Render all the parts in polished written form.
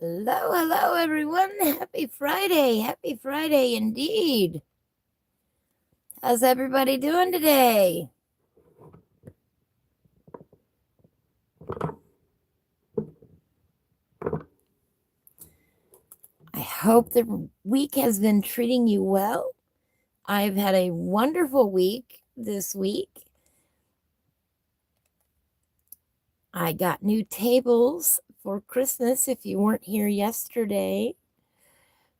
Hello, hello, everyone. Happy Friday. Happy Friday indeed. How's everybody doing today? I hope the week has been treating you well. I've had a wonderful week this week. I got new tables for Christmas if you weren't here yesterday.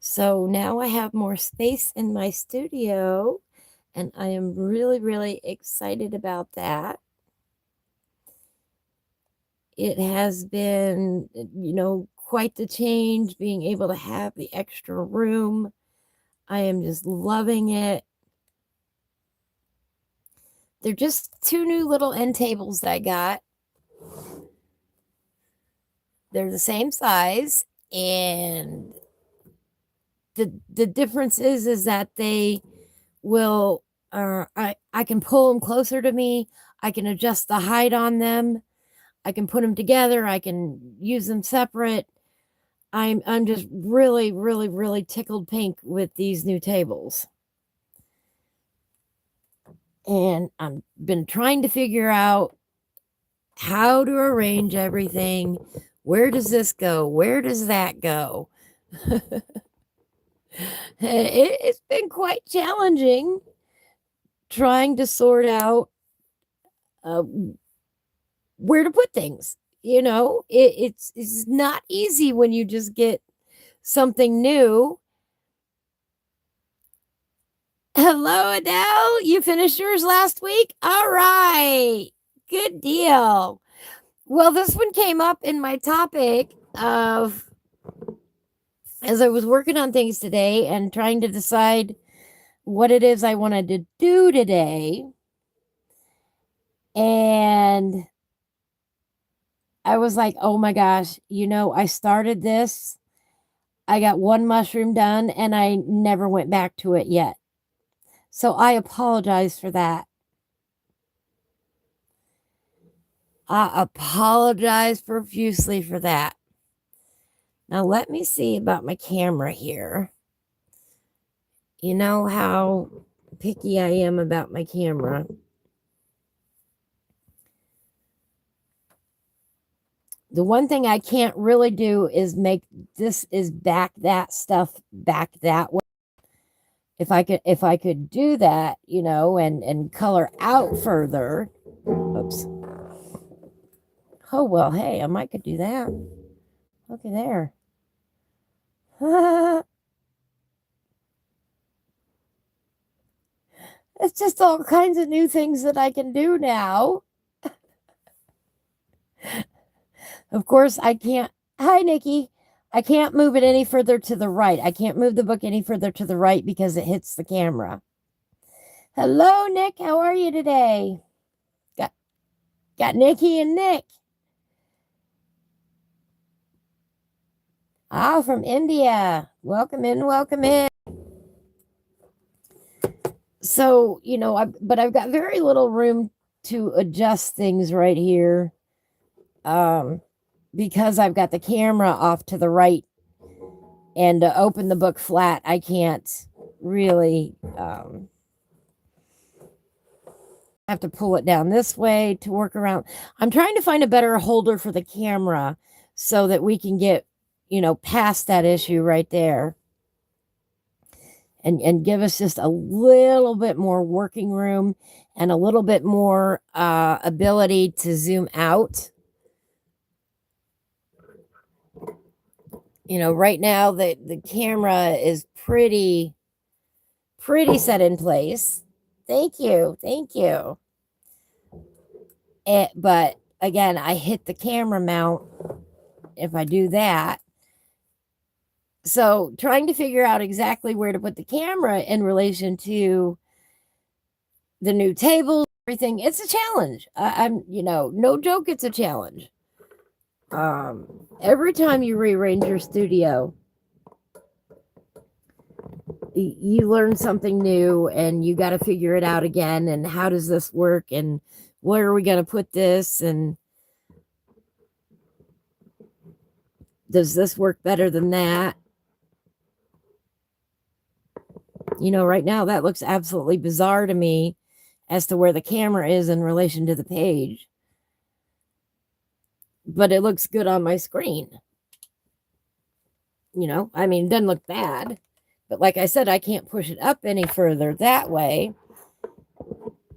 So now I have more space in my studio, and I am really, really excited about that. It has been, quite the change being able to have the extra room. I am just loving it. They're just two new little end tables that I got. They're the same size, and the difference is that they will I can pull them closer to me. I can adjust the height on them. I can put them together. I can use them separate. I'm just really, really, really tickled pink with these new tables. And I've been trying to figure out how to arrange everything. Where does this go? Where does that go? It's been quite challenging trying to sort out where to put things. It's not easy when you just get something new. Hello, Adele. You finished yours last week? All right. Good deal. Well, this one came up in my topic of as I was working on things today and trying to decide what it is I wanted to do today. And I was like, oh my gosh, I started this. I got one mushroom done and I never went back to it yet. So I apologize for that. I apologize profusely for that. Now, let me see about my camera here. You know how picky I am about my camera. The one thing I can't really do is make this is back that stuff back that way. If I could do that, and color out further. Oops. Oh well, hey, I might could do that. Look at there. It's just all kinds of new things that I can do now. Of course, I can't. Hi, Nikki. I can't move it any further to the right. I can't move the book any further to the right because it hits the camera. Hello, Nick. How are you today? Got Nikki and Nick. Ah, from India. Welcome in, welcome in. So, but I've got very little room to adjust things right here. Because I've got the camera off to the right, and to open the book flat, I can't really have to pull it down this way to work around. I'm trying to find a better holder for the camera so that we can get, past that issue right there. And give us just a little bit more working room and a little bit more ability to zoom out. Right now the camera is pretty set in place. Thank you. But again, I hit the camera mount if I do that. So trying to figure out exactly where to put the camera in relation to the new table, everything, it's a challenge. I'm no joke, it's a challenge. Every time you rearrange your studio, you learn something new and you got to figure it out again. And how does this work? And where are we going to put this? And Does this work better than that? You know, right now that looks absolutely bizarre to me as to where the camera is in relation to the page. But it looks good on my screen. You know, I mean, it doesn't look bad. But like I said, I can't push it up any further that way.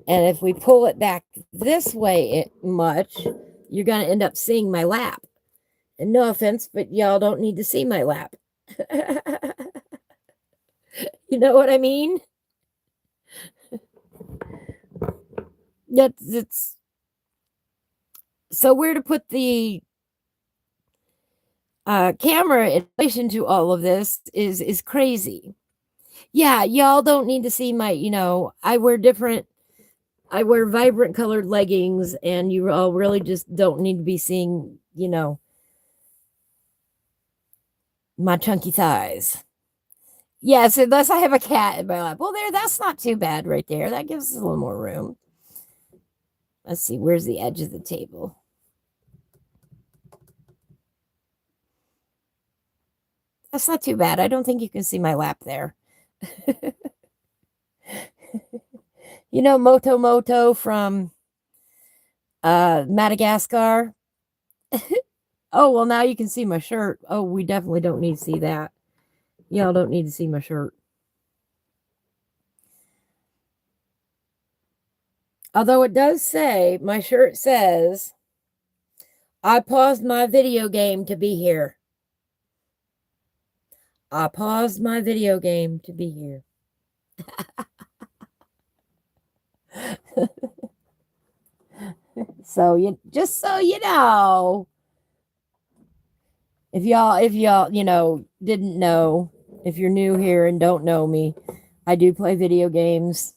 And if we pull it back this way much, you're going to end up seeing my lap. And no offense, but y'all don't need to see my lap. You know what I mean? It's so where to put the camera in relation to all of this is crazy. Yeah, y'all don't need to see my, you know, I wear vibrant colored leggings, and you all really just don't need to be seeing, you know, my chunky thighs. Yes, unless I have a cat in my lap. Well, that's not too bad right there. That gives us a little more room. Let's see, where's the edge of the table? That's not too bad. I don't think you can see my lap there. You know Moto Moto from Madagascar? Oh, well, now you can see my shirt. Oh, we definitely don't need to see that. Y'all don't need to see my shirt. Although it does say, my shirt says, I paused my video game to be here. I paused my video game to be here. So just so you know, if y'all, you know, didn't know, if you're new here and don't know me, I do play video games.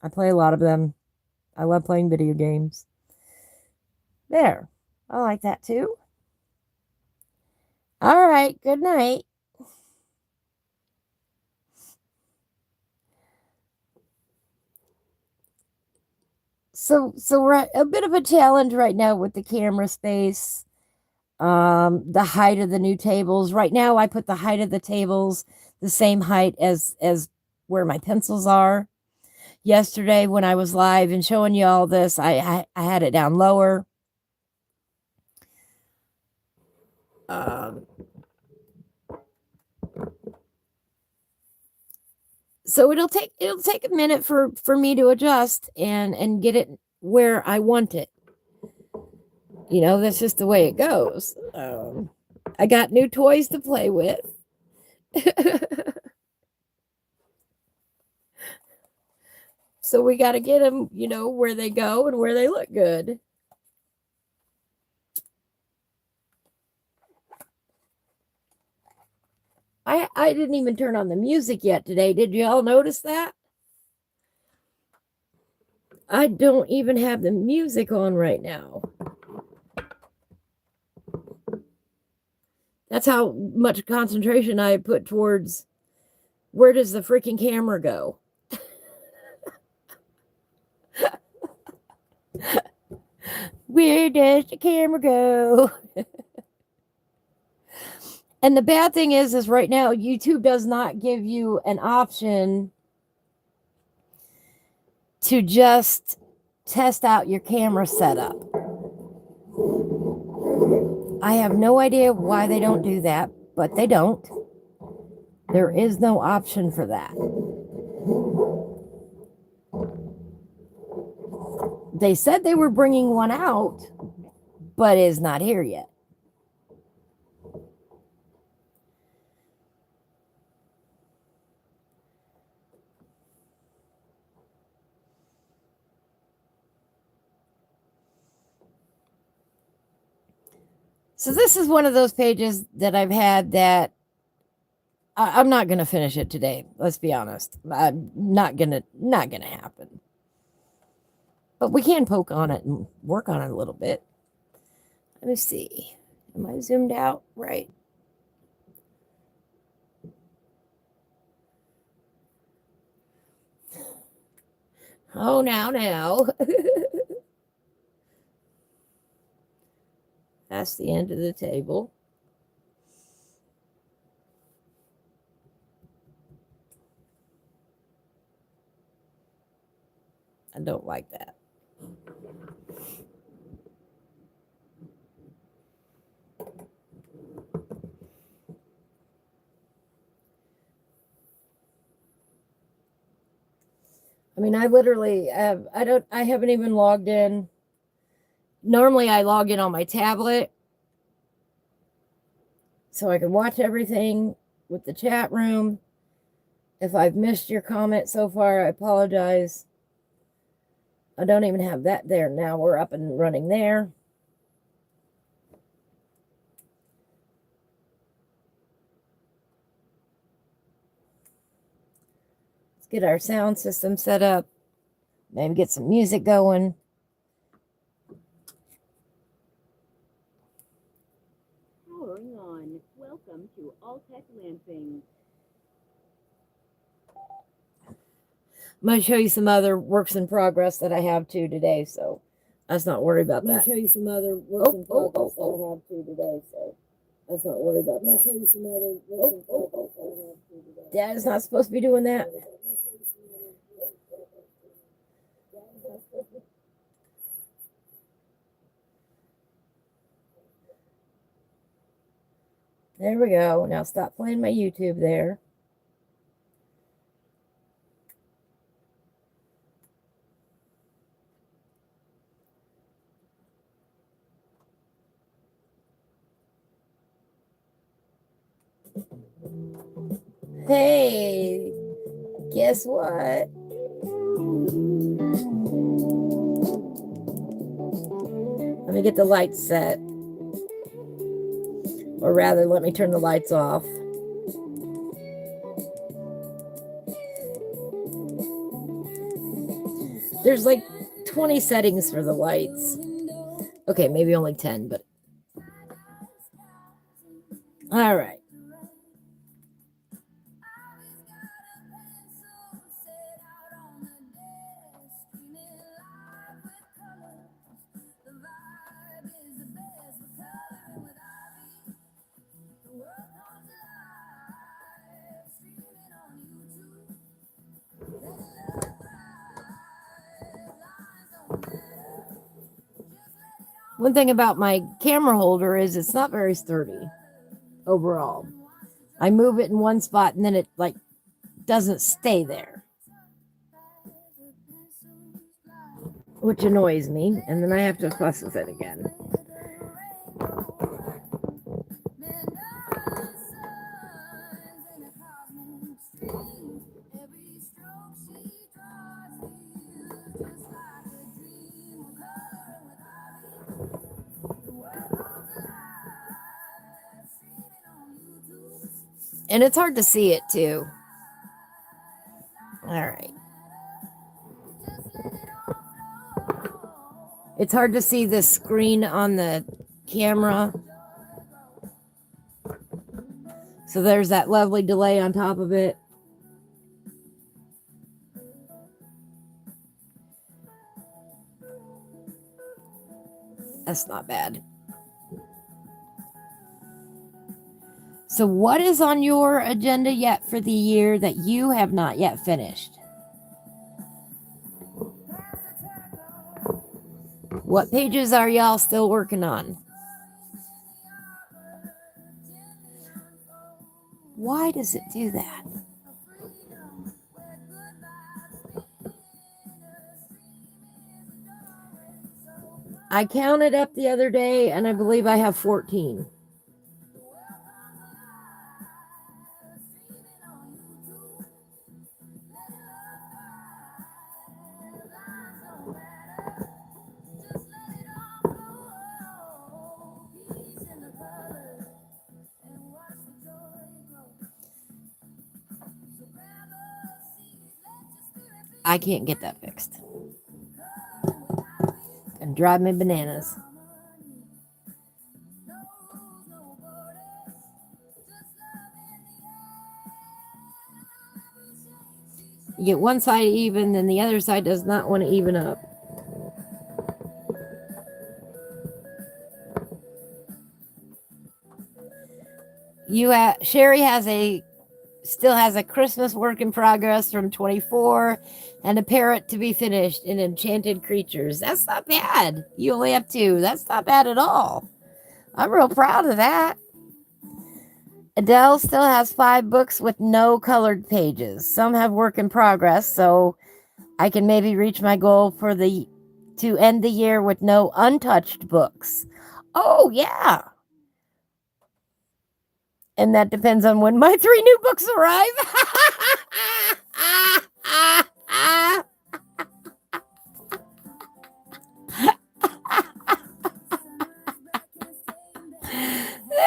I play a lot of them. I love playing video games. There. I like that too. All right. Good night. So we're at a bit of a challenge right now with the camera space. The height of the new tables. Right now I put the height of the tables the same height as where my pencils are. Yesterday when I was live and showing you all this, I had it down lower. So it'll take a minute for me to adjust and get it where I want it. You know, that's just the way it goes. I got new toys to play with. So we got to get them, you know, where they go and where they look good. I didn't even turn on the music yet today. Did you all notice that? I don't even have the music on right now. That's how much concentration I put towards where does the freaking camera go? Where does the camera go? And the bad thing is right now, YouTube does not give you an option to just test out your camera setup. I have no idea why they don't do that, but they don't. There is no option for that. They said they were bringing one out, but it is not here yet. So this is one of those pages that I've had that I'm not going to finish it today. Let's be honest. I'm not going to happen. But we can poke on it and work on it a little bit. Let me see. Am I zoomed out? Right. Oh, now. That's the end of the table. I don't like that. I mean, I literally have, I haven't even logged in. Normally I log in on my tablet so I can watch everything with the chat room. If I've missed your comment so far, I apologize. I don't even have that there now. We're up and running there. Let's get our sound system set up. Maybe get some music going. Powering on. Welcome to Alltech Lansing. I'm going to show you some other works in progress that I have too today, so let's not worry about that. I'm going to show you some other works in progress that I have too today, so let's not worry about that. Show you some other works in progress that I have too today. Dad is not supposed to be doing that. There we go. Now stop playing my YouTube there. Hey, guess what? Let me get the lights set. Or rather, let me turn the lights off. There's like 20 settings for the lights. Okay, maybe only 10, but all right. One thing about my camera holder is it's not very sturdy overall. I move it in one spot and then it like doesn't stay there, which annoys me, and then I have to fuss with it again. And it's hard to see it too. All right. It's hard to see the screen on the camera. So there's that lovely delay on top of it. That's not bad. So what is on your agenda yet for the year that you have not yet finished? What pages are y'all still working on? Why does it do that? I counted up the other day and I believe I have 14. I can't get that fixed. And drive me bananas. You get one side even, then the other side does not want to even up. Sherry has a still has a Christmas work in progress from 24 and a parrot to be finished in Enchanted Creatures. That's not bad. You only have 2. That's not bad at all. I'm real proud of that. Adele still has 5 books with no colored pages. Some have work in progress, so I can maybe reach my goal to end the year with no untouched books. Oh, yeah. And that depends on when my 3 new books arrive.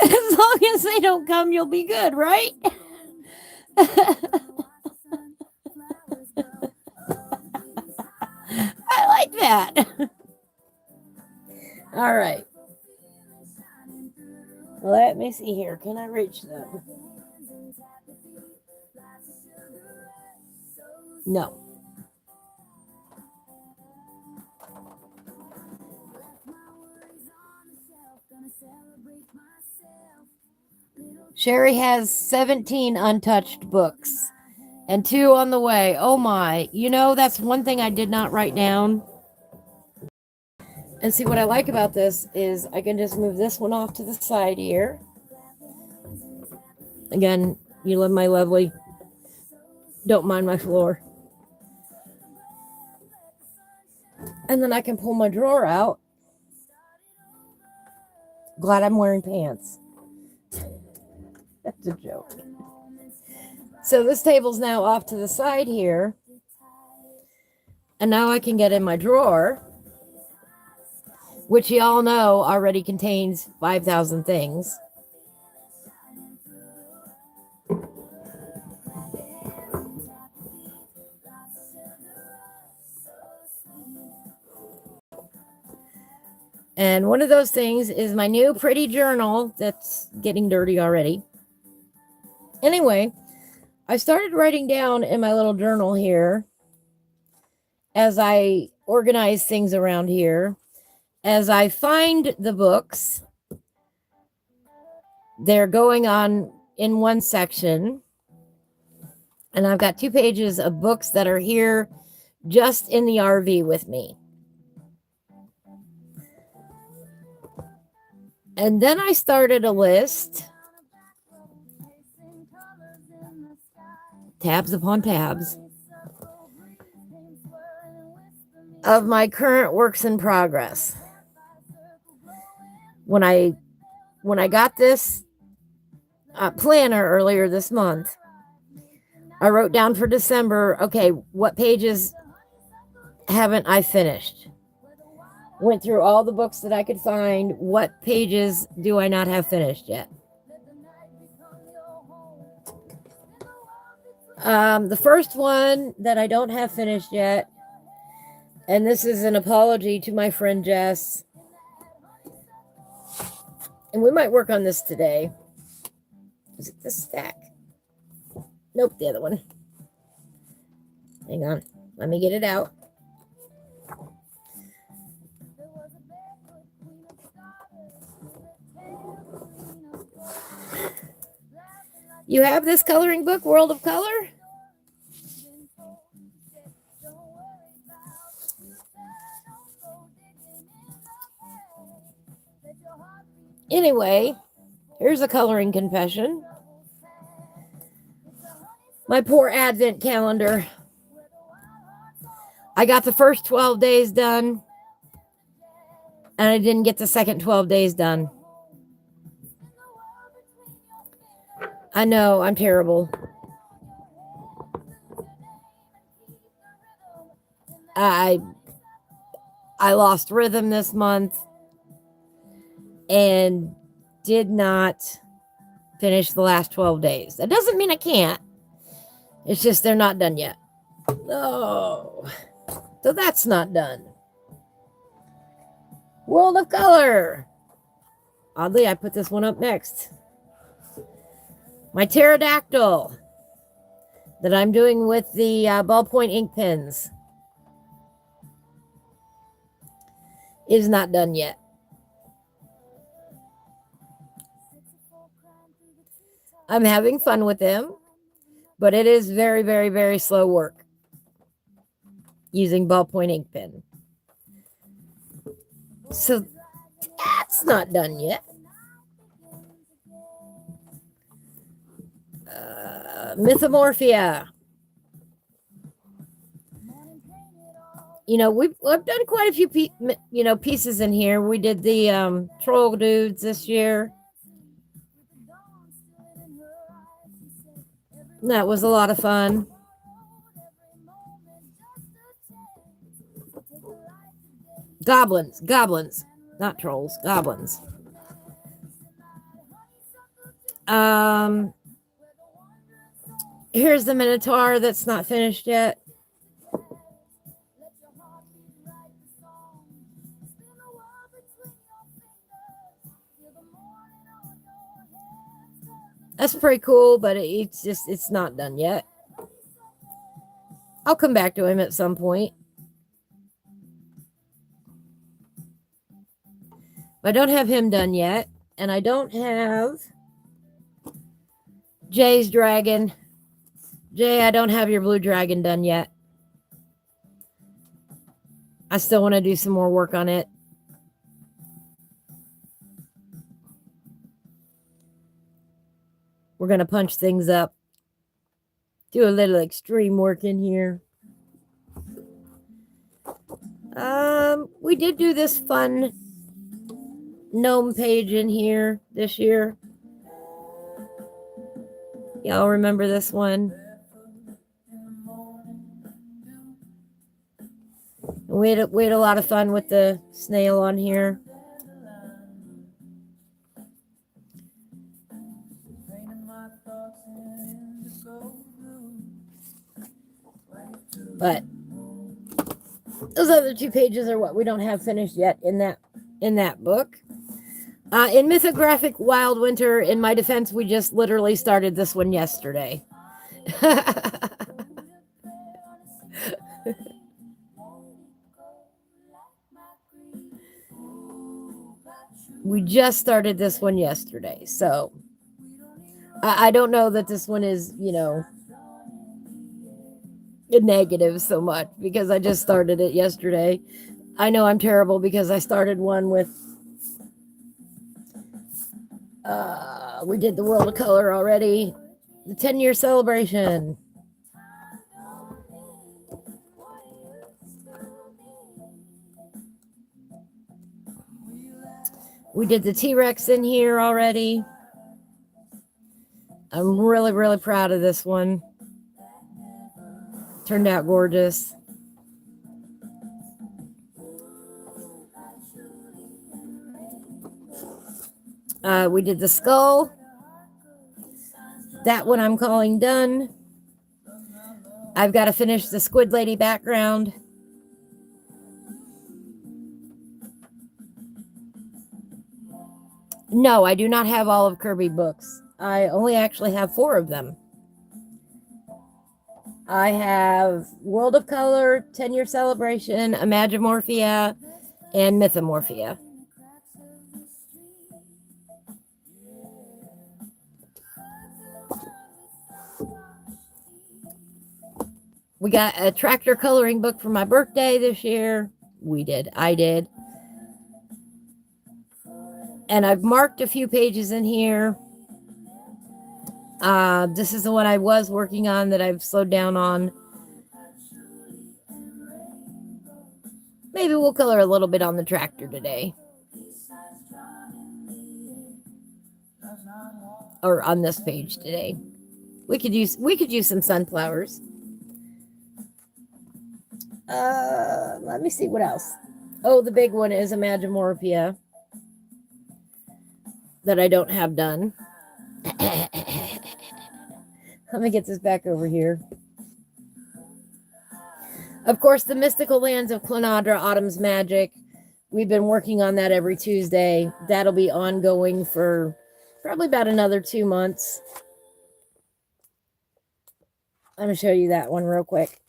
As long as they don't come, you'll be good, right? I like that. All right. Let me see here. Can I reach them? No. Sherry has 17 untouched books and 2 on the way. Oh my. You know, that's one thing I did not write down. And see, what I like about this is I can just move this one off to the side here. Again, you love my lovely. Don't mind my floor. And then I can pull my drawer out. Glad I'm wearing pants. That's a joke. So this table's now off to the side here. And now I can get in my drawer, which you all know already contains 5,000 things. And one of those things is my new pretty journal that's getting dirty already. Anyway, I started writing down in my little journal here as I organize things around here. As I find the books, they're going on in one section. And I've got 2 pages of books that are here just in the RV with me. And then I started a list, tabs upon tabs, of my current works in progress. When I got this planner earlier this month, I wrote down for December, okay, what pages haven't I finished? Went through all the books that I could find. What pages do I not have finished yet? The first one that I don't have finished yet, and this is an apology to my friend Jess, and we might work on this today. Is it this stack? Nope, the other one. Hang on. Let me get it out. You have this coloring book, World of Color? Anyway, here's a coloring confession. My poor Advent calendar. I got the first 12 days done, and I didn't get the second 12 days done. I know, I'm terrible. I lost rhythm this month and did not finish the last 12 days. That doesn't mean I can't. It's just they're not done yet. Oh, so that's not done. World of Color. Oddly, I put this one up next. My pterodactyl that I'm doing with the ballpoint ink pens is not done yet. I'm having fun with them. But it is very, very, very slow work using ballpoint ink pen. So that's not done yet. Mythomorphia. You know, we've done quite a few pieces in here. We did the troll dudes this year. That was a lot of fun. Goblins, not trolls, goblins. Here's the Minotaur that's not finished yet. That's pretty cool, but it's not done yet. I'll come back to him at some point. I don't have him done yet, and I don't have Jay's dragon. Jay, I don't have your blue dragon done yet. I still want to do some more work on it. We're going to punch things up. Do a little extreme work in here. We did do this fun gnome page in here this year. Y'all remember this one? We had a lot of fun with the snail on here. But those other two pages are what we don't have finished yet in that book. In Mythographic Wild Winter, in my defense, we just literally started this one yesterday. We just started this one yesterday, so I don't know that this one is, negative so much because I just started it yesterday. I know I'm terrible because I started one with we did the World of Color already, the 10-year celebration. We did the T-Rex in here already. I'm really, really proud of this one. Turned out gorgeous. We did the skull. That one I'm calling done. I've got to finish the Squid Lady background. No, I do not have all of Kirby books. I only actually have 4 of them. I have World of Color, 10-year celebration, Imagimorphia, and Mythomorphia. We got a tractor coloring book for my birthday this year. I did. And I've marked a few pages in here. This is the one I was working on that I've slowed down on. Maybe we'll color a little bit on the tractor today. Or on this page today. We could use some sunflowers. Let me see what else. Oh, the big one is Imagimorphia that I don't have done. Let me get this back over here. Of course, the Mystical Lands of Clonadra, Autumn's Magic. We've been working on that every Tuesday. That'll be ongoing for probably about another 2 months. I'm going to show you that one real quick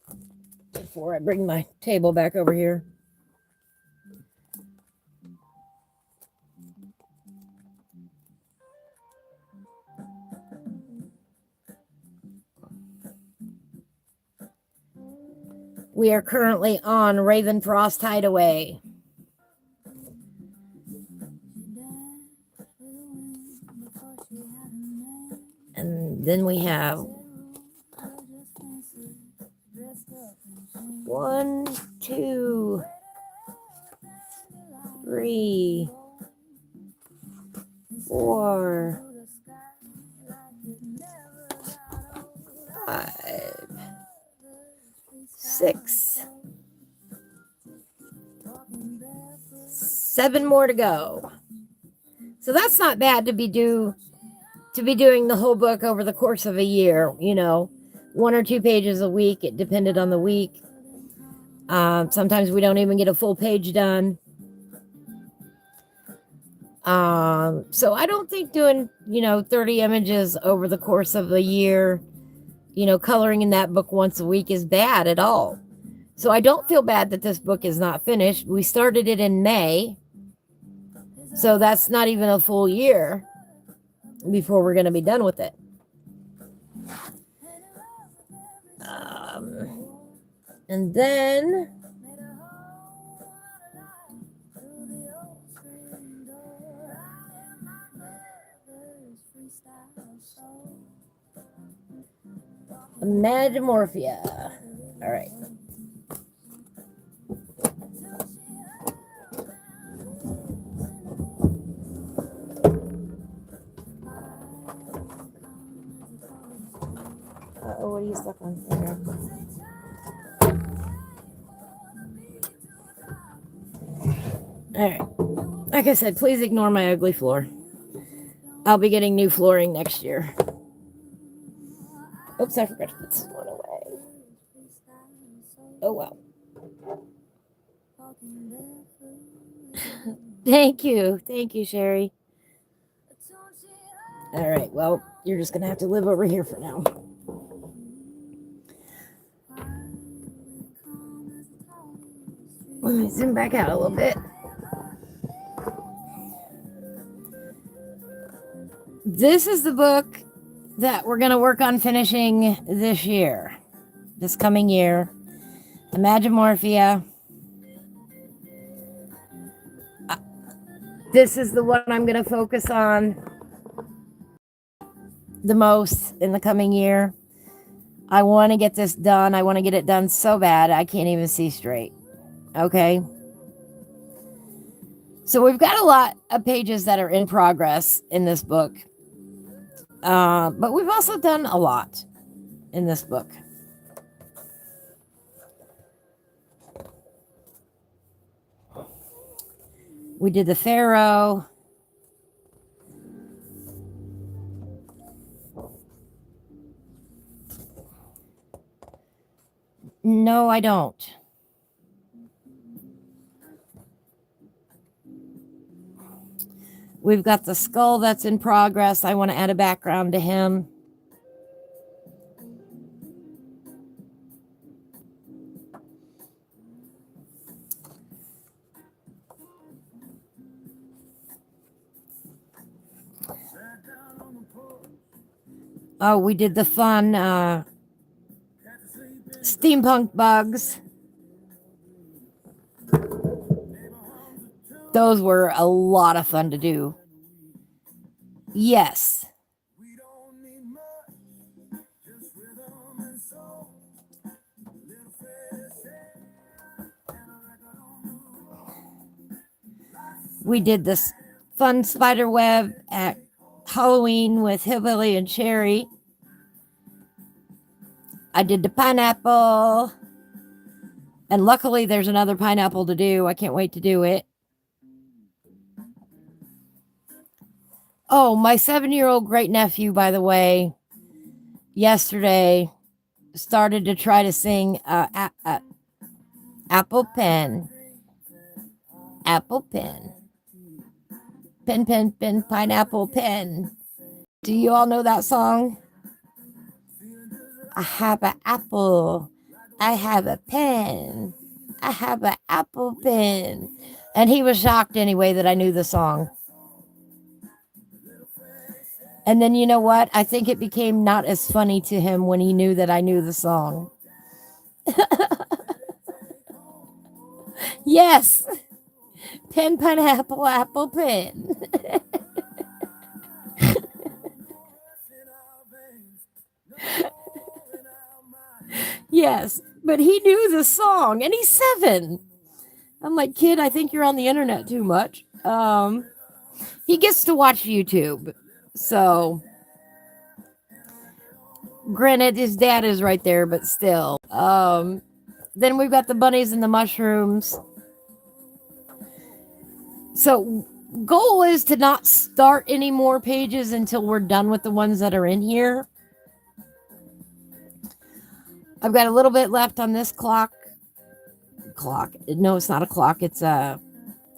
before I bring my table back over here. We are currently on Ravenfrost Hideaway. And then we have 1, 2, 3, 4, 5, 6, 7 more to go. So that's not bad to be doing the whole book over the course of a year, 1 or 2 pages a week. It depended on the week. Sometimes we don't even get a full page done. So I don't think doing, 30 images over the course of a year, coloring in that book once a week is bad at all. So I don't feel bad that this book is not finished. We started it in May. So that's not even a full year before we're going to be done with it. And then Magimorphia. All right. What are you stuck on? Okay. All right. Like I said, please ignore my ugly floor. I'll be getting new flooring next year. Oops, I forgot to put this one away. Oh, well. Thank you. Thank you, Sherry. All right. Well, you're just going to have to live over here for now. Let me zoom back out a little bit. This is the book that we're going to work on finishing this coming year. Magimorphia. This is the one I'm going to focus on the most in the coming year. I want to get this done. I want to get it done so bad I can't even see straight. Okay. So we've got a lot of pages that are in progress in this book. But we've also done a lot in this book. We did the Pharaoh. No, I don't. We've got the skull that's in progress. I want to add a background to him. Oh, we did the fun steampunk bugs. Those were a lot of fun to do. Yes. We did this fun spider web at Halloween with Hillbilly and Cherry. I did the pineapple. And luckily there's another pineapple to do. I can't wait to do it. Oh, my 7-year-old great nephew, by the way, yesterday started to try to sing Apple Pen. Apple Pen. Pen, pen, pen, pineapple pen. Do you all know that song? I have an apple. I have a pen. I have an apple pen. And he was shocked anyway that I knew the song. And then you know what? I think it became not as funny to him when he knew that I knew the song. Yes. Pen, pineapple, apple, pen. Yes. But he knew the song and he's 7. I'm like, kid, I think you're on the internet too much. He gets to watch YouTube. So, granted, his dad is right there, but still. Then we've got the bunnies and the mushrooms. So, goal is to not start any more pages until we're done with the ones that are in here. I've got a little bit left on this clock. No, it's not a clock. It's a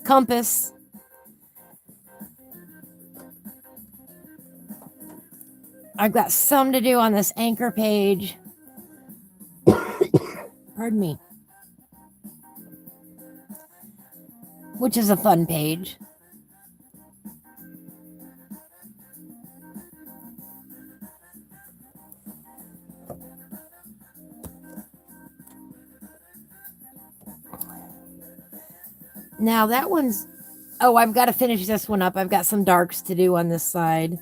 compass. I've got some to do on this anchor page. Pardon me. Which is a fun page. Now that one's... Oh, I've got to finish this one up. I've got some darks to do on this side.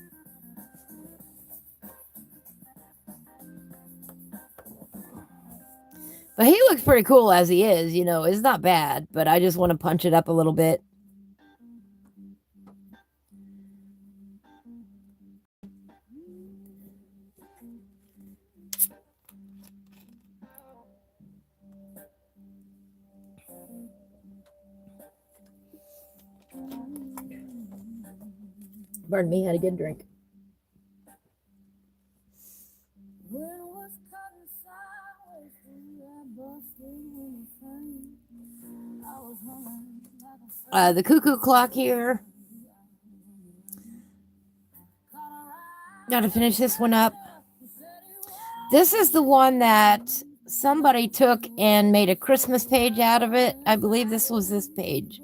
But he looks pretty cool as he is, you know. It's not bad, but I just want to punch it up a little bit. Pardon me, had a good drink. The cuckoo clock here. Got to finish this one up. This is the one that somebody took and made a Christmas page out of it. I believe this was this page.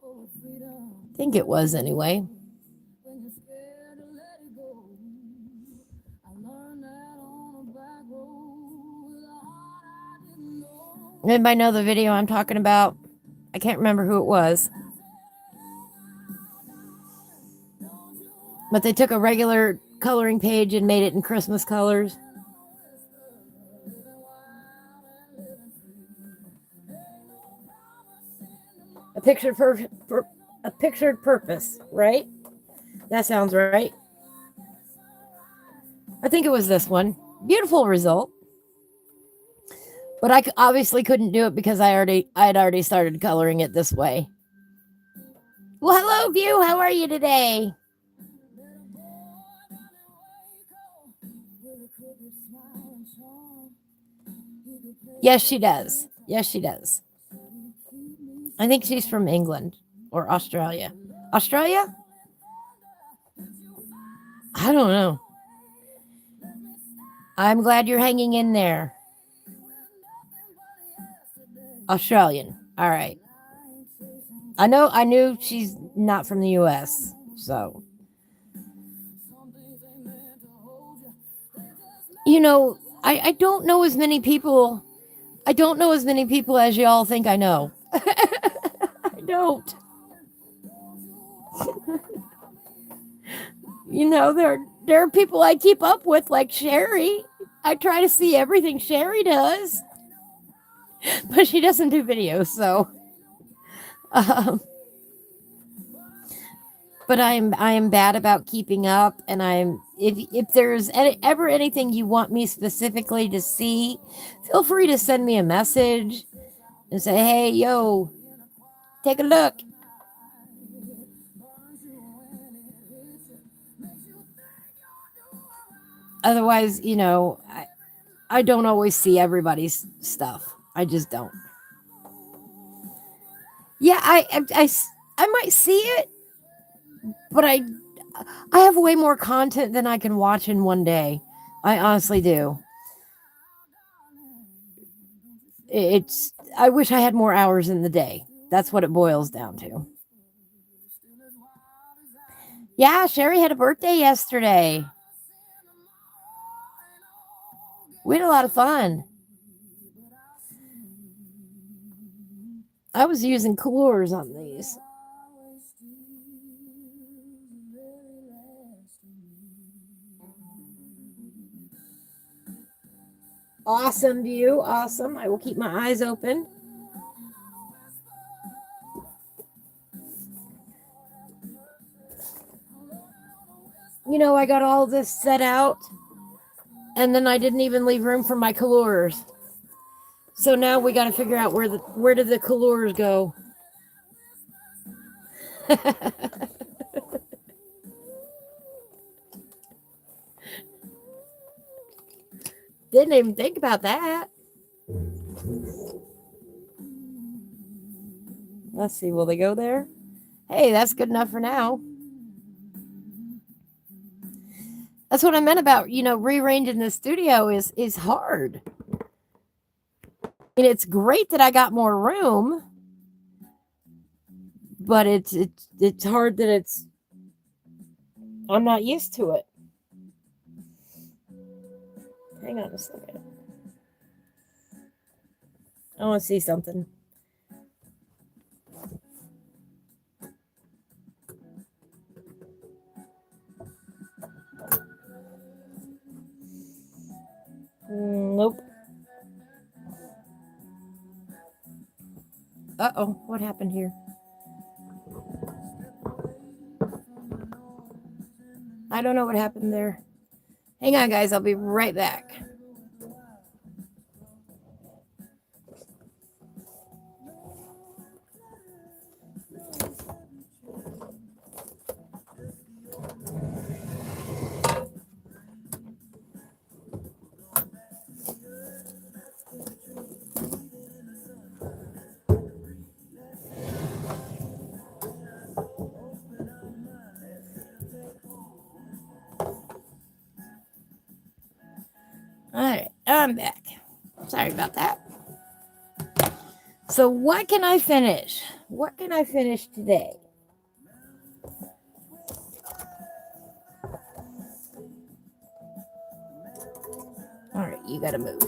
I think it was anyway. Anybody know the video I'm talking about? I can't remember who it was. But they took a regular coloring page and made it in Christmas colors. A pictured purpose, right? That sounds right. I think it was this one. Beautiful result. But I obviously couldn't do it because I had already started coloring it this way. Well, hello, View. How are you today? Yes, she does. Yes, she does. I think she's from England or Australia. Australia? I don't know. I'm glad you're hanging in there. Australian. All right. I knew she's not from the US, so. You know, I don't know as many people. I don't know as many people as y'all think I know. I don't. You know, there are people I keep up with, like Sherry. I try to see everything Sherry does, but she doesn't do videos, so. But I am bad about keeping up, and if there's ever anything you want me specifically to see, feel free to send me a message and say, hey, yo, take a look. Otherwise, you know, I don't always see everybody's stuff. I just don't. Yeah, I might see it, but I have way more content than I can watch in one day. I honestly do. I wish I had more hours in the day. That's what it boils down to. Yeah, Sherry had a birthday yesterday. We had a lot of fun. I was using colors on these. Awesome view. Awesome. I will keep my eyes open. You know, I got all this set out, and then I didn't even leave room for my colors. So now we got to figure out where did the colors go. Didn't even think about that. Let's see, will they go there? Hey, that's good enough for now. That's what I meant about, rearranging the studio is hard. And it's great that I got more room, but it's hard that I'm not used to it. Hang on a second. I want to see something. Nope. Uh-oh, what happened here? I don't know what happened there. Hang on, guys. I'll be right back. All right, I'm back. Sorry about that. So what can I finish? What can I finish today? All right, you got to move.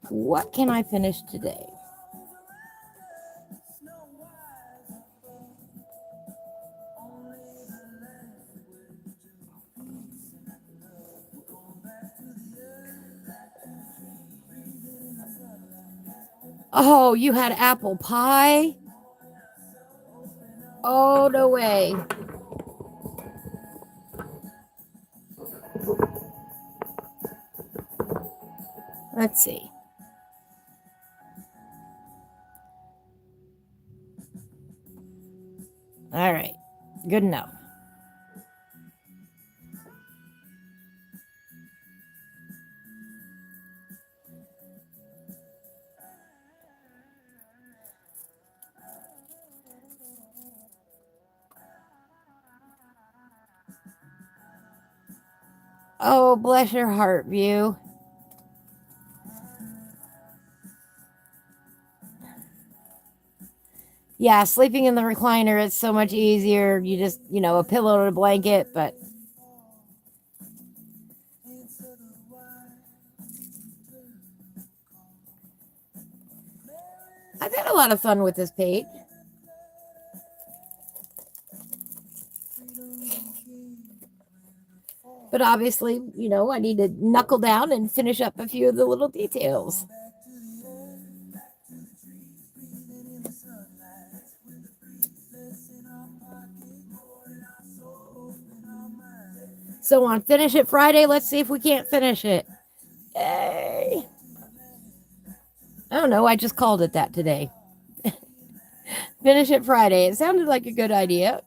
What can I finish today? Oh, you had apple pie? Oh, no way. Let's see. All right. Good enough. Oh, bless your heart, View. Yeah, sleeping in the recliner, it's so much easier. You just, a pillow and a blanket, but I've had a lot of fun with this page. But obviously, I need to knuckle down and finish up a few of the little details. So on Finish It Friday, let's see if we can't finish it. Yay! I don't know, I just called it that today. Finish It Friday. It sounded like a good idea.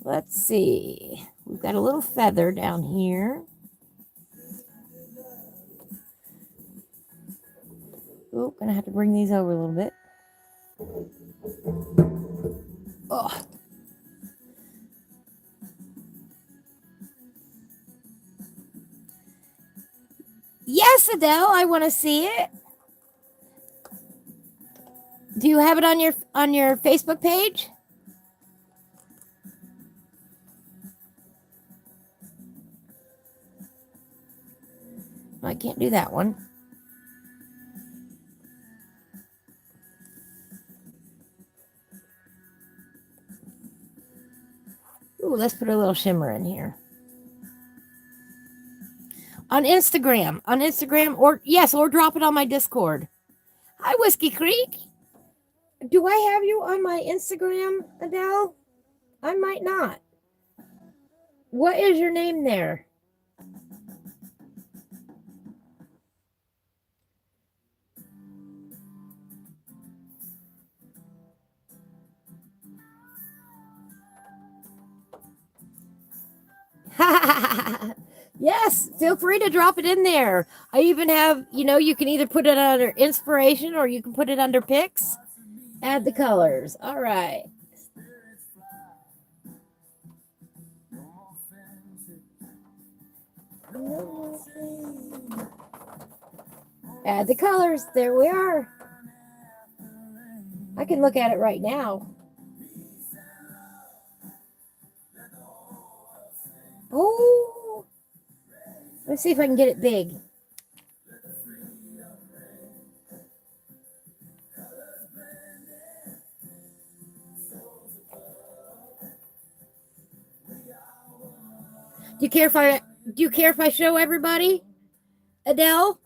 Let's see. We've got a little feather down here. Oh, gonna have to bring these over a little bit. Oh. Yes, Adele, I want to see it. Do you have it on your Facebook page? I can't do that one. Ooh, let's put a little shimmer in here. On Instagram, or yes, or drop it on my Discord. Hi, Whiskey Creek. Do I have you on my Instagram, Adele? I might not. What is your name there? Yes, feel free to drop it in there. I even have, you can either put it under inspiration or you can put it under pics. Add the colors. All right. Add the colors. There we are. I can look at it right now. Oh, let's see if I can get it big. Do you care if I show everybody? Adele?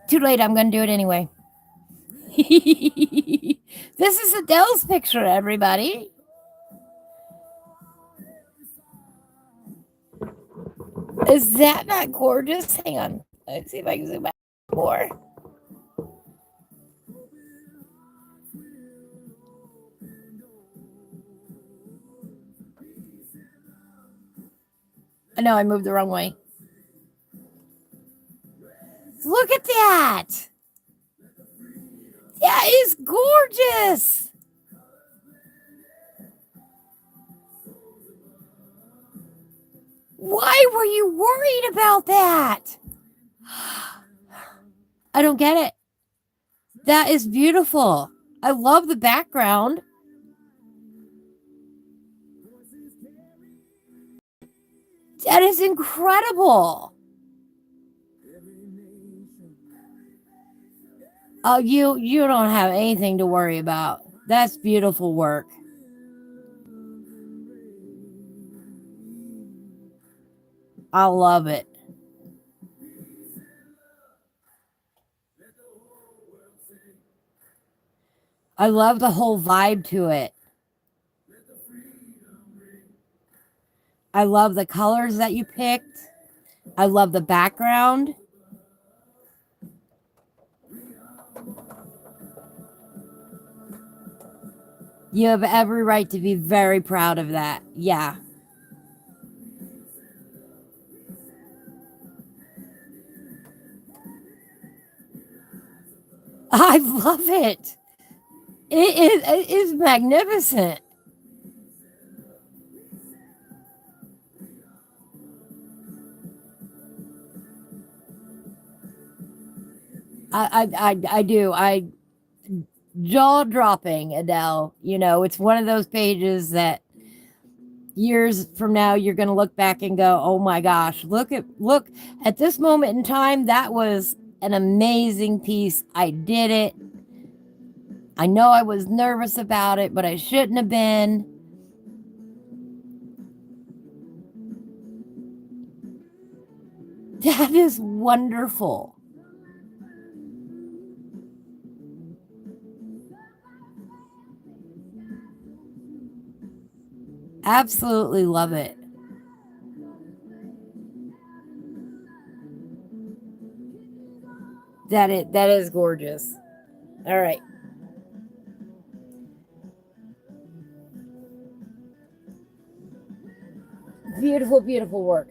Too late, I'm going to do it anyway. This is Adele's picture, everybody. Is that not gorgeous? Hang on. Let's see if I can zoom out more. I know I moved the wrong way. Look at that. That is gorgeous. Why were you worried about that? I don't get it. That is beautiful. I love the background. That is incredible. Oh, you don't have anything to worry about. That's beautiful work. I love it. I love the whole vibe to it. I love the colors that you picked. I love the background. You have every right to be very proud of that. Yeah. I love it. It is magnificent. I do. Jaw dropping, Adele. It's one of those pages that years from now you're going to look back and go, oh my gosh, look at this moment in time. That was an amazing piece. I did it. I know I was nervous about it, but I shouldn't have been. That is wonderful. Absolutely love it. That is gorgeous. All right. Beautiful, beautiful work.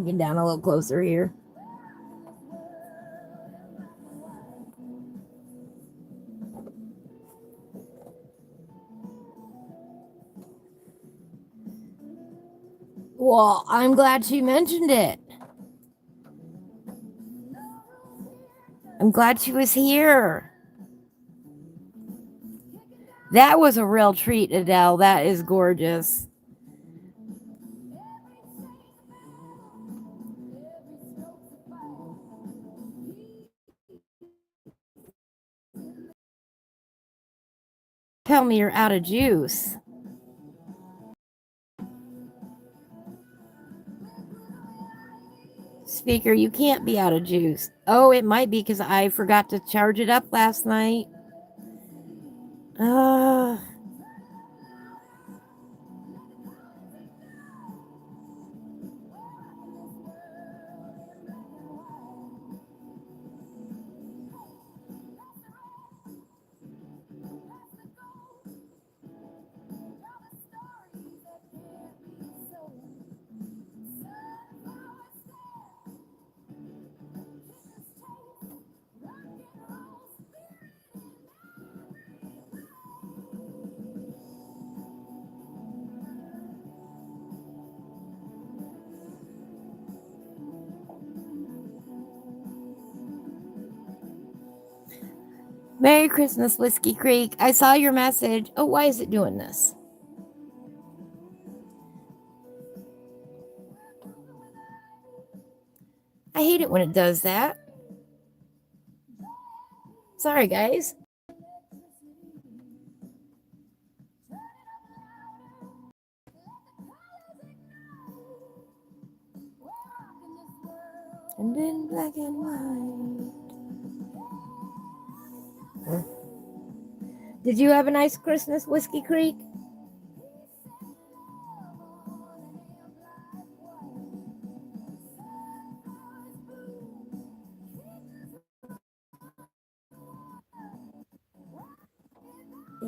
Get down a little closer here. Well, I'm glad she mentioned it. I'm glad she was here. That was a real treat, Adele. That is gorgeous. tell me you're out of juice. Speaker, you can't be out of juice. Oh, it might be because I forgot to charge it up last night. Merry Christmas, Whiskey Creek. I saw your message. Oh, why is it doing this? I hate it when it does that. Sorry, guys. And in black and white. Did you have a nice Christmas, Whiskey Creek?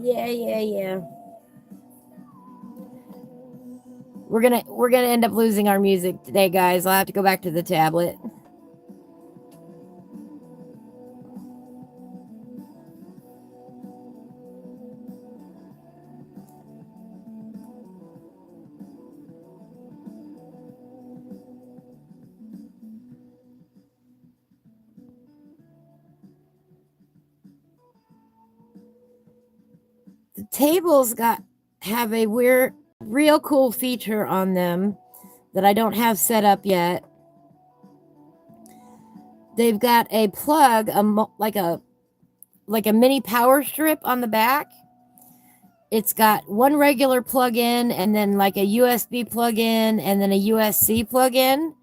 Yeah. We're gonna end up losing our music today, guys. I'll have to go back to the tablet. The tables have a real cool feature on them that I don't have set up yet. They've got a plug, like a mini power strip on the back. It's got one regular plug-in and then like a USB plug-in and then a USB plug-in.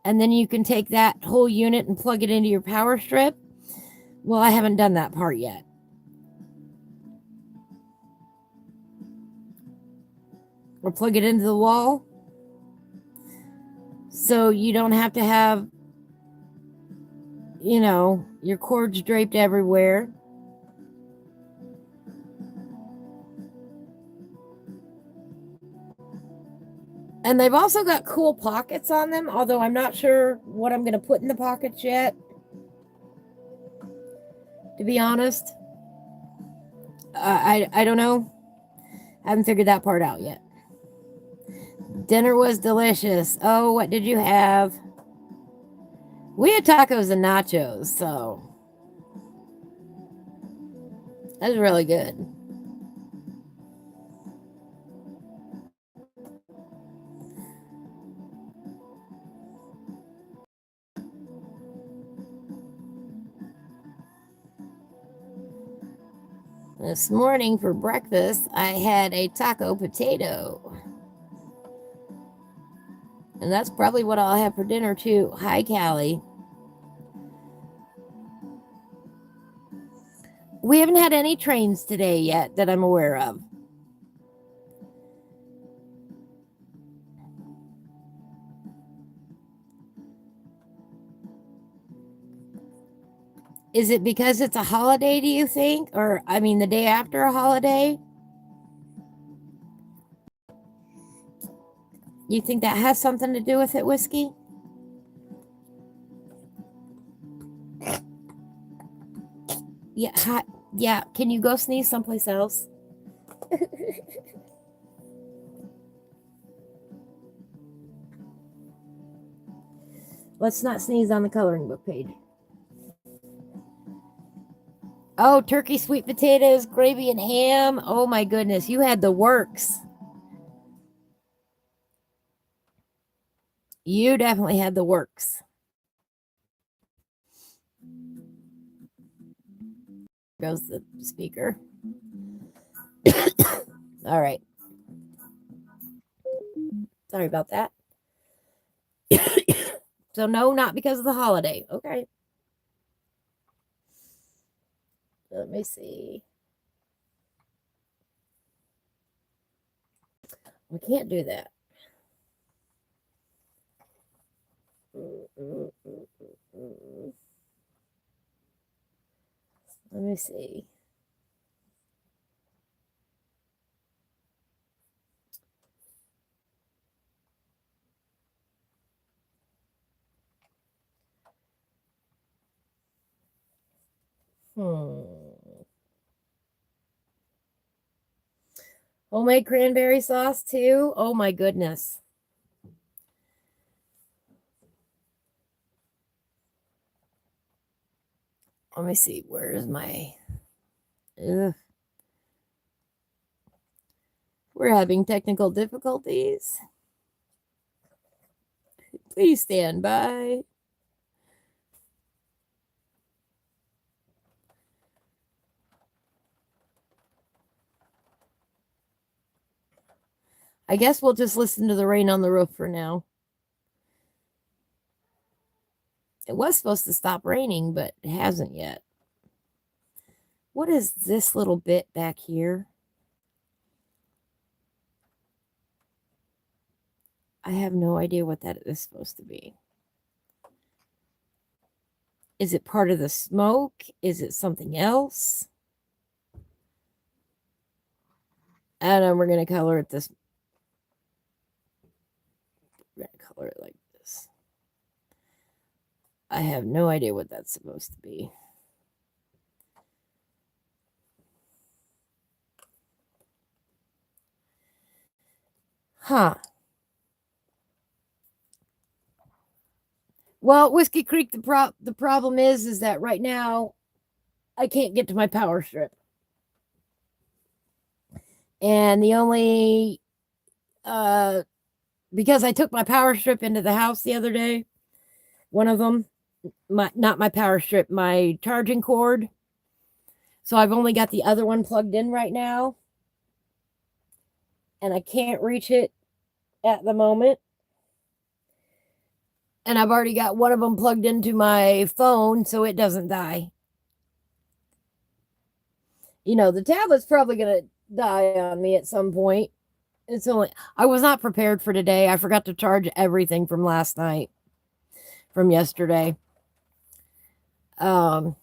And then you can take that whole unit and plug it into your power strip. Well, I haven't done that part yet. Or plug it into the wall. So you don't have to have, your cords draped everywhere. And they've also got cool pockets on them, although I'm not sure what I'm going to put in the pockets yet. To be honest. I don't know. I haven't figured that part out yet. Dinner was delicious. Oh, what did you have? We had tacos and nachos, so that was really good. This morning for breakfast, I had a taco potato. And that's probably what I'll have for dinner, too. Hi, Callie. We haven't had any trains today yet that I'm aware of. Is it because it's a holiday, do you think? Or, the day after a holiday? You think that has something to do with it, Whiskey? Yeah, can you go sneeze someplace else? Let's not sneeze on the coloring book page. Oh, turkey, sweet potatoes, gravy, and ham. Oh my goodness, you had the works. You definitely had the works. Goes the speaker. All right. Sorry about that. So no, not because of the holiday. Okay. Let me see. We can't do that. Let me see. Homemade cranberry sauce too. Oh my goodness. Let me see. Where's my... Ugh. We're having technical difficulties. Please stand by. I guess we'll just listen to the rain on the roof for now. It was supposed to stop raining, but it hasn't yet. What is this little bit back here? I have no idea what that is supposed to be. Is it part of the smoke? Is it something else? And then we're going to color it this. We're going to color it like this. I have no idea what that's supposed to be. Huh. Well, Whiskey Creek, the problem is that right now I can't get to my power strip. And the only because I took my power strip into the house the other day, one of them, not my power strip, my charging cord. So I've only got the other one plugged in right now. And I can't reach it at the moment. And I've already got one of them plugged into my phone so it doesn't die. You know, the tablet's probably going to die on me at some point. I was not prepared for today. I forgot to charge everything from last night, from yesterday. And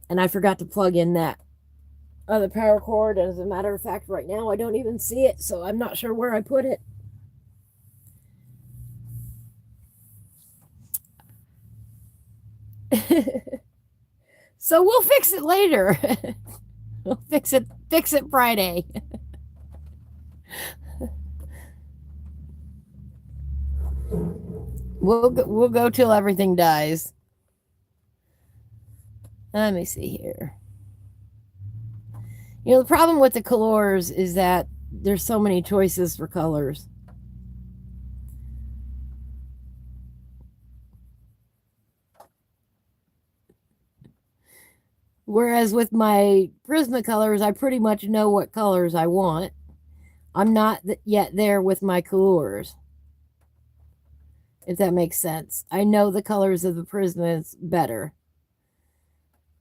I forgot to plug in that other power cord. As a matter of fact, right now I don't even see it, so I'm not sure where I put it. So we'll fix it later. We'll fix it Friday. We'll go till everything dies. Let me see here. You know, the problem with the colors is that there's so many choices for colors. Whereas with my Prismacolors, I pretty much know what colors I want. I'm not yet there with my colors, if that makes sense. I know the colors of the Prismas better.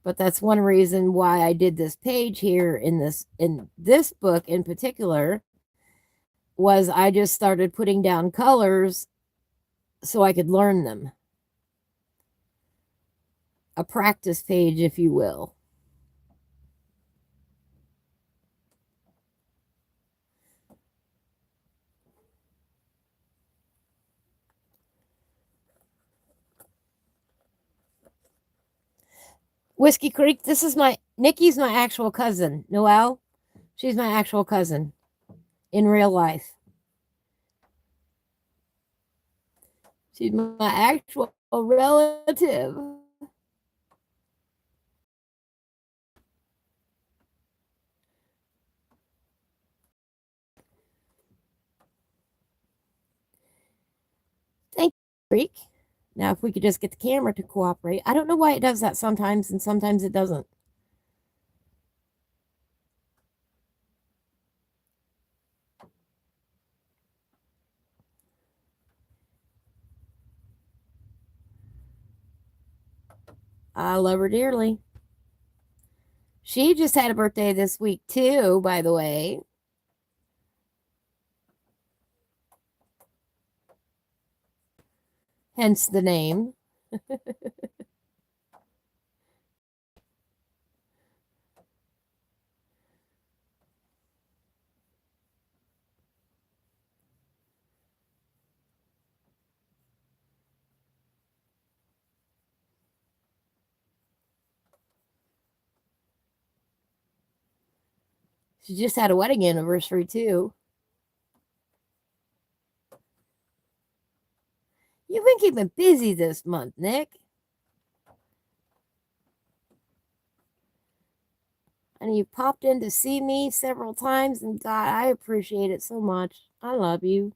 But that's one reason why I did this page here in this book in particular, was I just started putting down colors so I could learn them. A practice page, if you will. Whiskey Creek, Nikki's my actual cousin. Noelle, she's my actual cousin in real life. She's my actual relative. Thank you, Creek. Now, if we could just get the camera to cooperate. I don't know why it does that sometimes, and sometimes it doesn't. I love her dearly. She just had a birthday this week, too, by the way. Hence the name. She just had a wedding anniversary, too. You've been keeping busy this month, Nick. And you popped in to see me several times, and God, I appreciate it so much. I love you.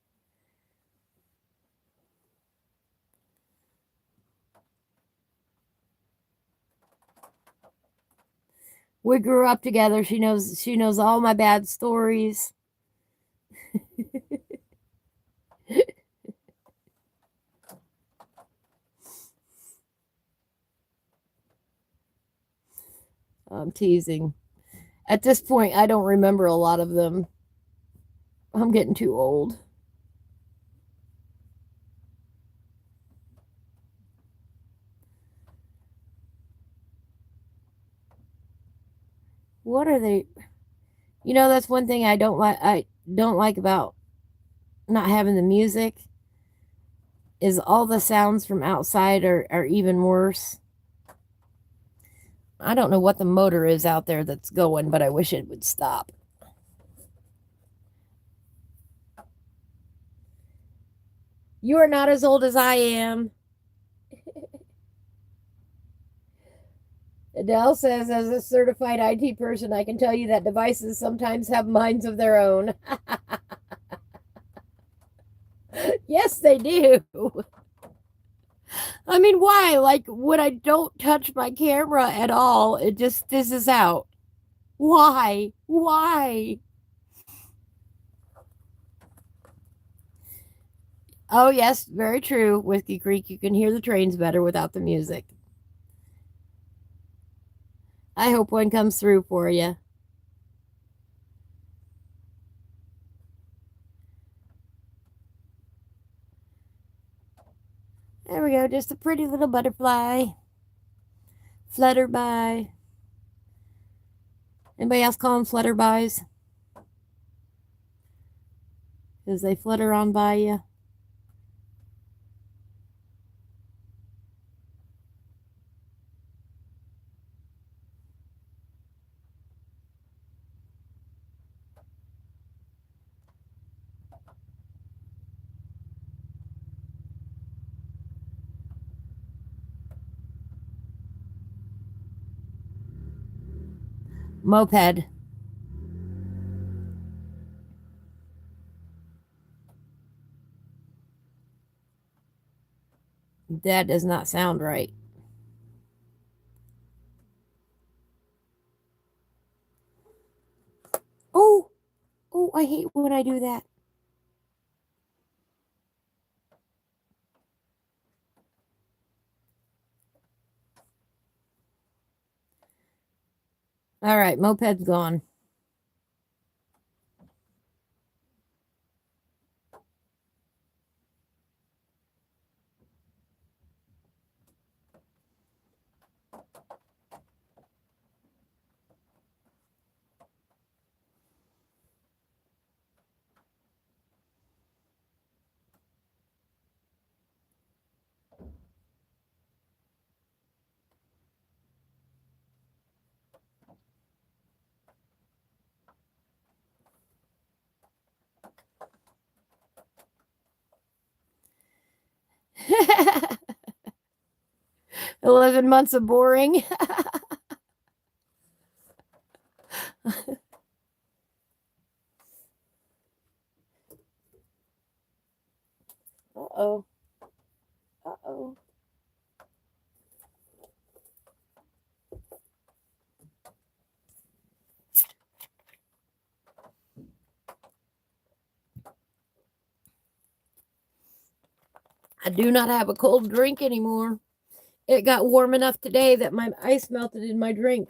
We grew up together. She knows all my bad stories. I'm teasing. At this point, I don't remember a lot of them. I'm getting too old. What are they? That's one thing I don't like. I don't like about not having the music is all the sounds from outside are even worse. I don't know what the motor is out there that's going, but I wish it would stop. You are not as old as I am. Adele says, as a certified IT person, I can tell you that devices sometimes have minds of their own. Yes, they do. I mean, why? Like, when I don't touch my camera at all, it just fizzes out. Why? Why? Oh, yes, very true. Whiskey Creek, you can hear the trains better without the music. I hope one comes through for you. There we go, just a pretty little butterfly. Flutter by. Anybody else call them flutterbys? Because they flutter on by you. Moped. That does not sound right. Oh, oh, I hate when I do that. All right, moped's gone. $11 months of boring. Uh-oh. Uh-oh. I do not have a cold drink anymore. It got warm enough today that my ice melted in my drink.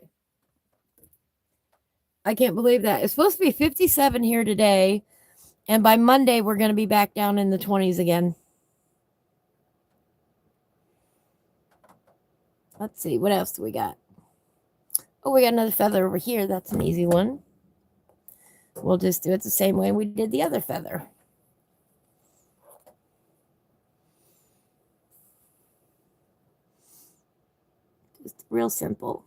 I can't believe that. It's supposed to be 57 here today, and by Monday we're going to be back down in the 20s again. Let's see, what else do we got? Oh, we got another feather over here. That's an easy one. We'll just do it the same way we did the other feather. Just real simple.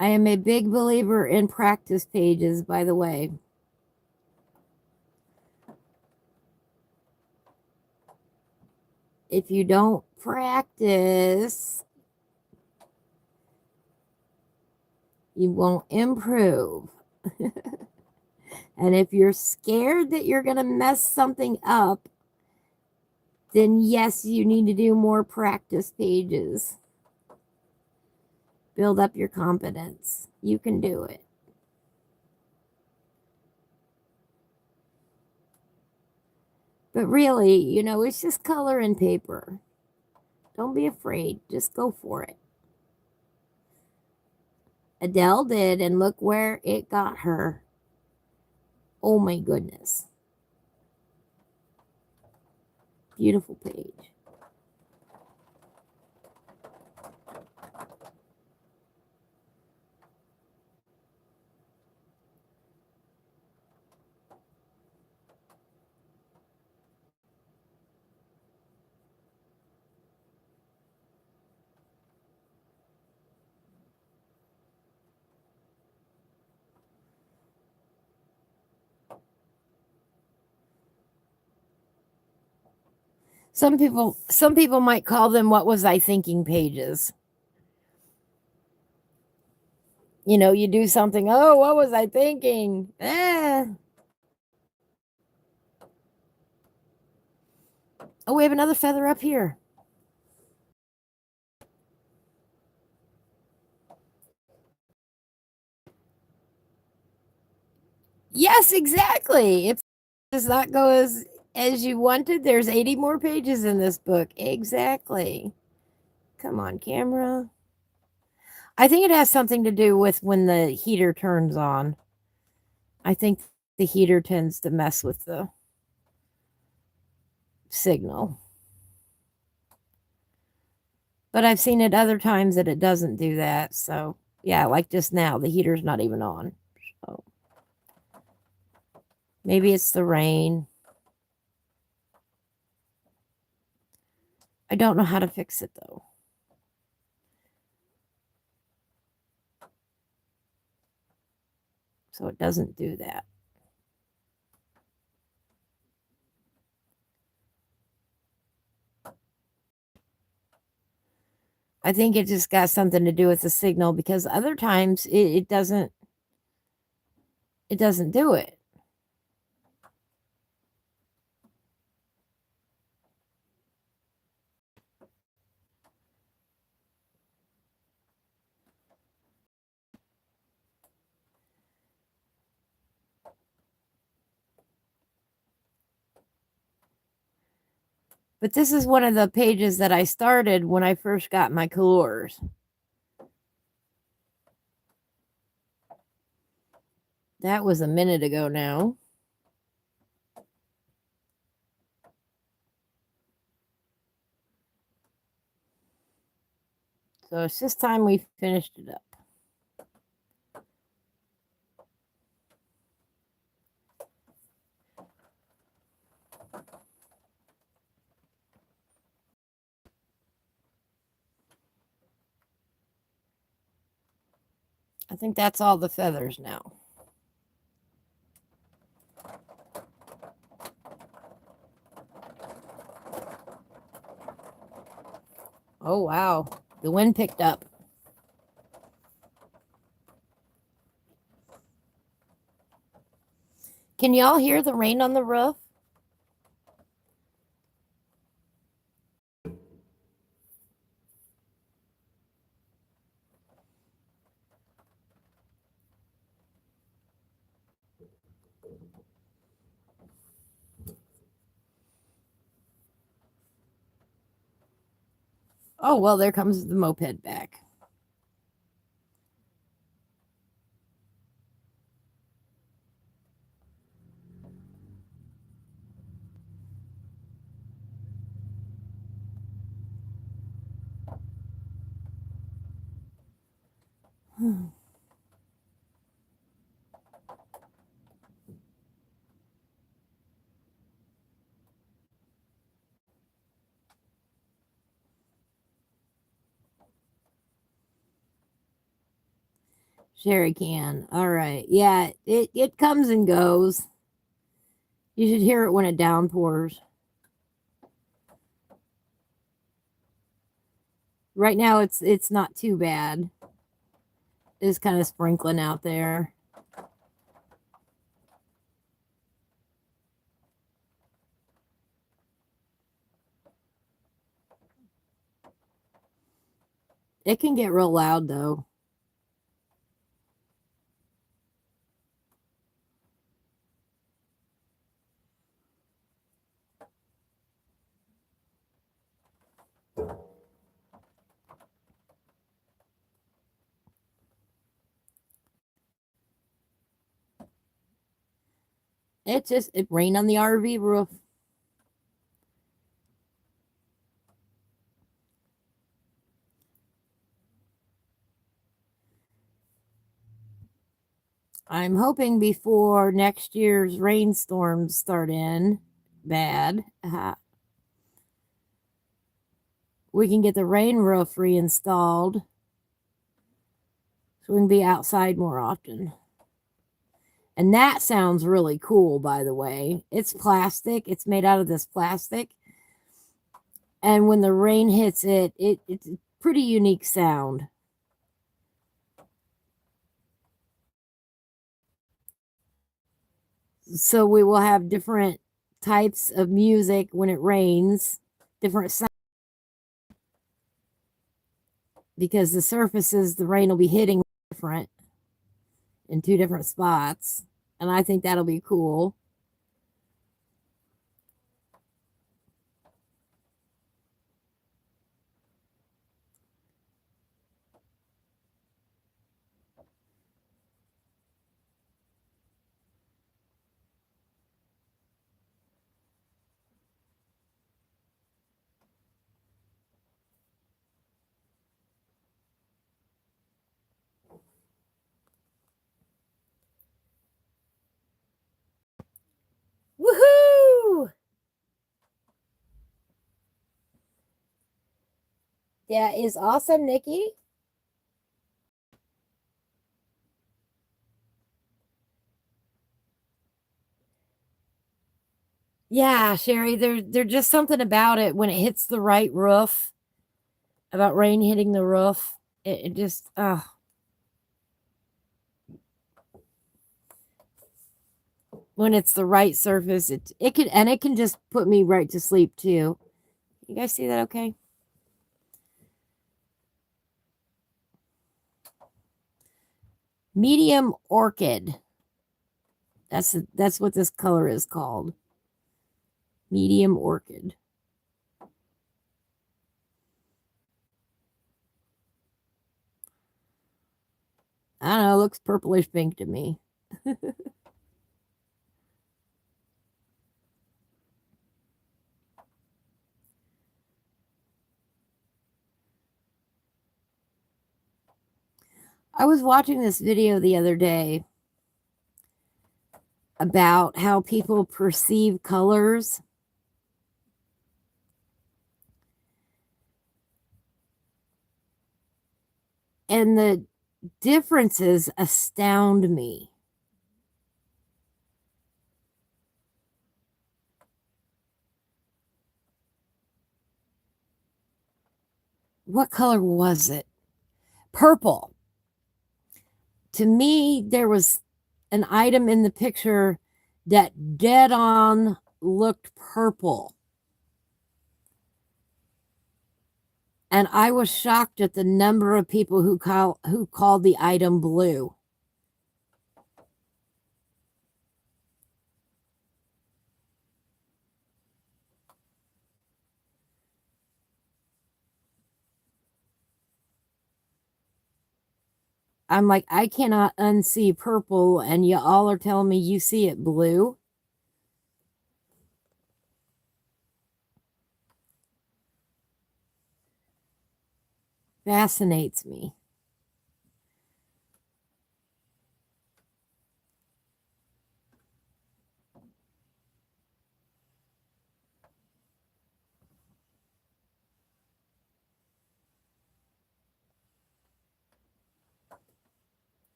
I am a big believer in practice pages, by the way. If you don't practice, you won't improve. And if you're scared that you're going to mess something up, then yes, you need to do more practice pages. Build up your confidence. You can do it. But really, you know, it's just color and paper. Don't be afraid. Just go for it. Adele did, and look where it got her. Oh my goodness. Beautiful page. Some people might call them what was I thinking pages. You know, you do something, oh, what was I thinking? Oh, we have another feather up here. Yes, exactly. If it does not go as you wanted, there's 80 more pages in this book. Exactly. Come on, camera. I think it has something to do with when the heater turns on. I think the heater tends to mess with the signal. But I've seen it other times that it doesn't do that. So, yeah, like just now, the heater's not even on. So, maybe it's the rain. I don't know how to fix it though. So it doesn't do that. I think it just got something to do with the signal because other times it doesn't do it. But this is one of the pages that I started when I first got my colors. That was a minute ago now. So it's just time we finished it up. I think that's all the feathers now. Oh, wow. The wind picked up. Can y'all hear the rain on the roof? Oh, well, there comes the moped back. Sherry can. All right. Yeah, it comes and goes. You should hear it when it downpours. Right now it's not too bad. It's kind of sprinkling out there. It can get real loud though. It rained on the RV roof. I'm hoping before next year's rainstorms start in bad, we can get the rain roof reinstalled so we can be outside more often. And that sounds really cool, by the way. It's plastic. It's made out of this plastic. And when the rain hits it, it's a pretty unique sound. So we will have different types of music when it rains, different sounds. Because the surfaces the rain will be hitting different in two different spots. And I think that'll be cool. Woohoo! That is awesome, Nikki. Yeah, Sherry, there's just something about it when it hits the right roof, about rain hitting the roof. It just, when it's the right surface, it can just put me right to sleep too. You guys see that okay? Medium orchid. That's what this color is called. Medium orchid. I don't know, it looks purplish pink to me. I was watching this video the other day about how people perceive colors. And differences astound me. What color was it? Purple. To me, there was an item in the picture that dead on looked purple. And I was shocked at the number of people who called the item blue. I'm like, I cannot unsee purple, and you all are telling me you see it blue. Fascinates me.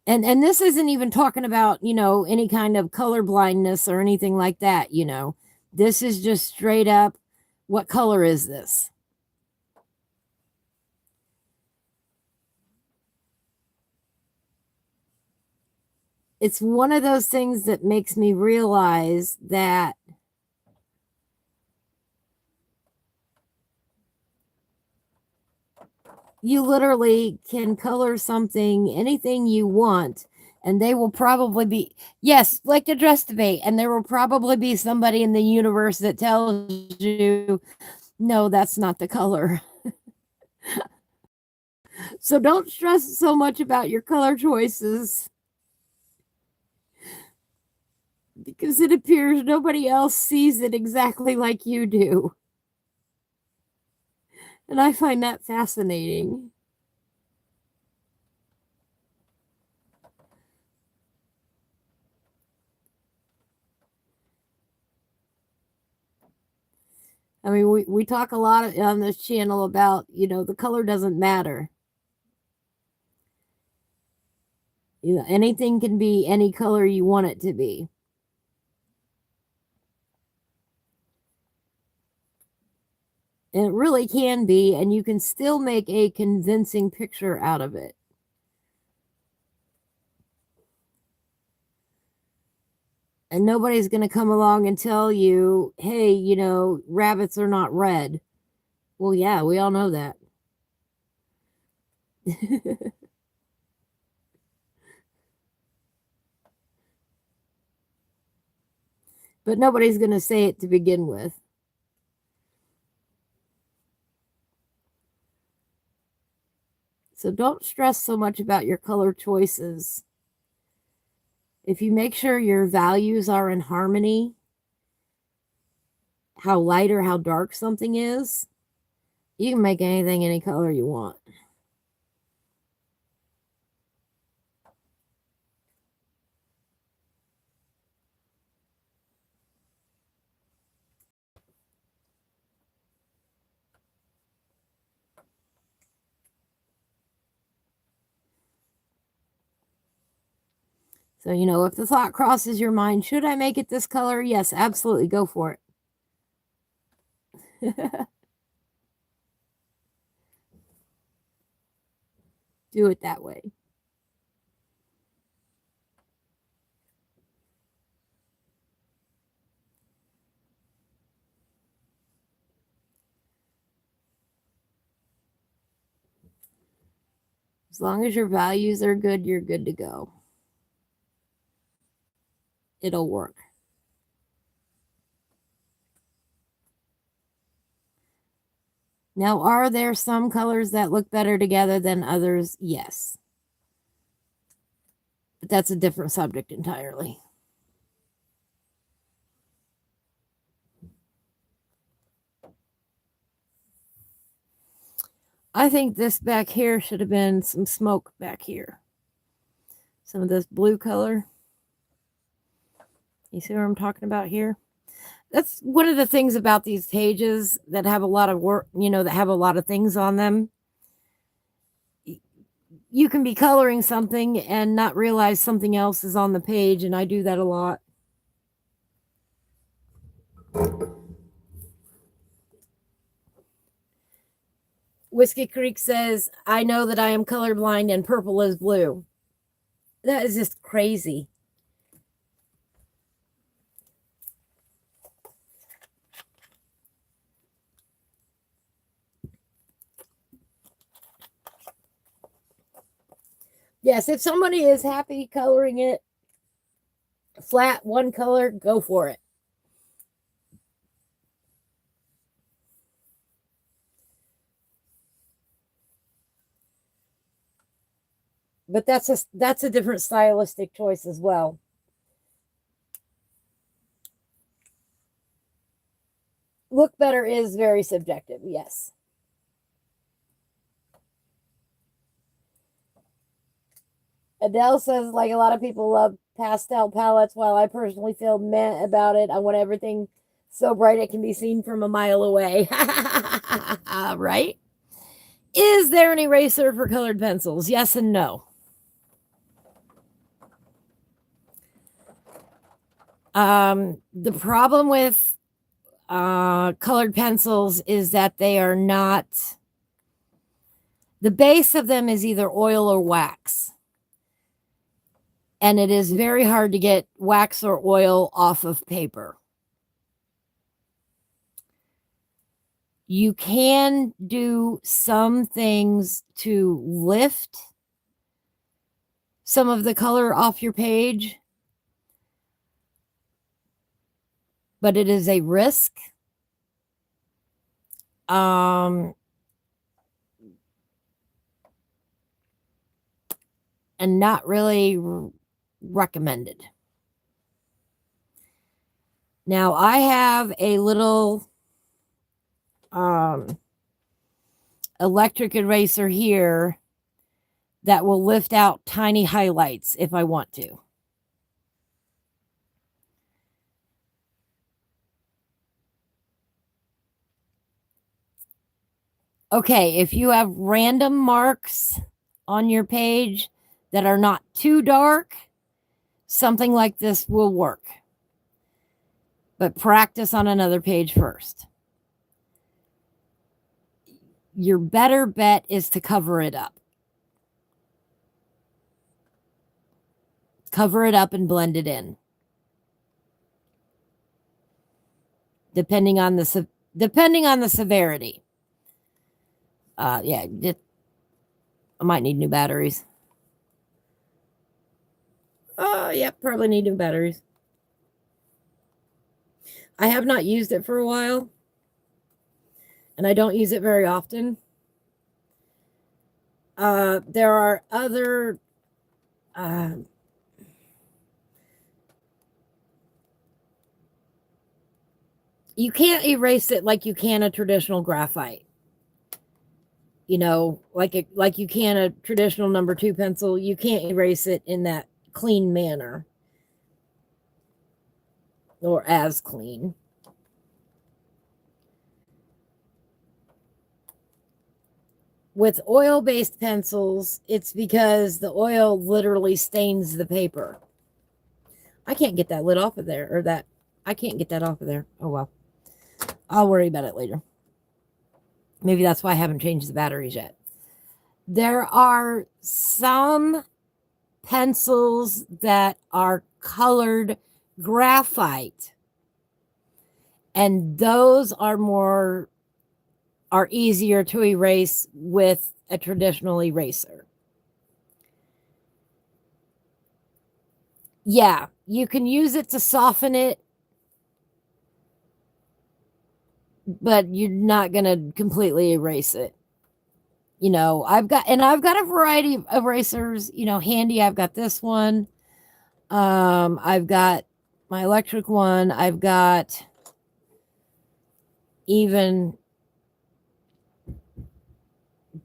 And this isn't even talking about, any kind of color blindness or anything like that, This is just straight up, what color is this? It's one of those things that makes me realize that you literally can color something, anything you want, and they will probably be, yes, like the dress debate, and there will probably be somebody in the universe that tells you, no, that's not the color. So don't stress so much about your color choices, because it appears nobody else sees it exactly like you do. And I find that fascinating. I mean, we talk a lot on this channel about, the color doesn't matter. Anything can be any color you want it to be. And it really can be, and you can still make a convincing picture out of it. And nobody's going to come along and tell you, hey, rabbits are not red. Well, yeah, we all know that. But nobody's going to say it to begin with. So don't stress so much about your color choices. If you make sure your values are in harmony, how light or how dark something is, you can make anything any color you want. So, if the thought crosses your mind, should I make it this color? Yes, absolutely. Go for it. Do it that way. As long as your values are good, you're good to go. It'll work. Now, are there some colors that look better together than others? Yes. But that's a different subject entirely. I think this back here should have been some smoke back here. Some of this blue color. You see what I'm talking about here? That's one of the things about these pages that have a lot of work, that have a lot of things on them. You can be coloring something and not realize something else is on the page, and I do that a lot. Whiskey Creek says, I know that I am colorblind and purple is blue. That is just crazy. Yes, if somebody is happy coloring it flat, one color, go for it. But that's a different stylistic choice as well. Look better is very subjective, yes. Adele says, like a lot of people love pastel palettes, while I personally feel meh about it. I want everything so bright it can be seen from a mile away. Right? Is there an eraser for colored pencils? Yes and no. The problem with colored pencils is that they are not, the base of them is either oil or wax. And it is very hard to get wax or oil off of paper. You can do some things to lift some of the color off your page, but it is a risk. And not really recommended. Now I have a little electric eraser here that will lift out tiny highlights if I want to. Okay, if you have random marks on your page that are not too dark, something like this will work. But practice on another page first. Your better bet is to cover it up. Cover it up and blend it in. Depending on the severity. Yeah, I might need new batteries. Yeah, probably need new batteries. I have not used it for a while, and I don't use it very often. There are other you can't erase it like you can a traditional graphite. Like you can a traditional number 2 pencil. You can't erase it in that clean manner, or as clean. With oil-based pencils, it's because the oil literally stains the paper. I can't get that lid off of there, I can't get that off of there. Oh, well. I'll worry about it later. Maybe that's why I haven't changed the batteries yet. There are some pencils that are colored graphite, and those are easier to erase with a traditional eraser. Yeah, you can use it to soften it, but you're not going to completely erase it. I've got a variety of erasers, handy. I've got this one. I've got my electric one. I've got even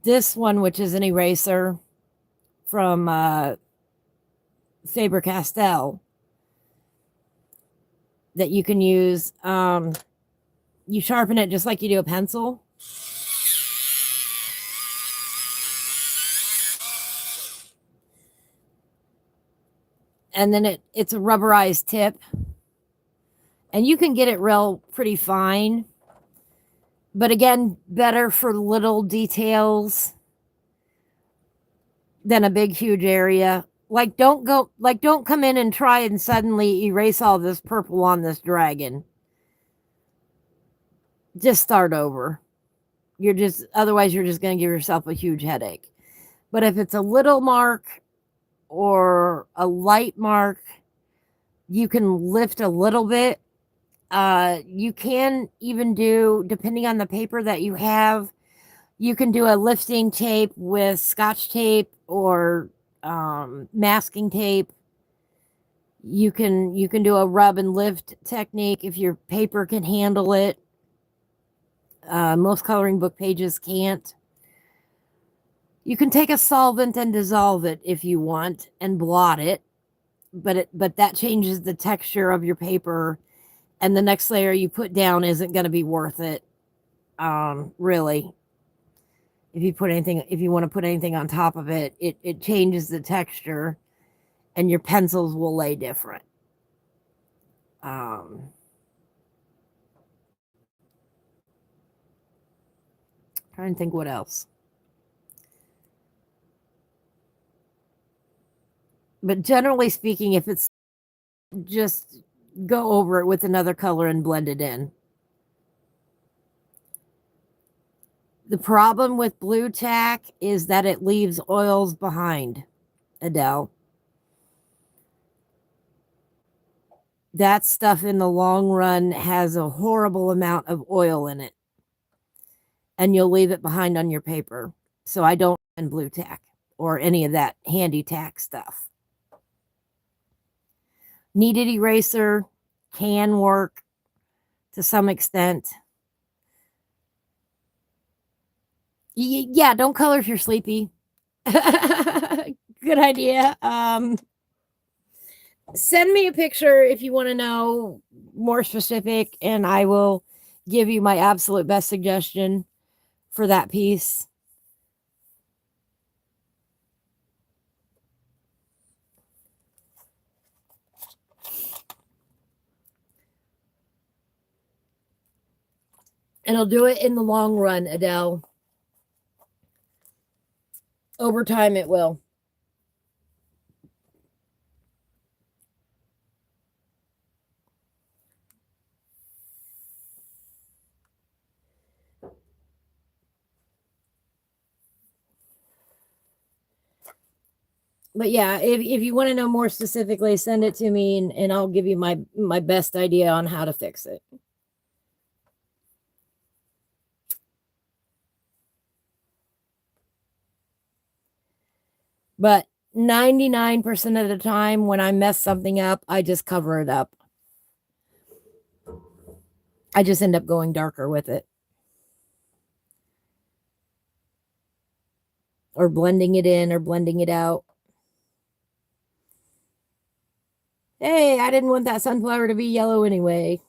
this one, which is an eraser from Faber-Castell. that you can use. You sharpen it just like you do a pencil. And then it's a rubberized tip. And you can get it real pretty fine. But again, better for little details than a big, huge area. Like, don't come in and try and suddenly erase all this purple on this dragon. Just start over. Otherwise you're just going to give yourself a huge headache. But if it's a little mark or a light mark, you can lift a little bit. You can even do, depending on the paper that you have, you can do a lifting tape with Scotch tape or masking tape. You can do a rub and lift technique if your paper can handle it. Most coloring book pages can't. You can take a solvent and dissolve it if you want and blot it, but that changes the texture of your paper, and the next layer you put down isn't going to be worth it. Really, if you want to put anything on top of it, it changes the texture, and your pencils will lay different. Trying to think what else. But generally speaking, if it's just go over it with another color and blend it in. The problem with blue tack is that it leaves oils behind, Adele. That stuff in the long run has a horrible amount of oil in it, and you'll leave it behind on your paper. So I don't recommend blue tack or any of that handy tack stuff. Kneaded eraser can work to some extent. Yeah, don't color if you're sleepy. Good idea. Send me a picture if you want to know more specific, and I will give you my absolute best suggestion for that piece. And I'll do it in the long run, Adele. Over time, it will. But yeah, if you want to know more specifically, send it to me, and I'll give you my best idea on how to fix it. But 99% of the time when I mess something up, I just cover it up. I just end up going darker with it. Or blending it in or blending it out. Hey, I didn't want that sunflower to be yellow anyway.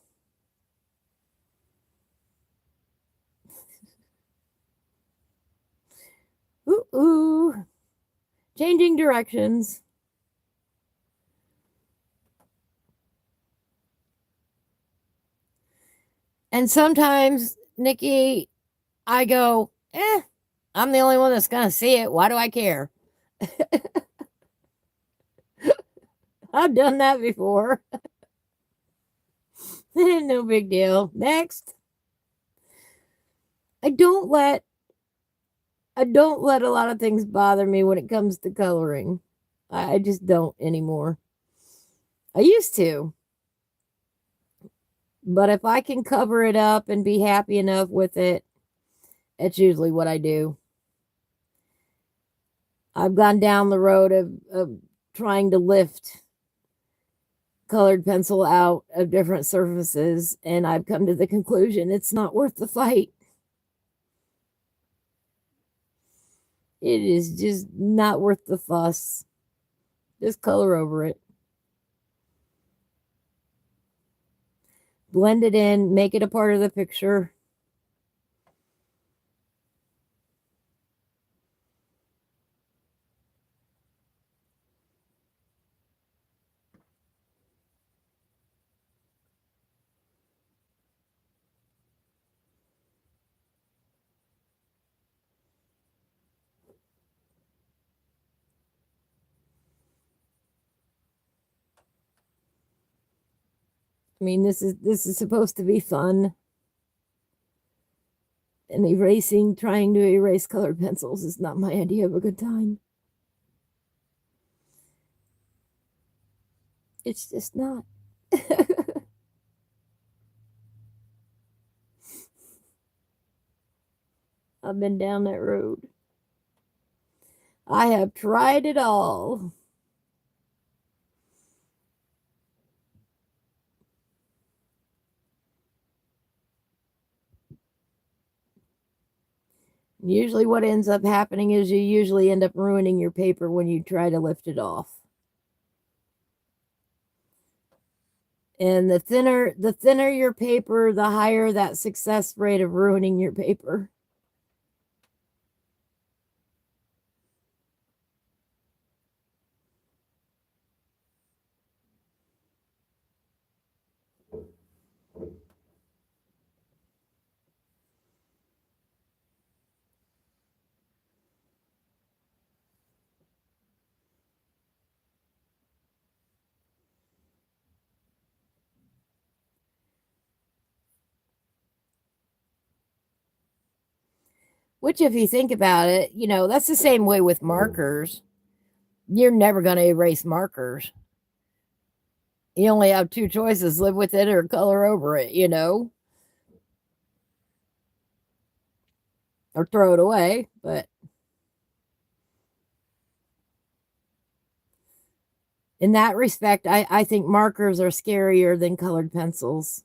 Ooh. Changing directions. And sometimes, Nikki, I go, I'm the only one that's going to see it. Why do I care? I've done that before. No big deal. Next. I don't let a lot of things bother me when it comes to coloring. I just don't anymore. I used to. But if I can cover it up and be happy enough with it, it's usually what I do. I've gone down the road of trying to lift colored pencil out of different surfaces, and I've come to the conclusion it's not worth the fight. It is just not worth the fuss. Just color over it. blend it in, make it a part of the picture. I mean, this is supposed to be fun. And trying to erase colored pencils is not my idea of a good time. It's just not. I've been down that road. I have tried it all. Usually what ends up happening is you usually end up ruining your paper when you try to lift it off. And the thinner your paper, the higher that success rate of ruining your paper. Which, if you think about it, that's the same way with markers. You're never going to erase markers. You only have two choices: live with it or color over it, or throw it away. But in that respect, I think markers are scarier than colored pencils.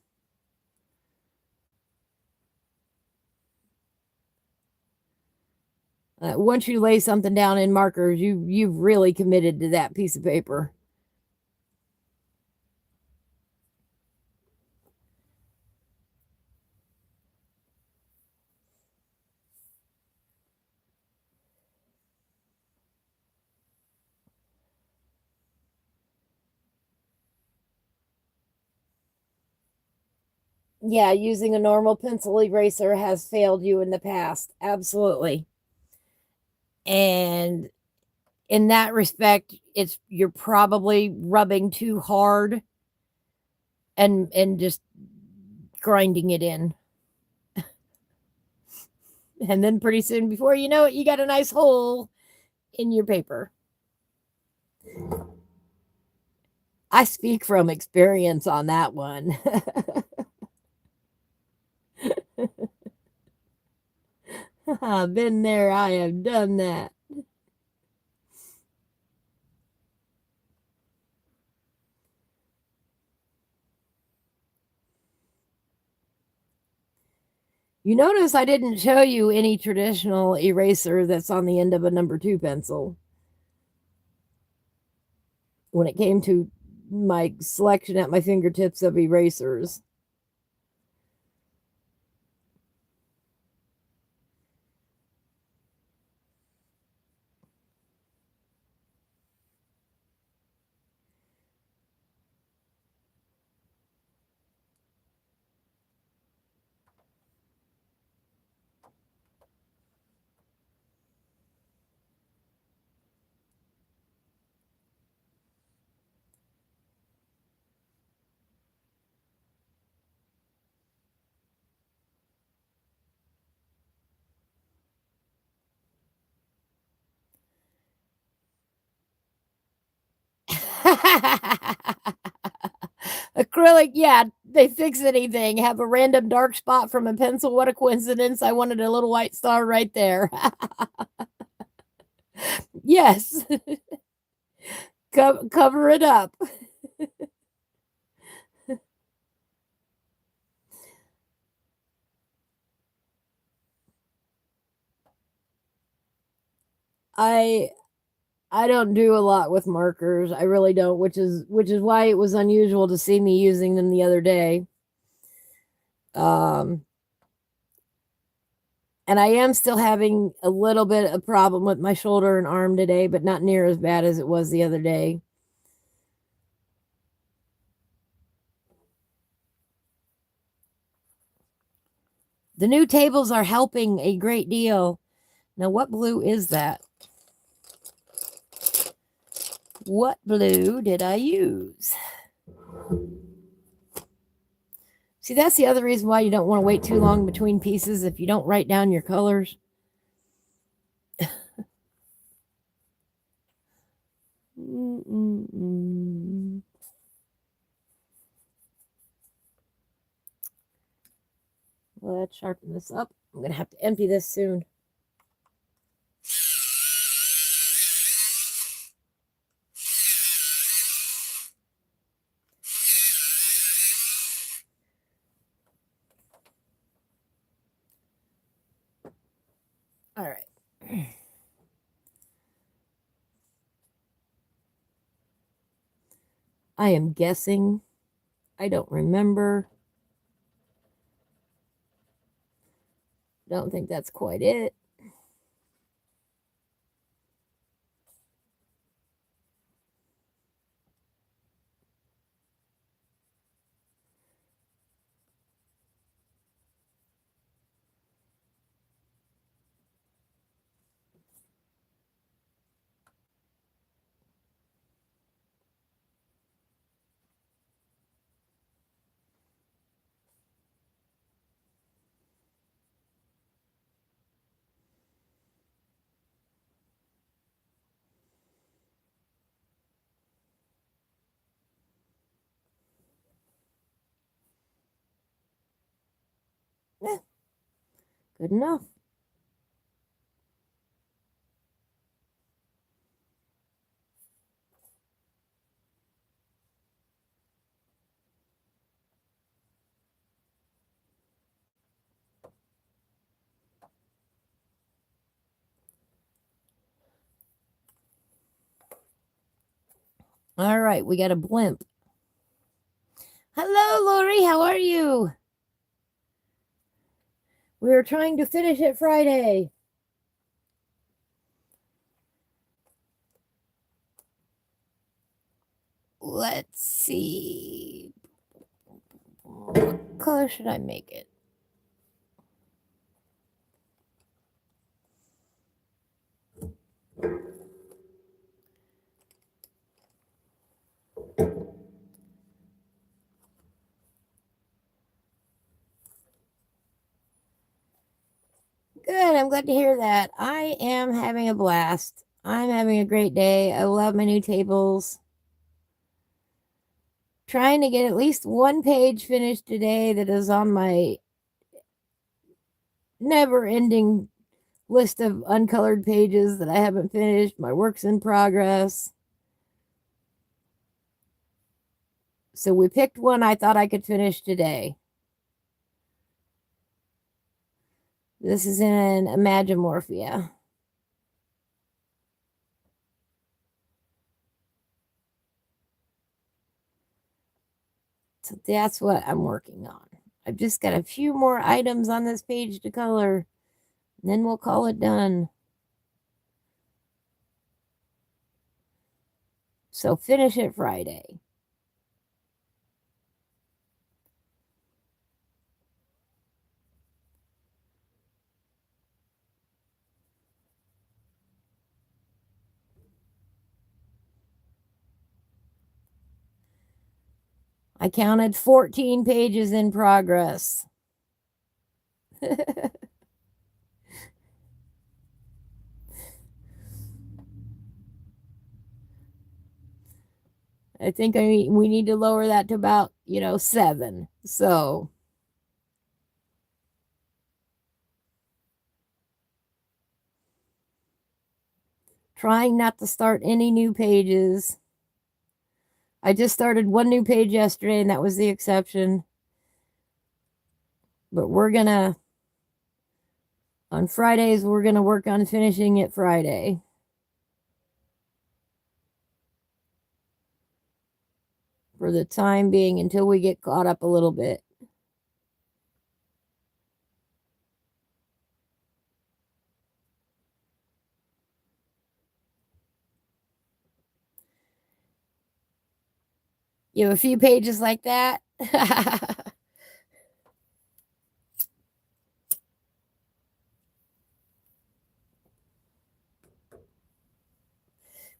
Once you lay something down in markers, you've really committed to that piece of paper. Yeah, using a normal pencil eraser has failed you in the past. Absolutely. And in that respect, you're probably rubbing too hard and just grinding it in. And then pretty soon, before you know it, you got a nice hole in your paper. I speak from experience on that one. I've been there, I have done that. You notice I didn't show you any traditional eraser that's on the end of a number 2 pencil. When it came to my selection at my fingertips of erasers. Acrylic, yeah, they fix anything. Have a random dark spot from a pencil. What a coincidence. I wanted a little white star right there. Yes. Cover it up. I I don't do a lot with markers. I really don't, which is why it was unusual to see me using them the other day. And I am still having a little bit of problem with my shoulder and arm today, but not near as bad as it was the other day. The new tables are helping a great deal. Now, what blue is that? What blue did I use? See, that's the other reason why you don't want to wait too long between pieces if you don't write down your colors. Let's sharpen this up. I'm going to have to empty this soon. All right. I am guessing. I don't remember. Don't think that's quite it. Good enough. All right, we got a blimp. Hello, Lori. How are you? We were trying to finish it Friday. Let's see. What color should I make it? Good. I'm glad to hear that. I am having a blast. I'm having a great day. I love my new tables. Trying to get at least one page finished today that is on my never ending list of uncolored pages that I haven't finished. My work's in progress. So we picked one I thought I could finish today. This is in Imagimorphia. So that's what I'm working on. I've just got a few more items on this page to color, and then we'll call it done. So finish it Friday. I counted 14 pages in progress. I think we need to lower that to about, 7. So trying not to start any new pages. I just started one new page yesterday, and that was the exception. But on Fridays, we're going to work on finishing it Friday. For the time being until we get caught up a little bit. You have a few pages like that.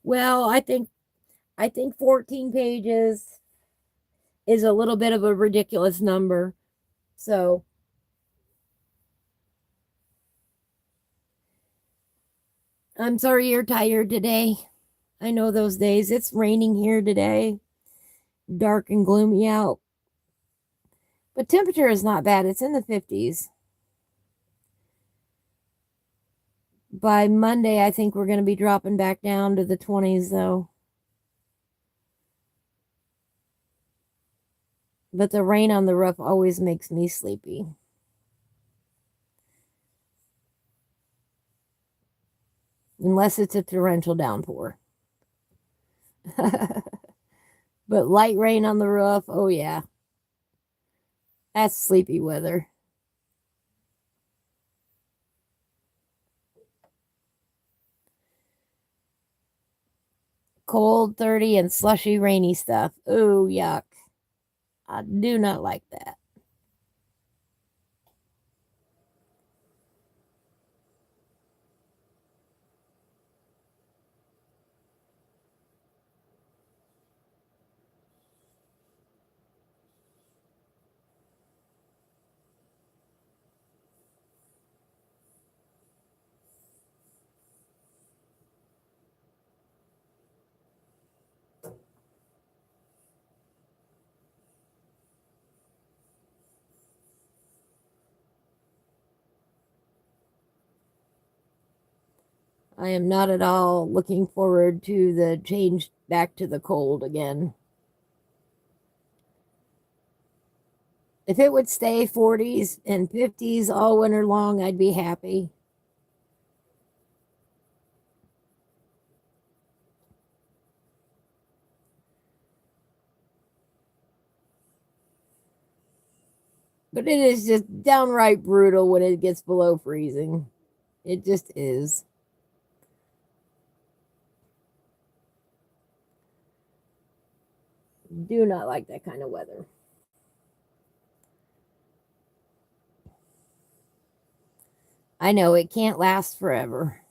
Well, I think 14 pages is a little bit of a ridiculous number. So, I'm sorry you're tired today. I know those days. It's raining here today. Dark and gloomy out. But temperature is not bad. It's in the 50s. By Monday, I think we're going to be dropping back down to the 20s, though. But the rain on the roof always makes me sleepy. Unless it's a torrential downpour. But light rain on the roof, oh yeah. That's sleepy weather. Cold, 30, and slushy, rainy stuff. Oh, yuck. I do not like that. I am not at all looking forward to the change back to the cold again. If it would stay 40s and 50s all winter long, I'd be happy. But it is just downright brutal when it gets below freezing. It just is. Do not like that kind of weather. I know it can't last forever.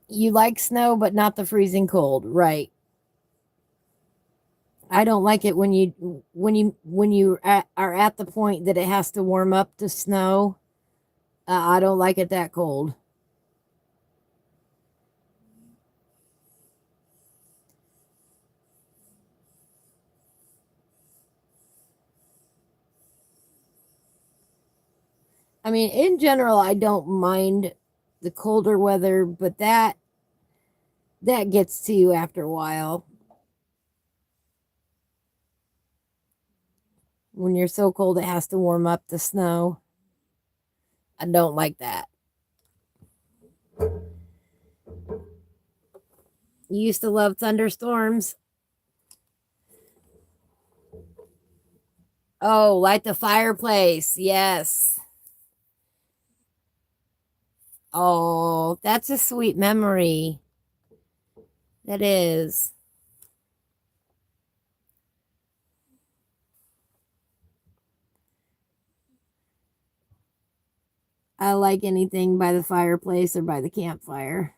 You like snow, but not the freezing cold, right? I don't like it when you are at the point that it has to warm up to snow. I don't like it that cold. I mean, in general, I don't mind the colder weather, but that gets to you after a while. When you're so cold it has to warm up to snow. I don't like that. You used to love thunderstorms. Oh, light the fireplace. Yes. Oh, that's a sweet memory. That is. I like anything by the fireplace or by the campfire.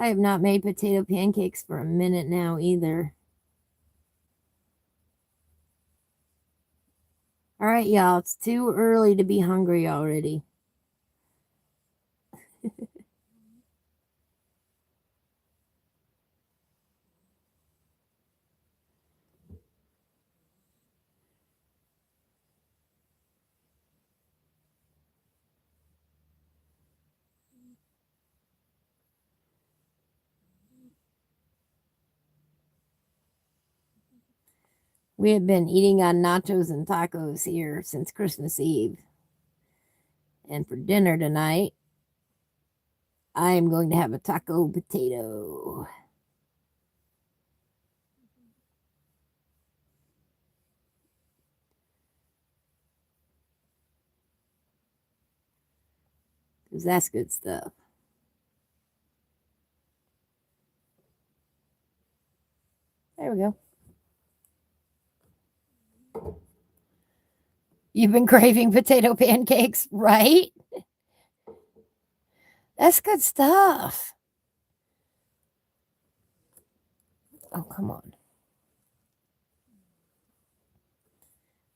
I have not made potato pancakes for a minute now either. All right, y'all. It's too early to be hungry already. We have been eating on nachos and tacos here since Christmas Eve. And for dinner tonight, I am going to have a taco potato. Because that's good stuff. There we go. You've been craving potato pancakes, right? That's good stuff. Oh, come on.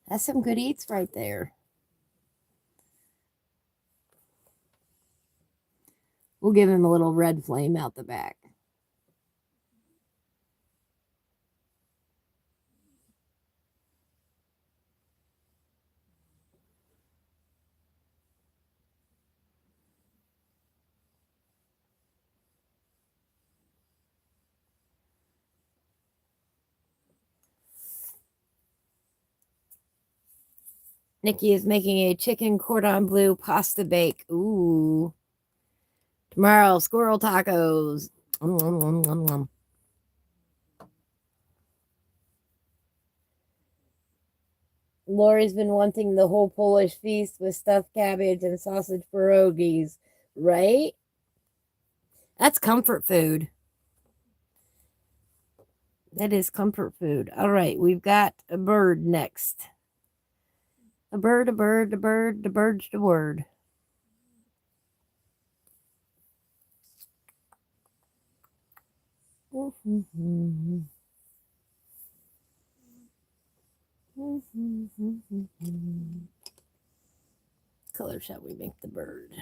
That's some good eats right there. We'll give him a little red flame out the back. Nikki is making a chicken cordon bleu pasta bake. Ooh. Tomorrow, squirrel tacos. Lori's been wanting the whole Polish feast with stuffed cabbage and sausage pierogies, right? That's comfort food. That is comfort food. All right, we've got a bird next. A bird, a bird, a bird, the bird's the word. Color shall we make the bird?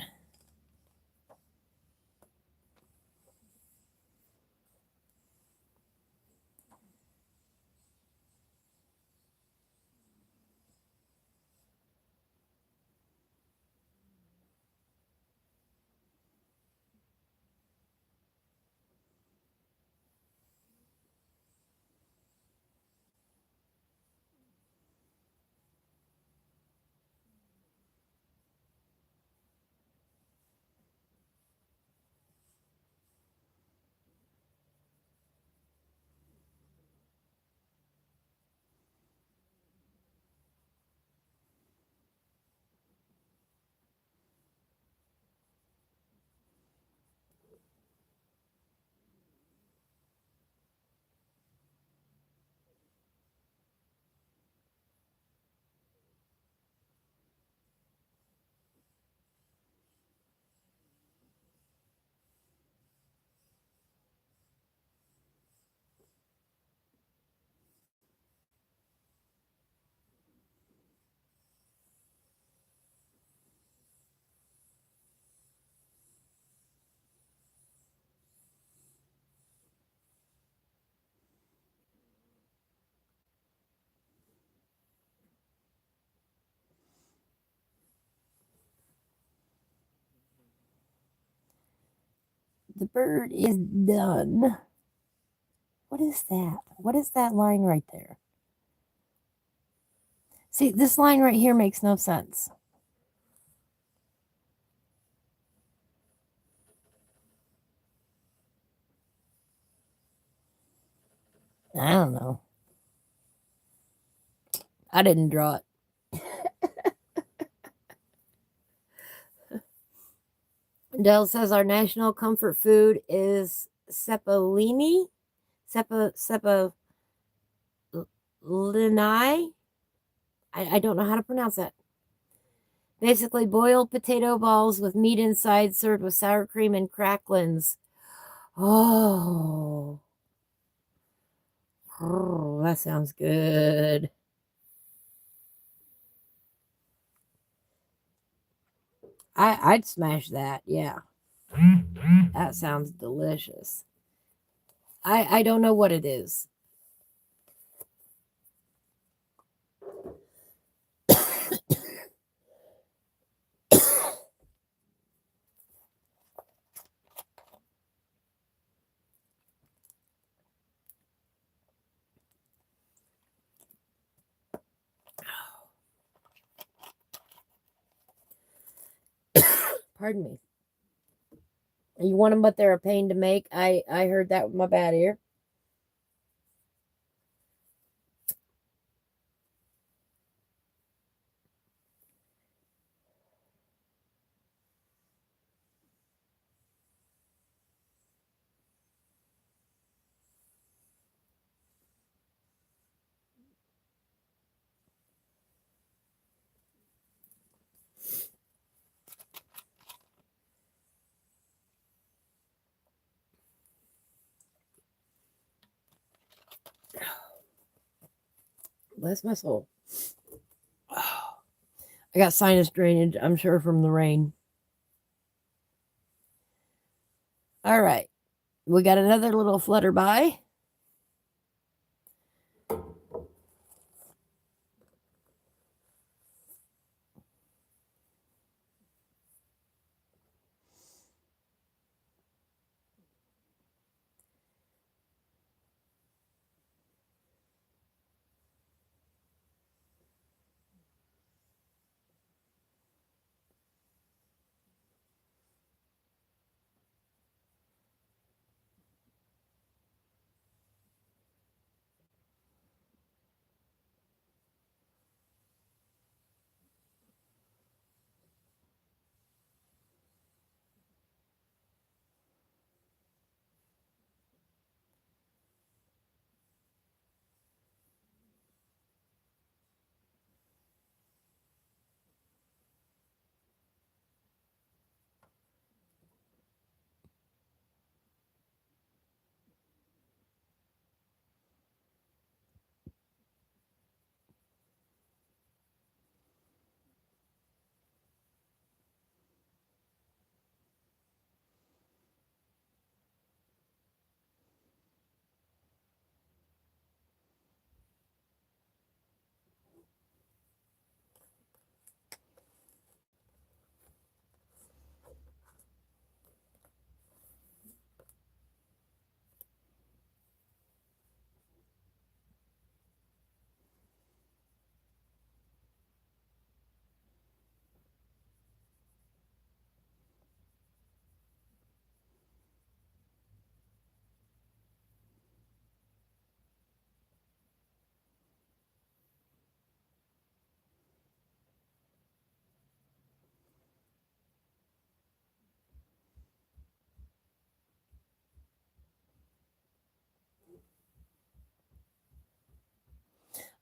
The bird is done. What is that? What is that line right there? See, this line right here makes no sense. I don't know. I didn't draw it. Dell says our national comfort food is cepalini. Cepalini. I don't know how to pronounce that. Basically, boiled potato balls with meat inside served with sour cream and cracklins. Oh, oh, that sounds good. I'd smash that. Yeah, that sounds delicious. I don't know what it is. Pardon me. You want them, but they're a pain to make. I heard that with my bad ear. Bless my soul. I got sinus drainage, I'm sure, from the rain. All right. We got another little flutterby.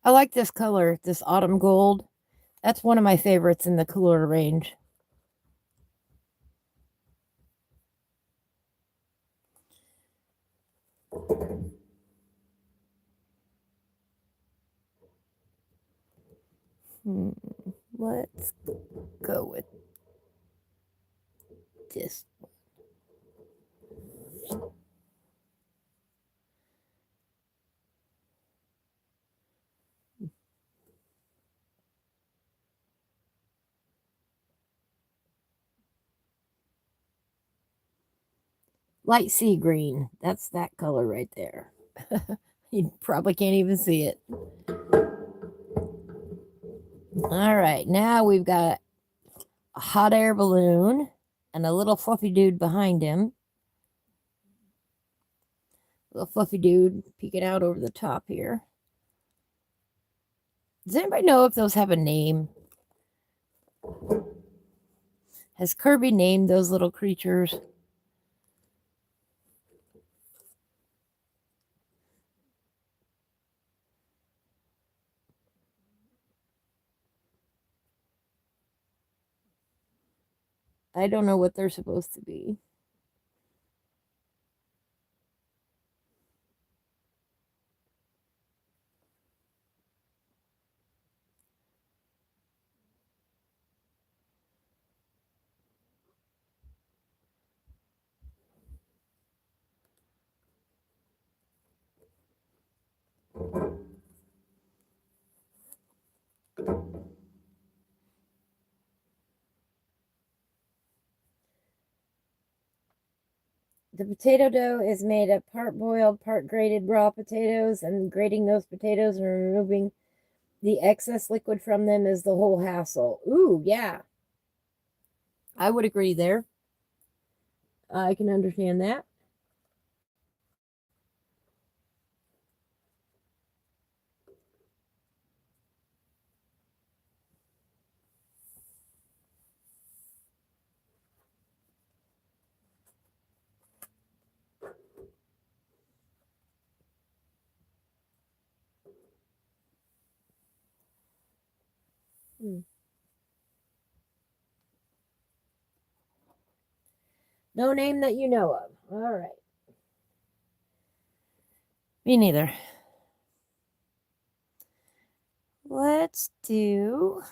I like this color, this autumn gold. That's one of my favorites in the cooler range. Let's go with this. Light sea green. That's that color right there. You probably can't even see it. All right, now we've got a hot air balloon and a little fluffy dude behind him. Little fluffy dude peeking out over the top here. Does anybody know if those have a name? Has Kirby named those little creatures? I don't know what they're supposed to be. the potato dough is made of part boiled, part grated raw potatoes, and grating those potatoes and removing the excess liquid from them is the whole hassle. Ooh, yeah. I would agree there. I can understand that. No name that you know of. All right. Me neither. Let's do.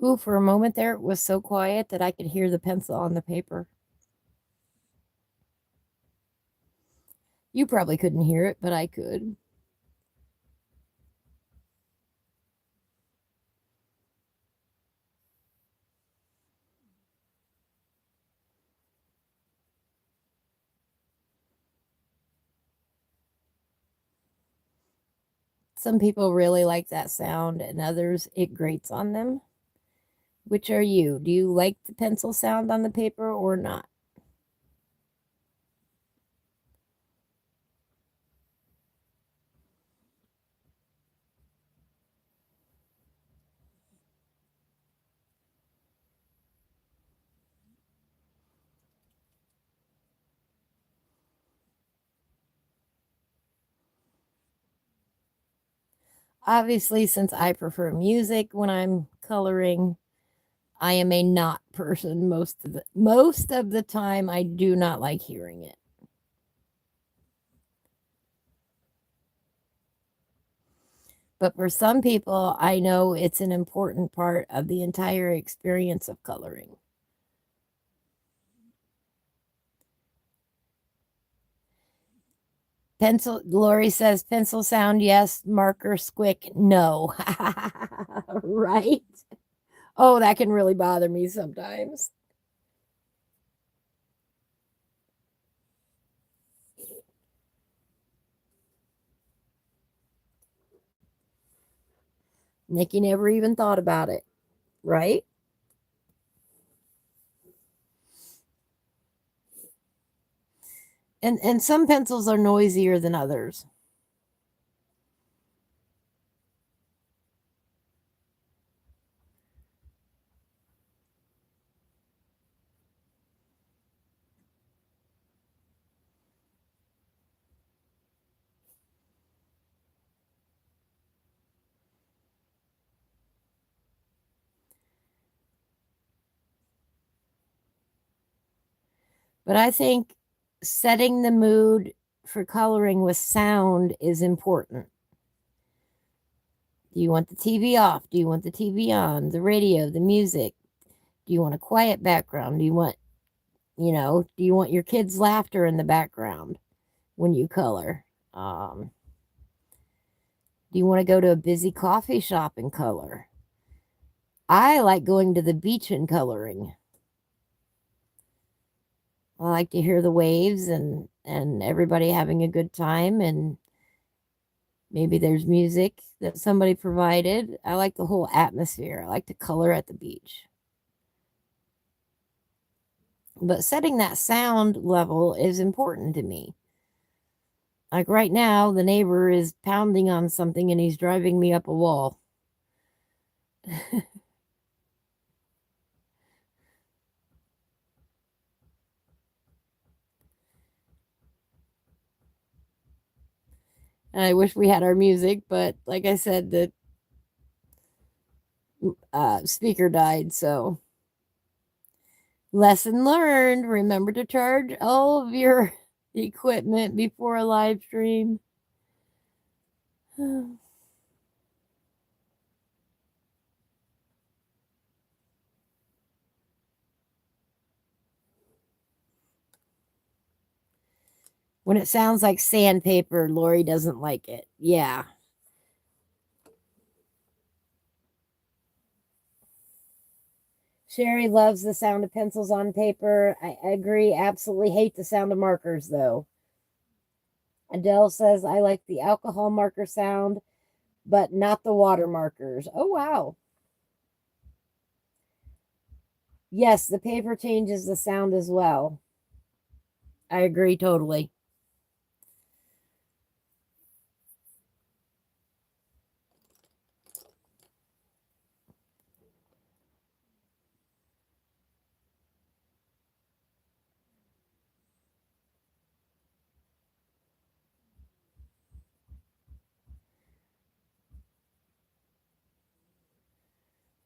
Ooh, for a moment there, it was so quiet that I could hear the pencil on the paper. You probably couldn't hear it, but I could. Some people really like that sound, and others it grates on them. Which are you? Do you like the pencil sound on the paper or not? Obviously, since I prefer music when I'm coloring, I am a not person most of the time. I do not like hearing it. But for some people, I know it's an important part of the entire experience of coloring. Pencil, Lori says pencil sound, yes. Marker squick, no. Right? Oh, that can really bother me sometimes. Nikki never even thought about it, right? And some pencils are noisier than others. But I think setting the mood for coloring with sound is important. Do you want the TV off? Do you want the TV on? The radio, the music? Do you want a quiet background? Do you want your kids' laughter in the background when you color? Do you want to go to a busy coffee shop and color? I like going to the beach and coloring. I like to hear the waves and everybody having a good time, and maybe there's music that somebody provided. I like the whole atmosphere. I like to color at the beach. But setting that sound level is important to me. Like right now, the neighbor is pounding on something and he's driving me up a wall. And I wish we had our music, but like I said, the speaker died. So, lesson learned, remember to charge all of your equipment before a live stream. When it sounds like sandpaper, Lori doesn't like it. Yeah. Sherry loves the sound of pencils on paper. I agree. Absolutely hate the sound of markers, though. Adele says, I like the alcohol marker sound, but not the water markers. Oh, wow. Yes, the paper changes the sound as well. I agree totally.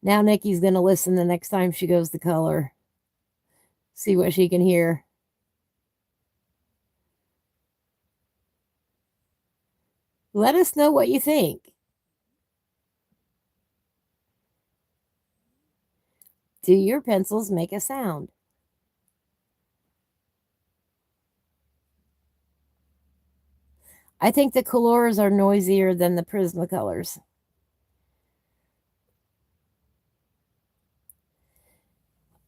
Now Nikki's going to listen the next time she goes to color, see what she can hear. Let us know what you think. Do your pencils make a sound? I think the colors are noisier than the Prismacolors.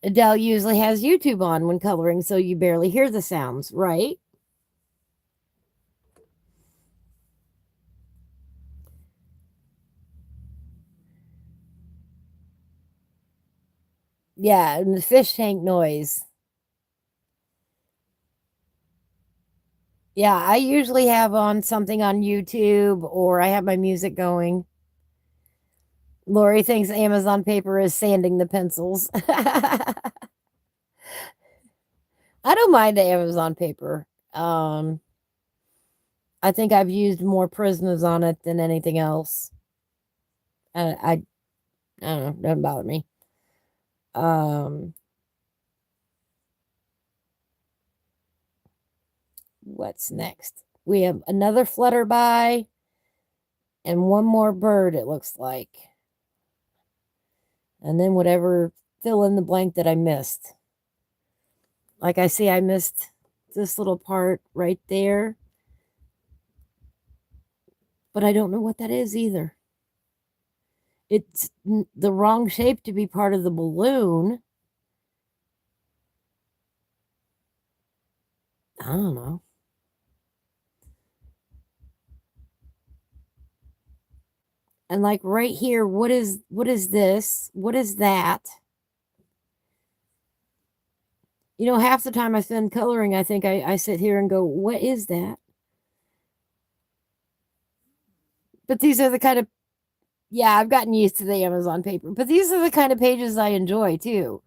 Adele usually has YouTube on when coloring, so you barely hear the sounds, right? Yeah, and the fish tank noise. Yeah, I usually have on something on YouTube or I have my music going. Lori thinks Amazon paper is sanding the pencils. I don't mind the Amazon paper. I think I've used more Prismas on it than anything else. I don't know, doesn't bother me. Um, what's next? We have another Flutterby and one more bird, it looks like. And then whatever fill in the blank that I missed. Like I see, I missed this little part right there, but I don't know what that is either. It's the wrong shape to be part of the balloon. I don't know. And like right here, what is this? What is that? You know, half the time I spend coloring, I think I sit here and go, what is that? But these are the kind of, yeah, I've gotten used to the Amazon paper, but these are the kind of pages I enjoy too.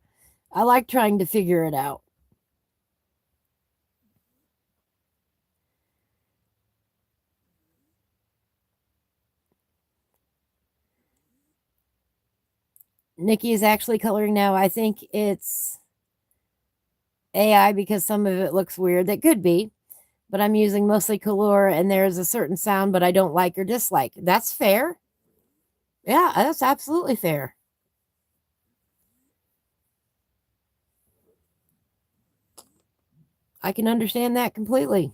I like trying to figure it out. Nikki is actually coloring now. I think it's AI because some of it looks weird. That could be, but I'm using mostly Color and there's a certain sound, but I don't like or dislike. That's fair. Yeah, that's absolutely fair. I can understand that completely.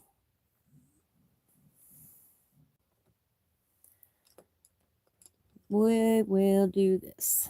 We will do this.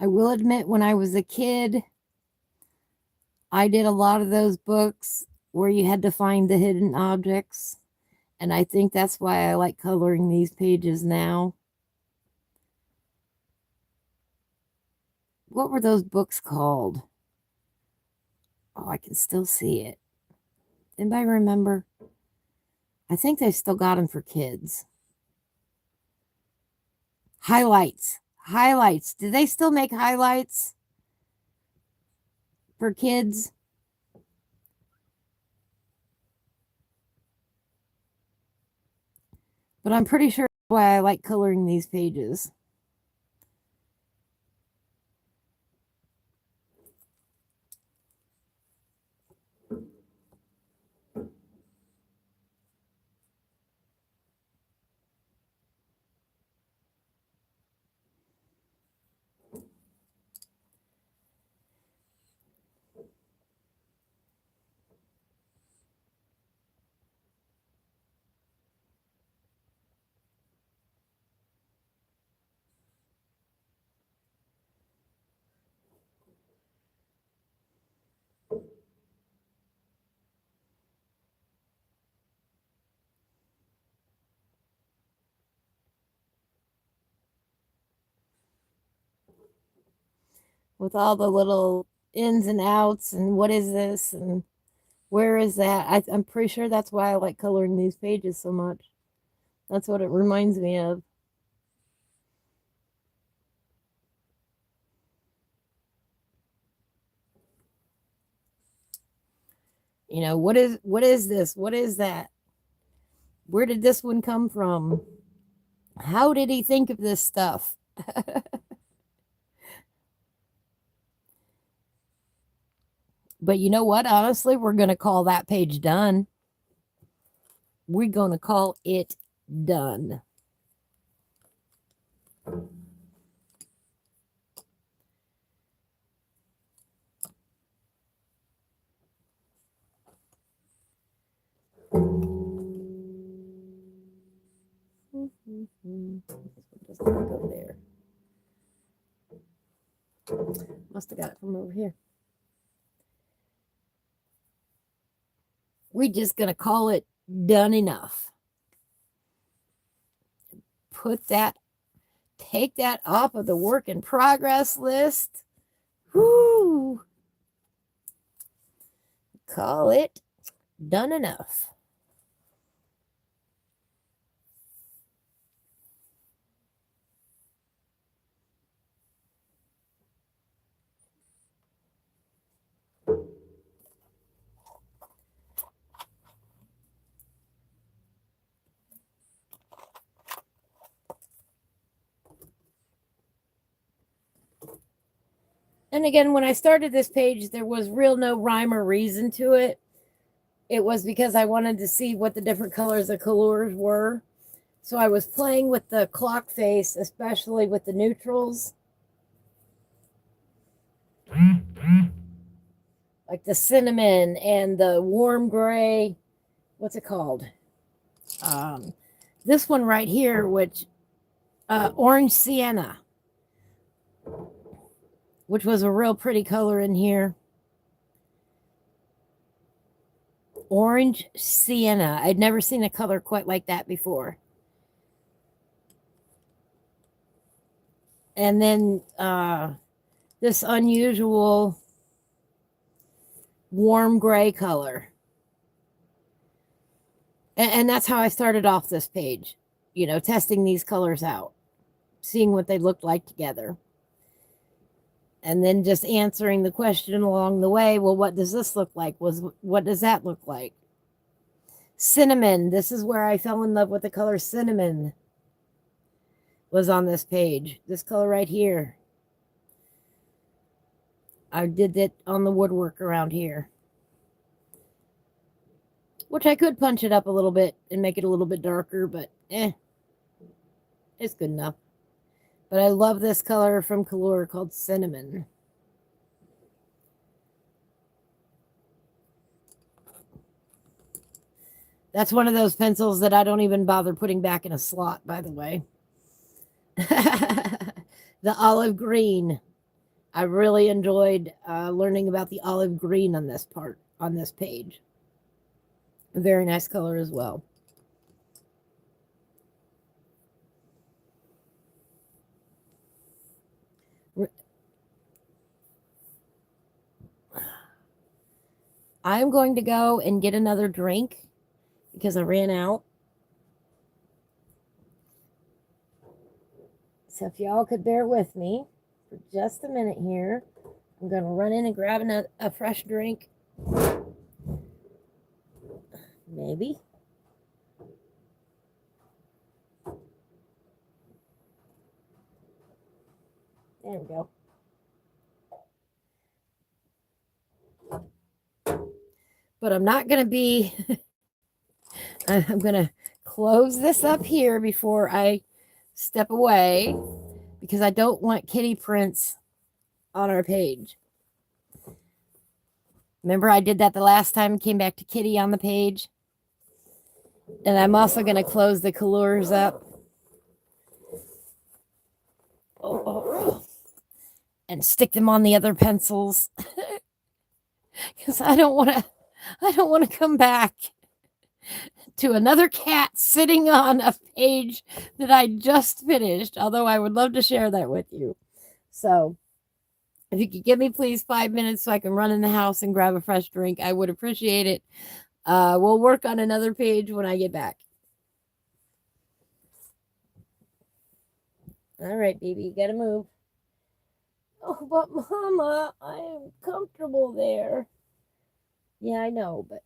I will admit, when I was a kid, I did a lot of those books where you had to find the hidden objects. And I think that's why I like coloring these pages now. What were those books called? Oh, I can still see it. Anybody remember? I think they still got them for kids. Highlights. Highlights. Do they still make highlights for kids? But I'm pretty sure that's why I like coloring these pages. With all the little ins and outs and what is this and where is that? I'm pretty sure that's why I like coloring these pages so much. That's what it reminds me of. You know, what is this? What is that? Where did this one come from? How did he think of this stuff? But you know what? Honestly, we're going to call that page done. We're going to call it done. Just go there. Must have got it from over here. We're just going to call it done enough. Put that, take that off of the work in progress list. Whoo! Call it done enough. And again, when I started this page, there was real no rhyme or reason to it. It was because I wanted to see what the different colors of colors were. So I was playing with the clock face, especially with the neutrals. Like the cinnamon and the warm gray. What's it called? This one right here, which orange sienna, which was a real pretty color in here. Orange sienna. I'd never seen a color quite like that before. And then this unusual warm gray color. And that's how I started off this page, you know, testing these colors out, seeing what they looked like together. And then just answering the question along the way, well, what does this look like? What does that look like? Cinnamon. This is where I fell in love with the color cinnamon. Was on this page. This color right here. I did it on the woodwork around here. Which I could punch it up a little bit and make it a little bit darker, but it's good enough. But I love this color from Color called Cinnamon. That's one of those pencils that I don't even bother putting back in a slot, by the way. The olive green. I really enjoyed learning about the olive green on this page. A very nice color as well. I'm going to go and get another drink because I ran out. So if y'all could bear with me for just a minute here, I'm going to run in and grab a fresh drink. Maybe. There we go. But I'm not going to be, I'm going to close this up here before I step away because I don't want kitty prints on our page. Remember I did that the last time, came back to kitty on the page. And I'm also going to close the colors up. And stick them on the other pencils. Because I don't want to come back to another cat sitting on a page that I just finished, although I would love to share that with you. So if you could give me please 5 minutes so I can run in the house and grab a fresh drink, I would appreciate it. We'll work on another page when I get back. All right, baby, you gotta move. Oh, but Mama, I am comfortable there. Yeah, I know, but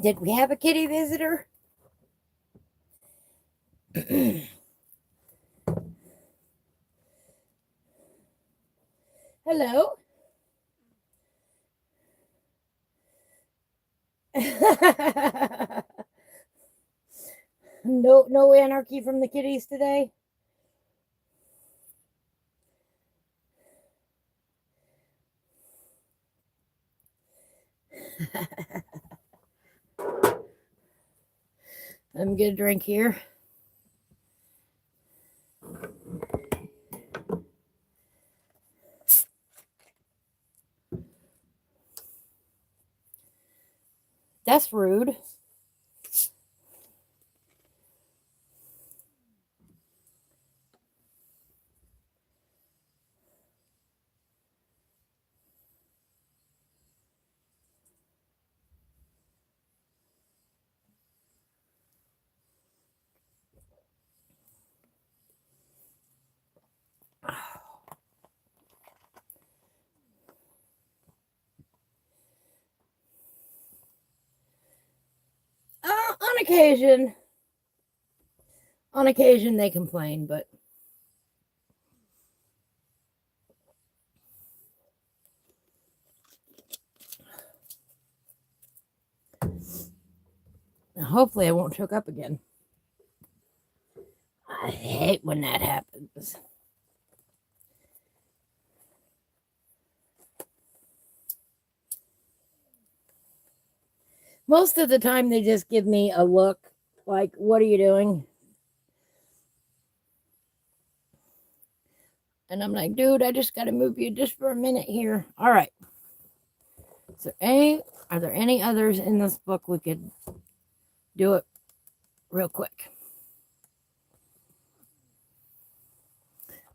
Did we have a kitty visitor? Hello? No anarchy from the kitties today. Let me get a drink here. That's rude. On occasion they complain, but hopefully I won't choke up again. I hate when that happens. Most of the time they just give me a look like, what are you doing? And I'm like, dude, I just got to move you just for a minute here. All right. Are there any others in this book we could do it real quick?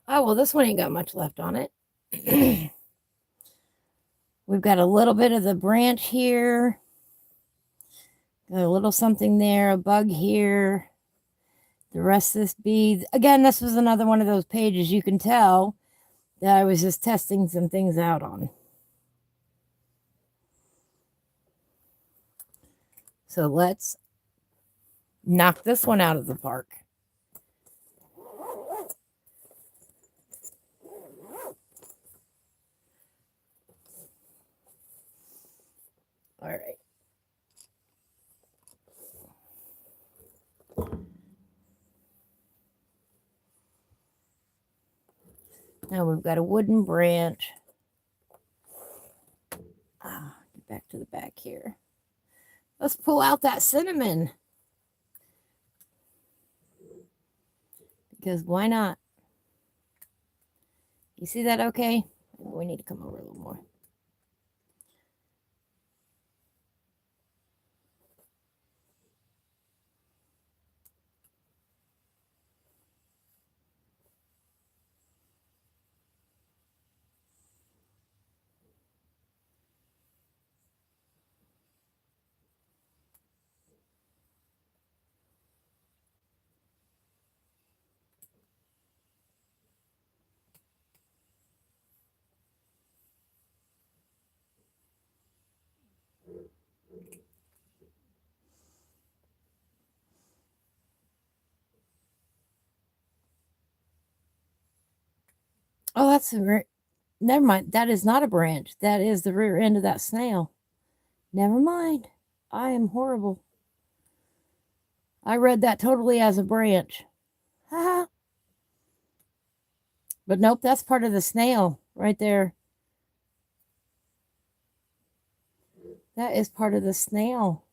Oh, well, this one ain't got much left on it. We've got a little bit of the branch here. Got a little something there, a bug here. The rest of this bead. Again, this was another one of those pages you can tell that I was just testing some things out on. So let's knock this one out of the park. All right. Now we've got a wooden branch. Get back to the back here. Let's pull out that cinnamon. Because why not? You see that okay? We need to come over a little more. Oh, that's never mind. That is not a branch. That is the rear end of that snail. Never mind. I am horrible. I read that totally as a branch. Haha. But nope, that's part of the snail right there. That is part of the snail.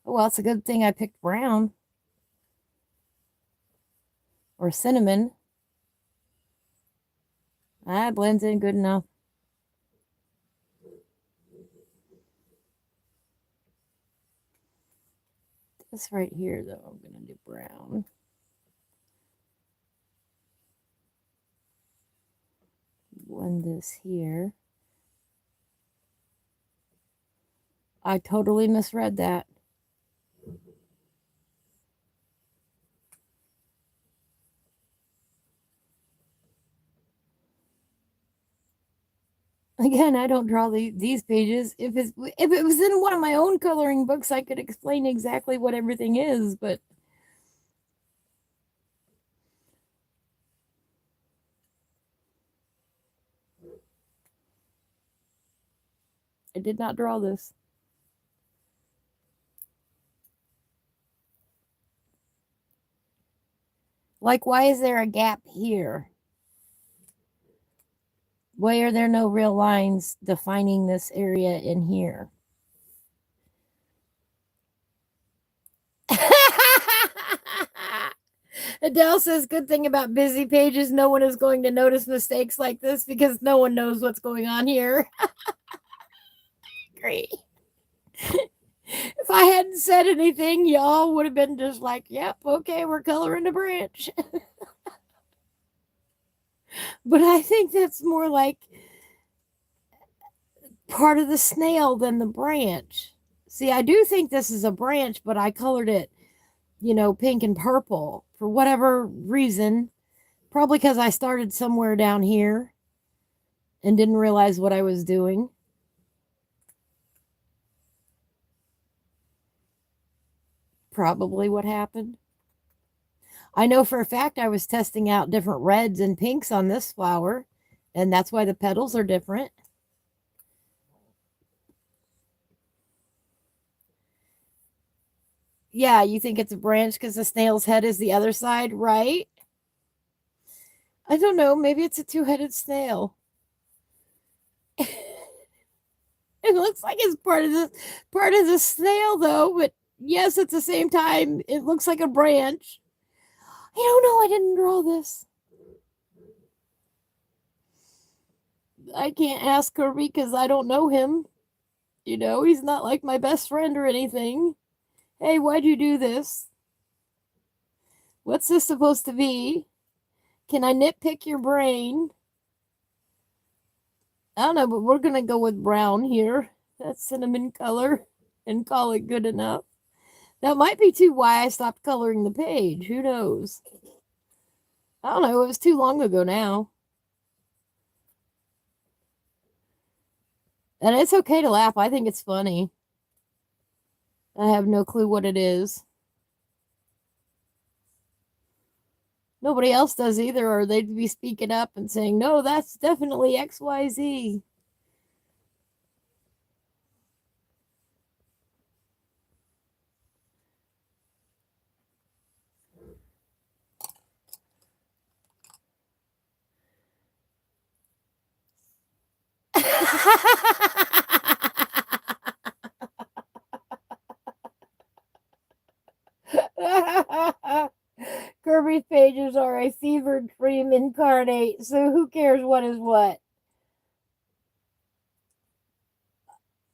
Oh, well, it's a good thing I picked brown or cinnamon. That blends in good enough. This right here, though, I'm going to do brown. Blend this here. I totally misread that. Again, I don't draw these pages. If it was in one of my own coloring books, I could explain exactly what everything is, but I did not draw this. Like, why is there a gap here? Why are there no real lines defining this area in here? Adele says, good thing about busy pages, no one is going to notice mistakes like this because no one knows what's going on here. Great. If I hadn't said anything, y'all would have been just like, yep, okay, we're coloring a branch. But I think that's more like part of the snail than the branch. See, I do think this is a branch, but I colored it, pink and purple for whatever reason. Probably because I started somewhere down here and didn't realize what I was doing. Probably what happened. I know for a fact I was testing out different reds and pinks on this flower, and that's why the petals are different. Yeah, you think it's a branch because the snail's head is the other side, right? I don't know. Maybe it's a two-headed snail. It looks like it's part of the snail, though. But yes, at the same time, it looks like a branch. I don't know. I didn't draw this. I can't ask Kirby because I don't know him. He's not like my best friend or anything. Hey, why'd you do this? What's this supposed to be? Can I nitpick your brain? I don't know, but we're going to go with brown here. That's cinnamon color and call it good enough. That might be too why I stopped coloring the page. Who knows? I don't know. It was too long ago now. And it's okay to laugh. I think it's funny. I have no clue what it is. Nobody else does either, or they'd be speaking up and saying, no, that's definitely XYZ. Kirby's pages are a fevered dream incarnate, so who cares what is what?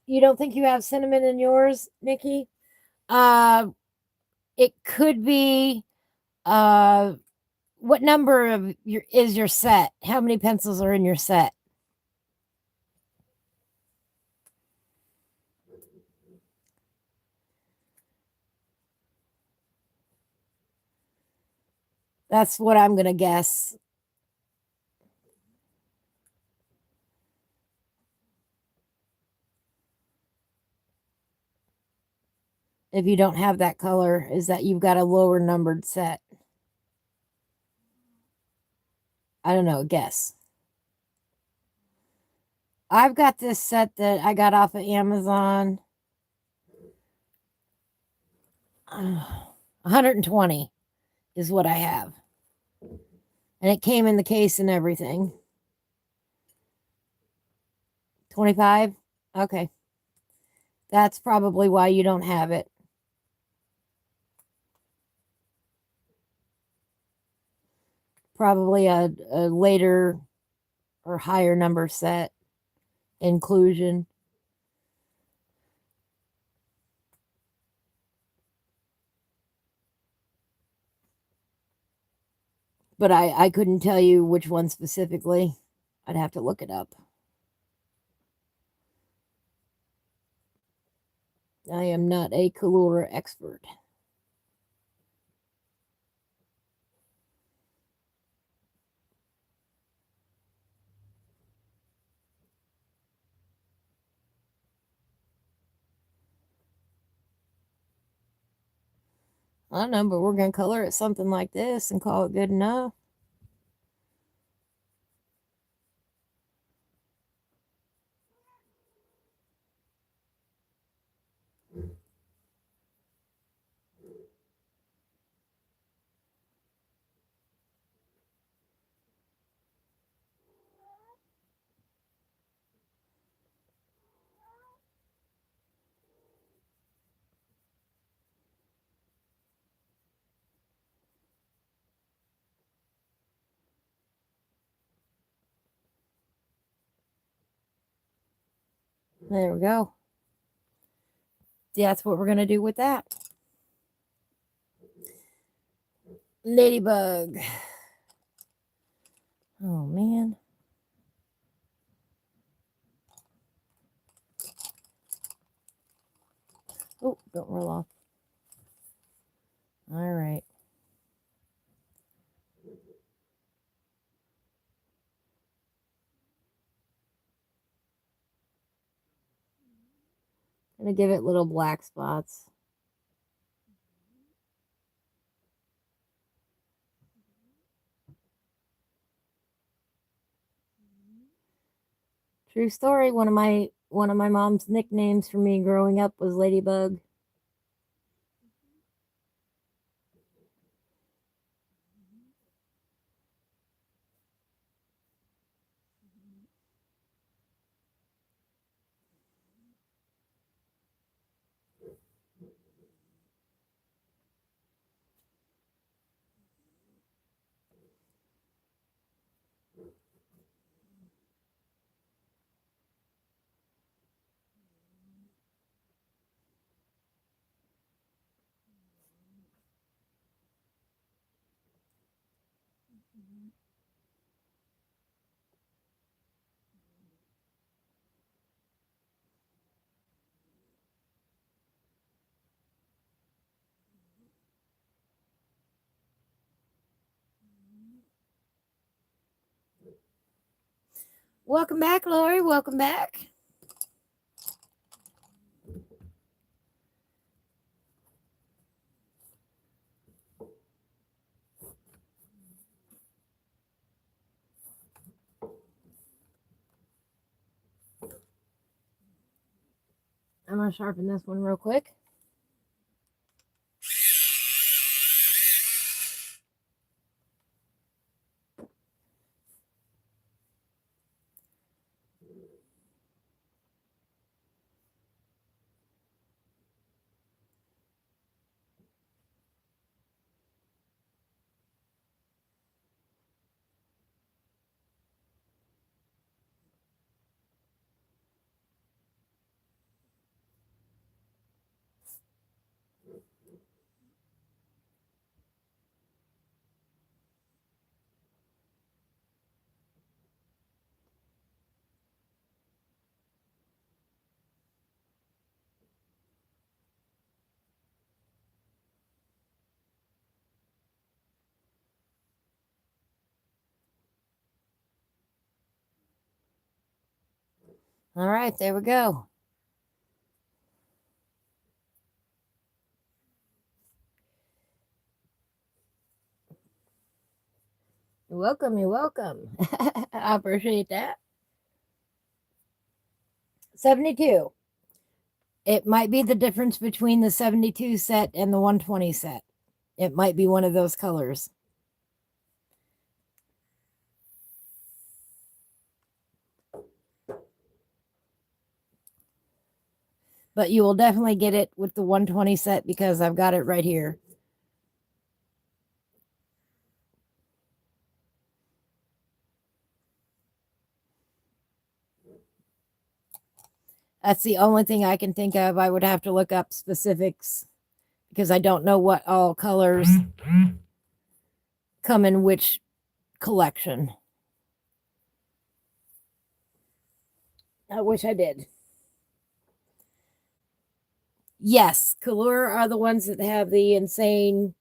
You don't think you have cinnamon in yours, Nikki? It could be what number of your set? How many pencils are in your set? That's what I'm going to guess. If you don't have that color, is that you've got a lower numbered set. I don't know, guess. I've got this set that I got off of Amazon. 120 is what I have. And it came in the case and everything. 25? Okay. That's probably why you don't have it. Probably a later or higher number set inclusion. But I couldn't tell you which one specifically. I'd have to look it up. I am not a color expert. I don't know, but we're going to color it something like this and call it good enough. There we go. That's what we're going to do with that. Ladybug. Oh, man. Oh, don't roll off. All right. Gonna give it little black spots. True story. One of my mom's nicknames for me growing up was Ladybug. Welcome back, Lori. Welcome back. I'm going to sharpen this one real quick. All right, there we go. You're welcome. You're welcome. I appreciate that. 72. It might be the difference between the 72 set and the 120 set. It might be one of those colors. But you will definitely get it with the 120 set because I've got it right here. That's the only thing I can think of. I would have to look up specifics because I don't know what all colors come in which collection. I wish I did. Yes, Color are the ones that have the insane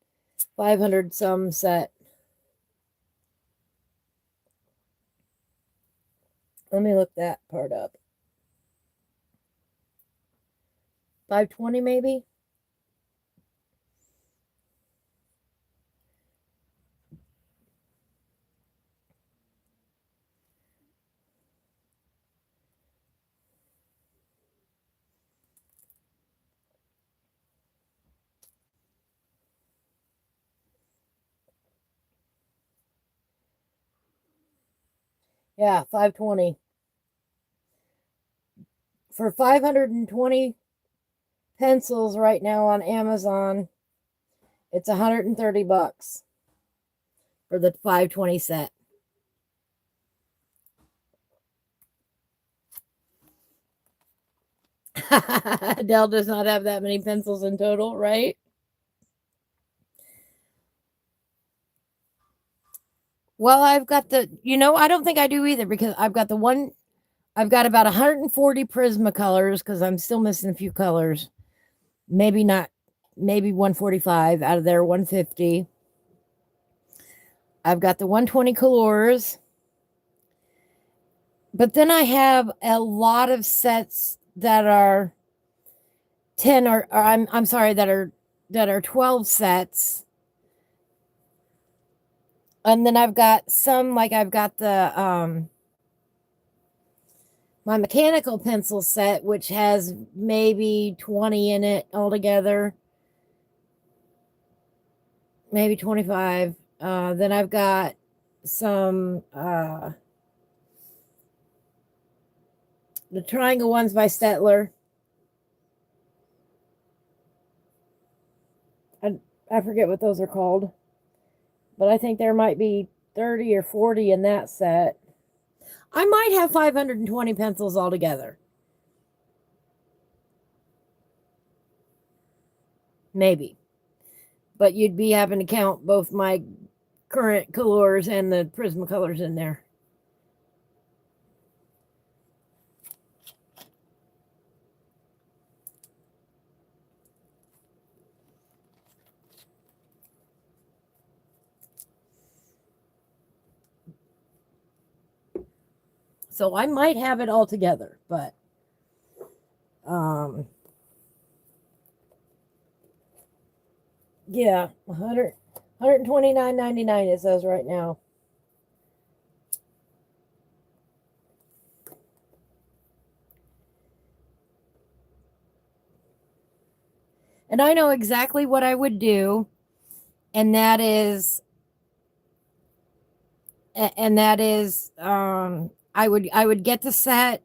500 some set. Let me look that part up. 520 maybe? Yeah, 520. For 520 pencils right now on Amazon, it's $130 for the 520 set. Dell does not have that many pencils in total, right? Well, I've got I don't think I do either because I've got about 140 Prismacolors because I'm still missing a few colors. Maybe not, maybe 145 out of their 150. I've got the 120 Colors. But then I have a lot of sets that are 10 or I'm sorry, that are 12 sets. And then I've got some, like I've got the my mechanical pencil set, which has maybe 20 in it altogether, maybe 25. Then I've got some the triangle ones by Stettler. I forget what those are called, but I think there might be 30 or 40 in that set. I might have 520 pencils altogether. Maybe. But you'd be having to count both my current colors and the Prismacolors in there. So I might have it all together, but yeah, 129.99 it says right now. And I know exactly what I would do, and that is I would get the set.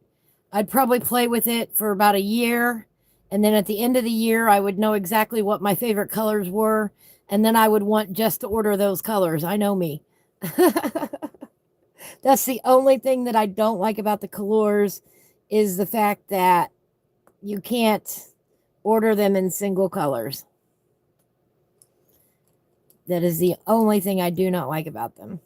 I'd probably play with it for about a year, and then at the end of the year I would know exactly what my favorite colors were, and then I would want just to order those colors. I know me. That's the only thing that I don't like about the colors is the fact that you can't order them in single colors. That is the only thing I do not like about them.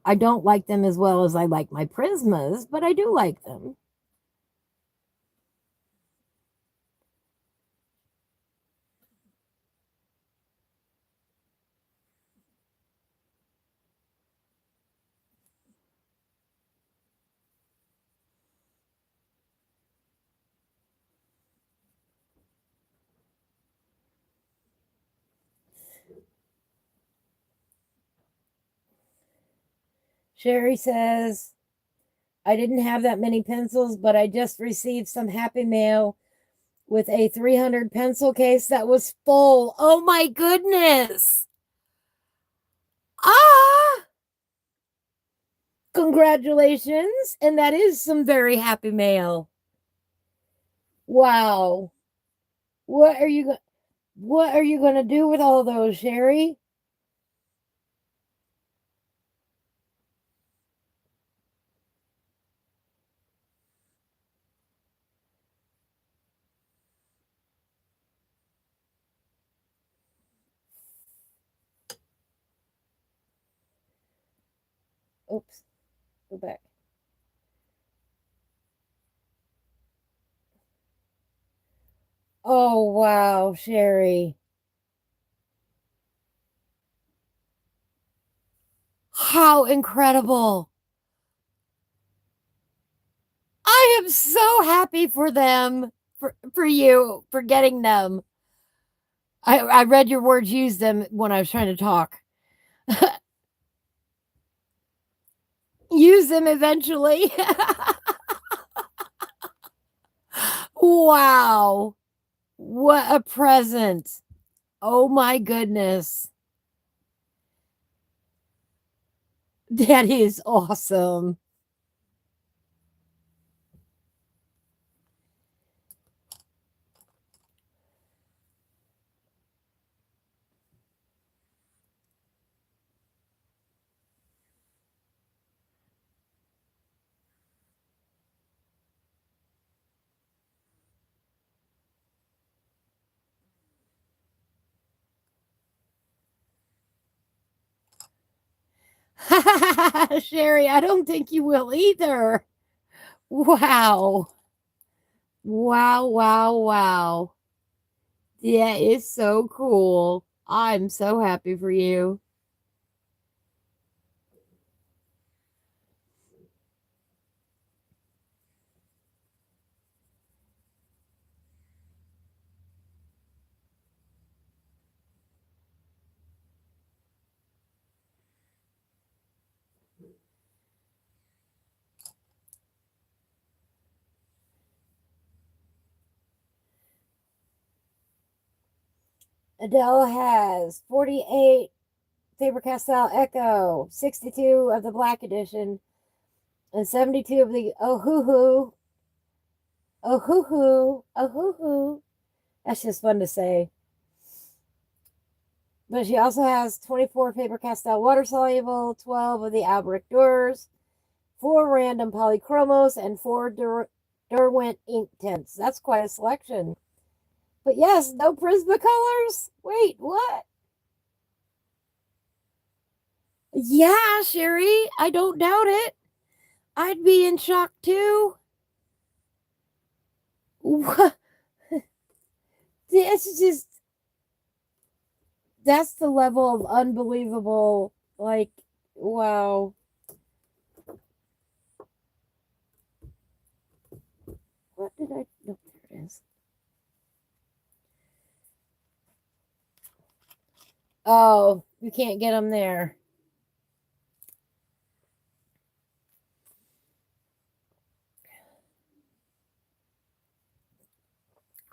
I don't like them as well as I like my Prismas, but I do like them. Sherry says, I didn't have that many pencils, but I just received some happy mail with a 300 pencil case that was full. Oh my goodness. Ah, congratulations. And that is some very happy mail. Wow. What are you going to do with all those, Sherry? Oops. Go back. Oh, wow, Sherry. How incredible. I am so happy for them, for you, for getting them. I read your words, used them when I was trying to talk. Use them eventually. Wow. What a present. Oh my goodness. That is awesome. Sherry, I don't think you will either. Wow. Wow, wow, wow. That is so cool. I'm so happy for you. Adele has 48 Faber-Castell Echo, 62 of the Black Edition, and 72 of the Ohuhu. Ohuhu. Ohuhu. That's just fun to say. But she also has 24 Faber-Castell Water Soluble, 12 of the Albrecht Durs, 4 random Polychromos, and 4 Derwent ink tints. That's quite a selection. But yes, no Prismacolors. Wait, what? Yeah, Sherry, I don't doubt it. I'd be in shock too. What? It's just, that's the level of unbelievable. Like, wow. What did I? No, there it is. Oh, you can't get them there.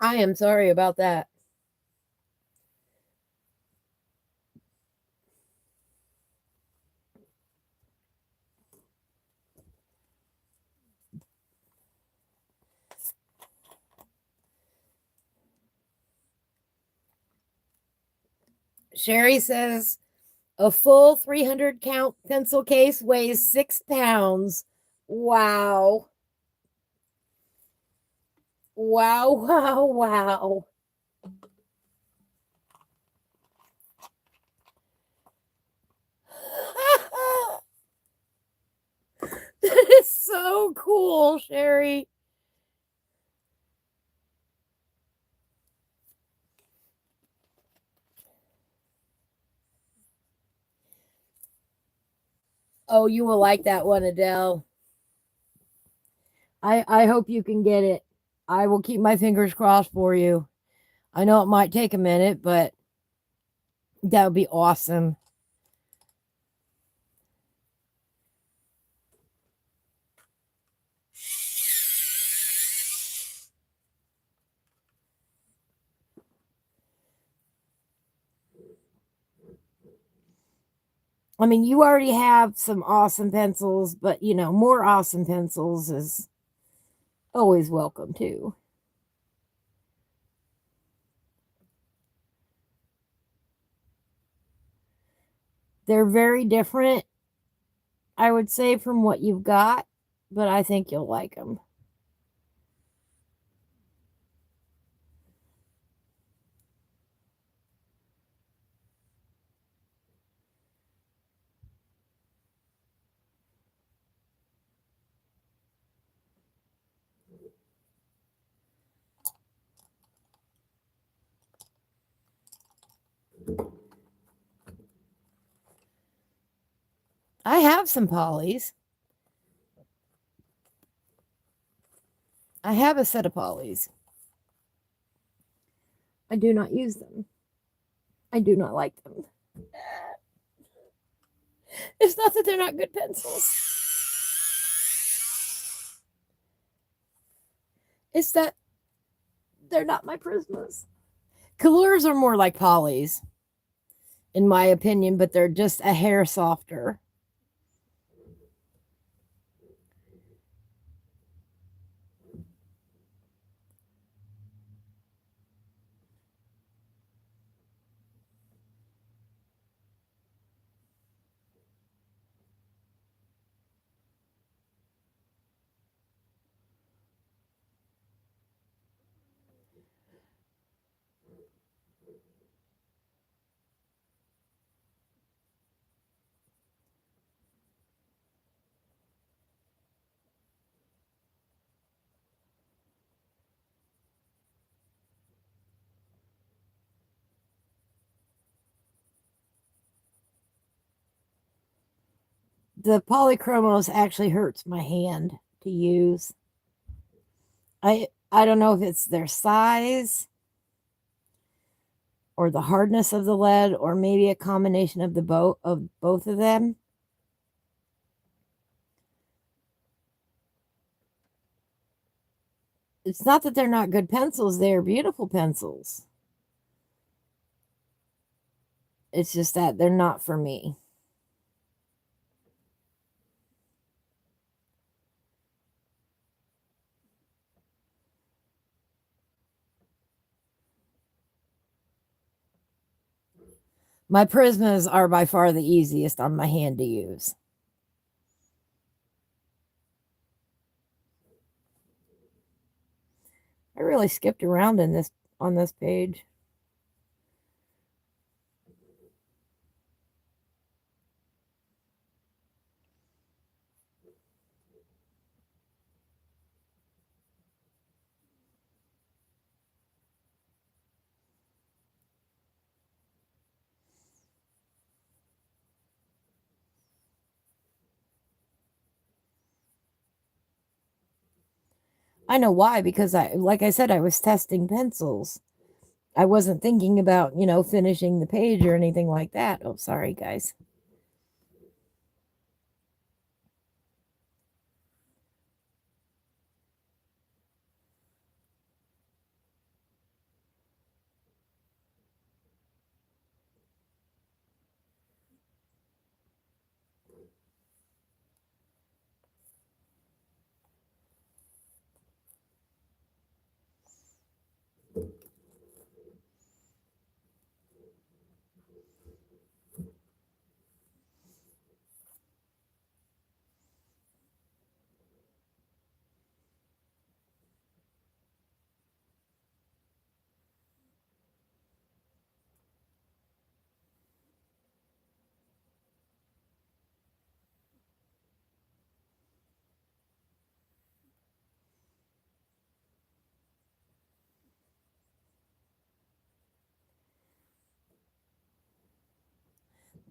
I am sorry about that. Sherry says a full 300 count pencil case weighs 6 pounds. Wow. Wow, wow, wow. That is so cool, Sherry. Oh, you will like that one, Adele. I hope you can get it. I will keep my fingers crossed for you. I know it might take a minute, but that would be awesome. I mean, you already have some awesome pencils, but more awesome pencils is always welcome too. They're very different, I would say, from what you've got, but I think you'll like them. I have some polys. I have a set of polys. I do not use them. I do not like them. It's not that they're not good pencils. It's that They're not my Prismas. Colors are more like polys, in my opinion, but they're just a hair softer. The polychromos actually hurts my hand to use. I don't know if it's their size or the hardness of the lead or maybe a combination of both of them. It's not that they're not good pencils, they're beautiful pencils. It's just that they're not for me. My Prismas are by far the easiest on my hand to use. I really skipped around on this page. I know why, because like I said, I was testing pencils. I wasn't thinking about, finishing the page or anything like that. Oh, sorry, guys.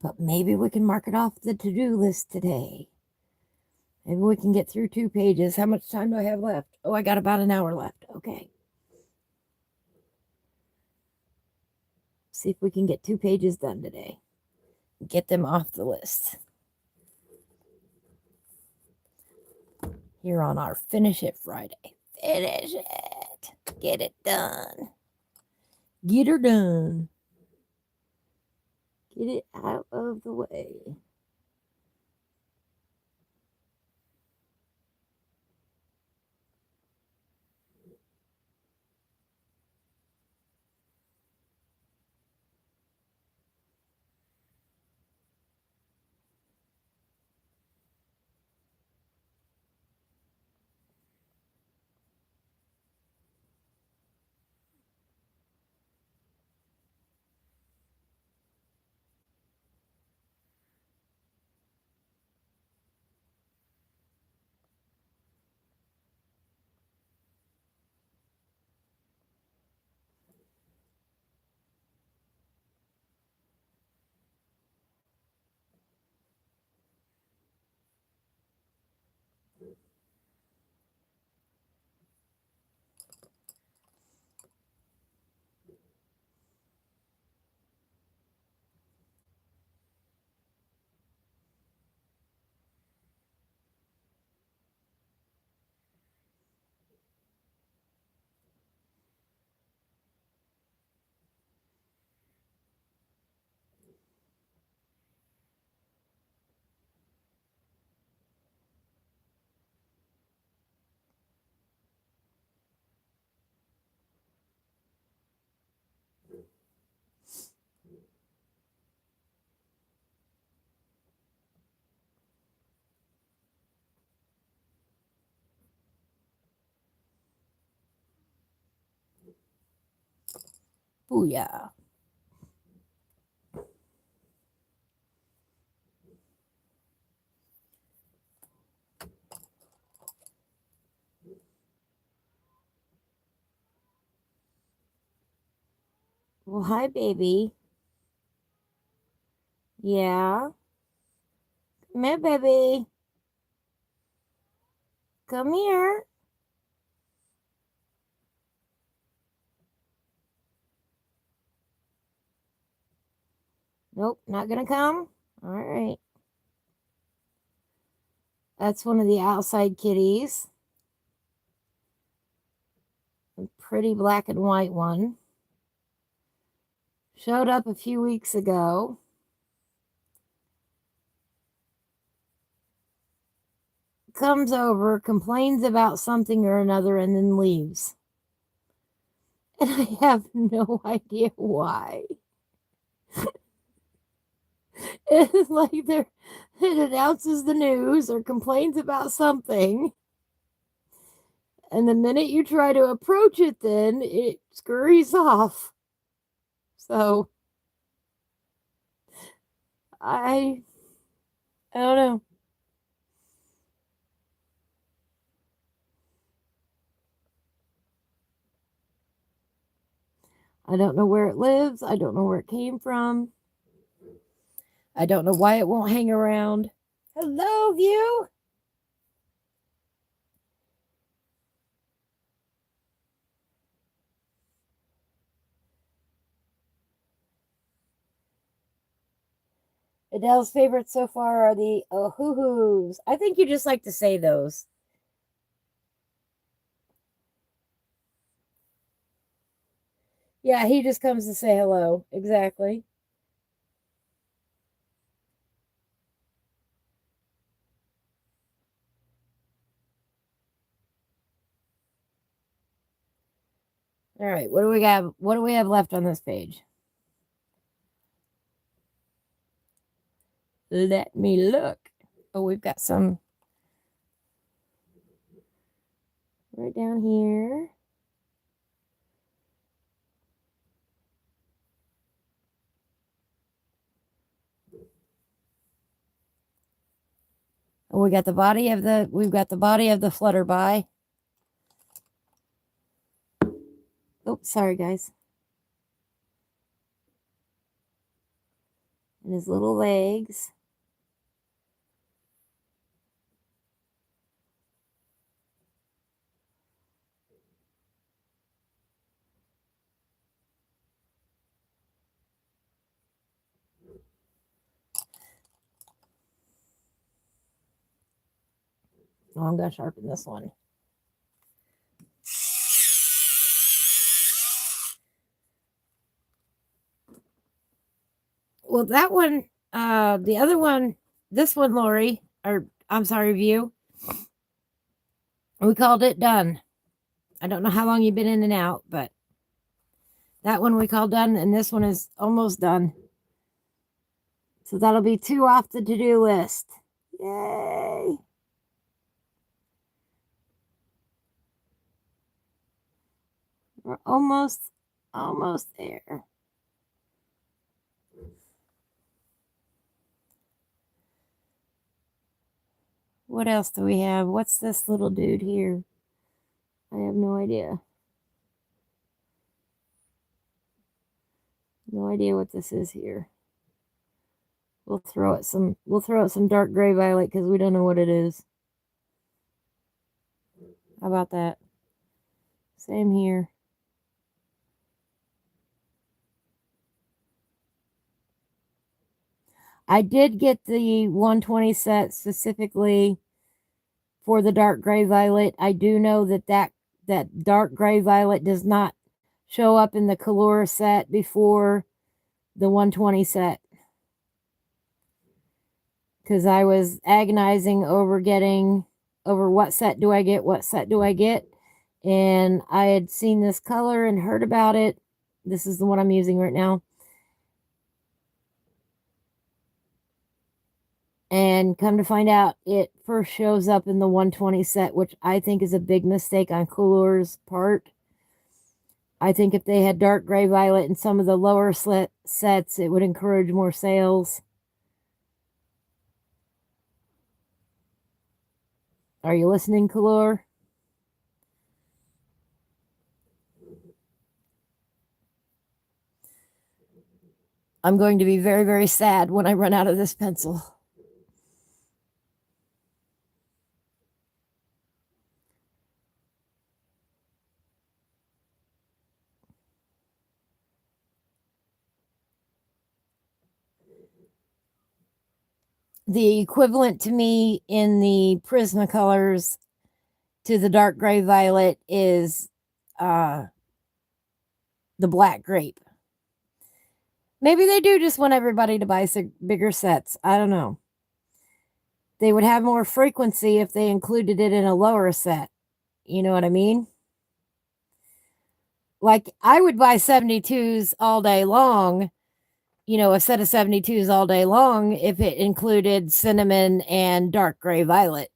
But maybe we can mark it off the to-do list today. Maybe we can get through 2 pages. How much time do I have left? Oh, I got about an hour left. Okay. See if we can get 2 pages done today. Get them off the list. Here on our Finish It Friday. Finish it. Get it done. Get her done. Get it out of the way. Booyah. Well, hi, baby. Yeah. Come here, baby. Come here. Nope, not gonna come. All right. That's one of the outside kitties. A pretty black and white one. Showed up a few weeks ago. Comes over, complains about something or another, and then leaves. And I have no idea why. It's like it announces the news or complains about something. And the minute you try to approach it, then it scurries off. So I don't know. I don't know where it lives. I don't know where it came from. I don't know why it won't hang around. Hello, View. Adele's favorites so far are the oh-hoo-hoos. I think you just like to say those. Yeah, he just comes to say hello. Exactly. All right, what do we got? What do we have left on this page? Let me look. Oh, we've got some right down here. Oh, we've got the body of the Flutterby. Oh, sorry guys. And his little legs. Oh, I'm gonna sharpen this one. Well, that one, the other one, this one, Lori, or I'm sorry, View. We called it done. I don't know how long you've been in and out, but that one we called done, and this one is almost done. So that'll be 2 off the to-do list. Yay! We're almost there. What else do we have? What's this little dude here? I have no idea. No idea what this is here. We'll throw it some dark gray violet because we don't know what it is. How about that? Same here. I did get the 120 set specifically for the dark gray violet. I do know that dark gray violet does not show up in the color set before the 120 set. Because I was agonizing over what set do I get, and I had seen this color and heard about it. This is the one I'm using right now. And come to find out, it first shows up in the 120 set, which I think is a big mistake on Coolor's part. I think if they had dark gray violet in some of the lower sets, it would encourage more sales. Are you listening, Kalor? I'm going to be very, very sad when I run out of this pencil. The equivalent to me in the Prismacolors to the dark gray violet is the black grape. Maybe they do just want everybody to buy bigger sets. I don't know. They would have more frequency if they included it in a lower set. You know what I mean? Like, I would buy 72s all day long, a set of 72s all day long if it included cinnamon and dark gray violet.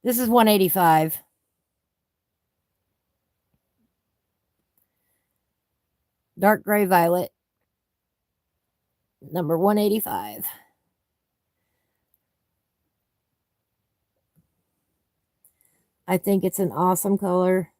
This is 185. Dark gray violet, number 185. I think it's an awesome color.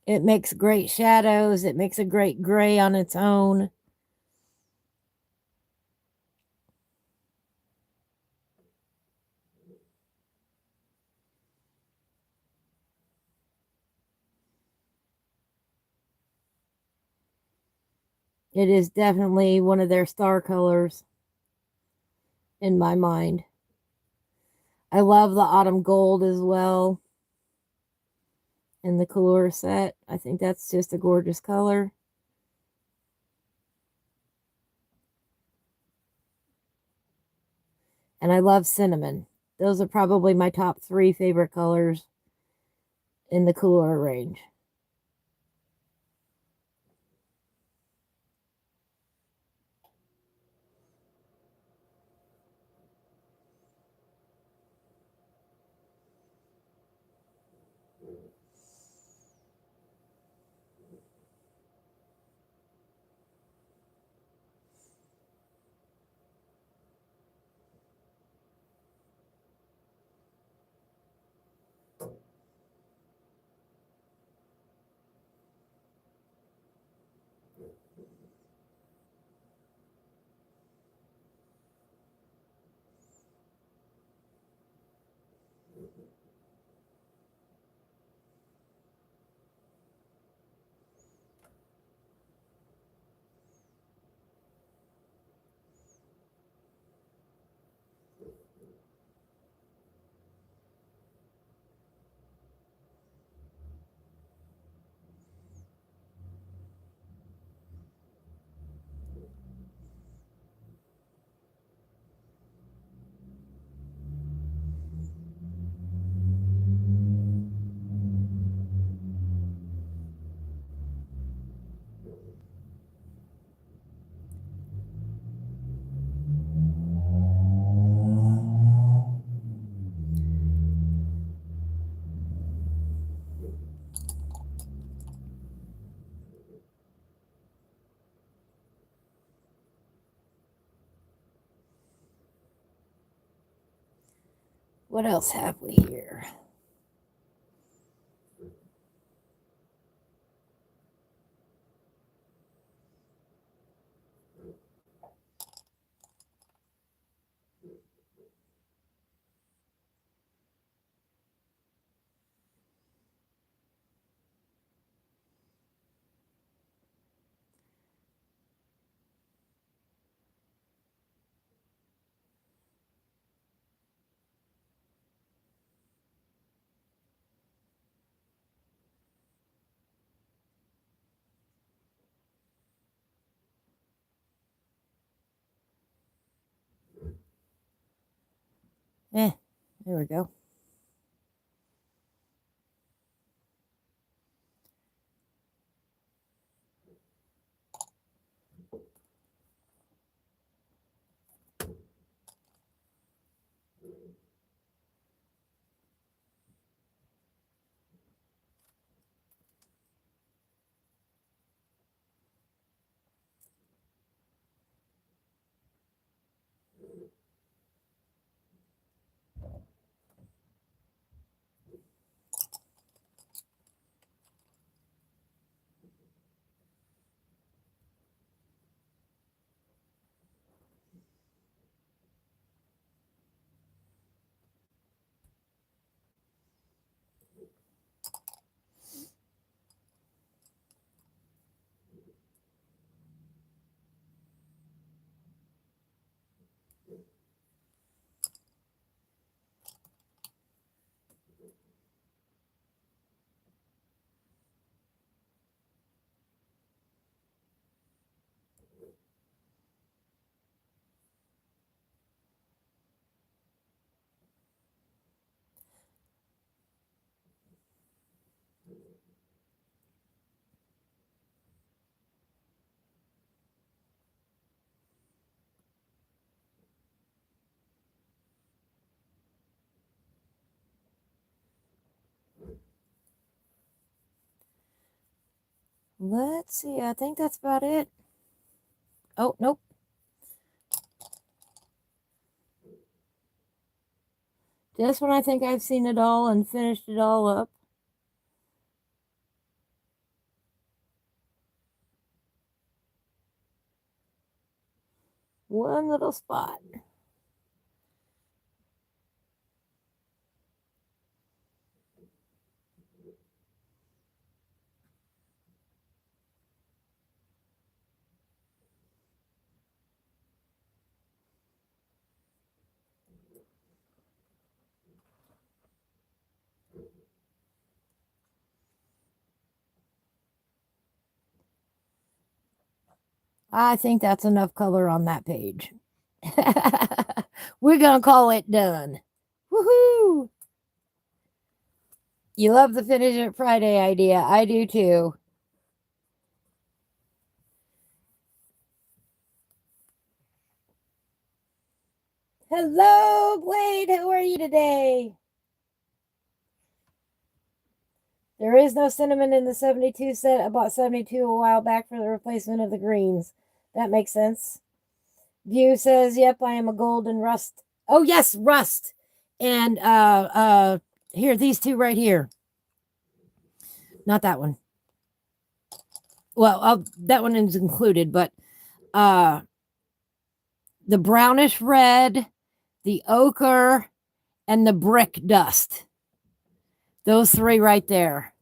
It makes great shadows. It makes a great gray on its own. It is definitely one of their star colors in my mind. I love the autumn gold as well in the Color set. I think that's just a gorgeous color. And I love cinnamon. Those are probably my top 3 favorite colors in the Color range. What else have we here? There we go. Let's see. I think that's about it. Oh, nope. Just when I think I've seen it all and finished it all up. One little spot. I think that's enough color on that page. We're going to call it done. Woohoo! You love the Finish It Friday idea. I do too. Hello, Blade. How are you today? There is no cinnamon in the 72 set. I bought 72 a while back for the replacement of the greens. That makes sense. View says, yep, I am a golden rust. Oh, yes, rust. And here, these two right here. Not that one. Well, that one is included, but the brownish red, the ochre, and the brick dust. Those three right there.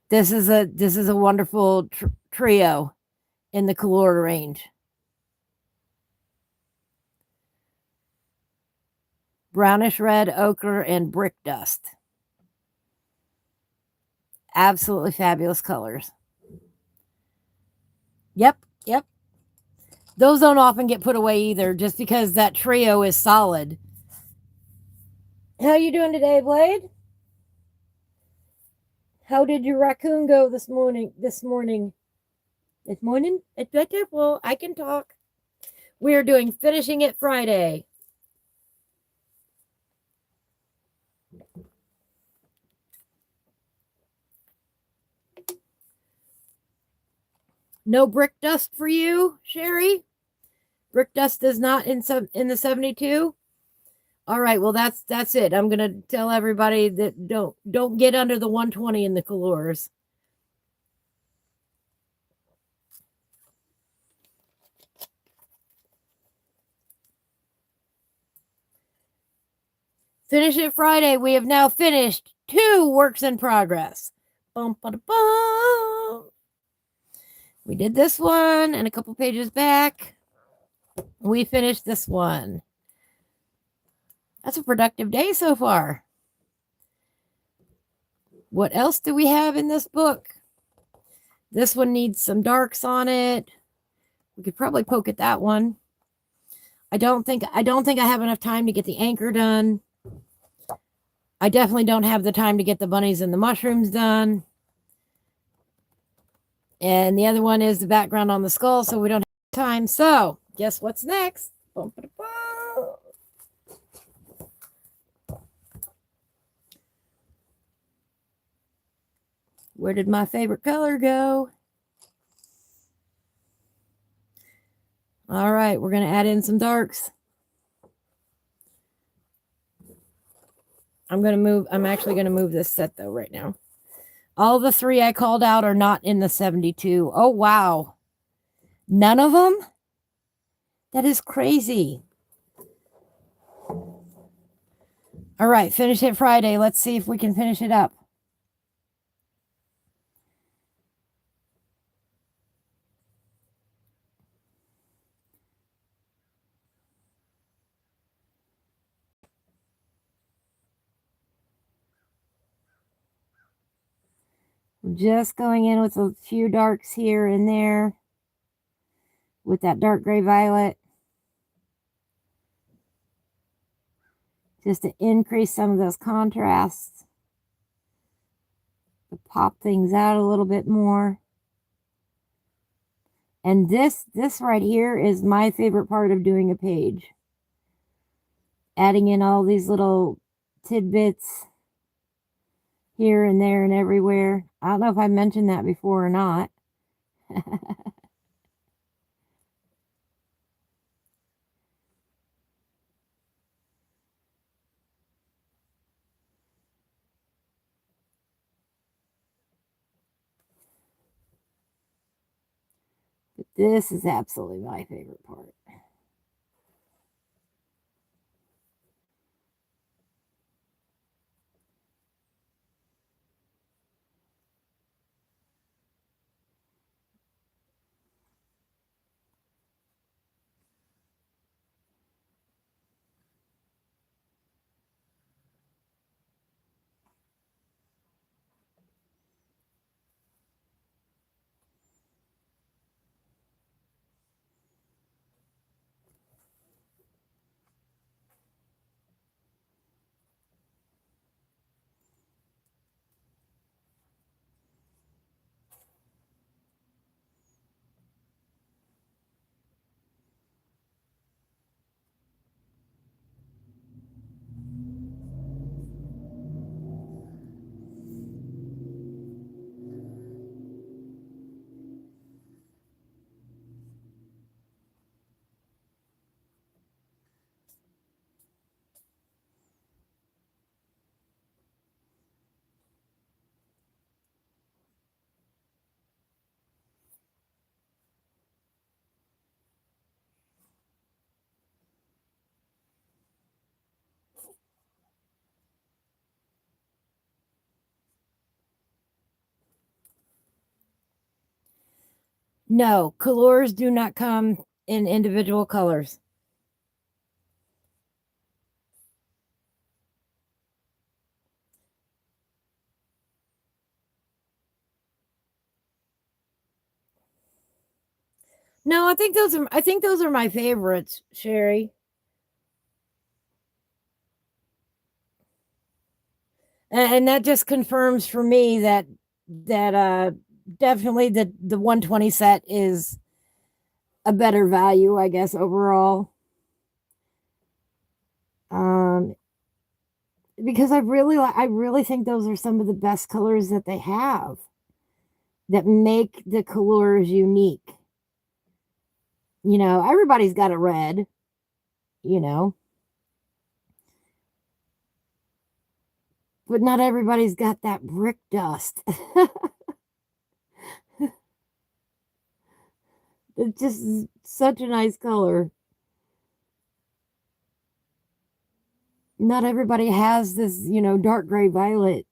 This is a wonderful trio in the color range. Brownish red, ochre, and brick dust. Absolutely fabulous colors. Yep. Those don't often get put away either, just because that trio is solid. How you doing today, Blade? How did your raccoon go this morning? Well, I can talk. We are doing Finishing It Friday. No brick dust for you, Sherry? Brick dust is not in the 72? All right, well that's it. I'm gonna tell everybody that don't get under the 120 in the colors. Finish It Friday. We have now finished 2 works in progress. Bum, ba, da, bum. We did this one, and a couple pages back, we finished this one. That's a productive day so far. What else do we have in this book? This one needs some darks on it. We could probably poke at that one. I don't think I have enough time to get the anchor done. I definitely don't have the time to get the bunnies and the mushrooms done. And the other one is the background on the skull, so we don't have time. So, guess what's next? Where did my favorite color go? All right, we're going to add in some darks. I'm actually going to move this set though right now. All the 3 I called out are not in the 72. Oh, wow. None of them? That is crazy. All right, finish it Friday. Let's see if we can finish it up. Just going in with a few darks here and there with that dark gray violet. Just to increase some of those contrasts. To pop things out a little bit more. And this right here is my favorite part of doing a page. Adding in all these little tidbits here and there and everywhere. I don't know if I mentioned that before or not. But this is absolutely my favorite part. No, colors do not come in individual colors. No, I think those are my favorites, Sherry. And that just confirms for me that definitely the 120 set is a better value, I guess, overall. Because I really think those are some of the best colors that they have that make the colors unique. You know, everybody's got a red, you know, but not everybody's got that brick dust. It's just such a nice color. Not everybody has this, you know, dark gray violet.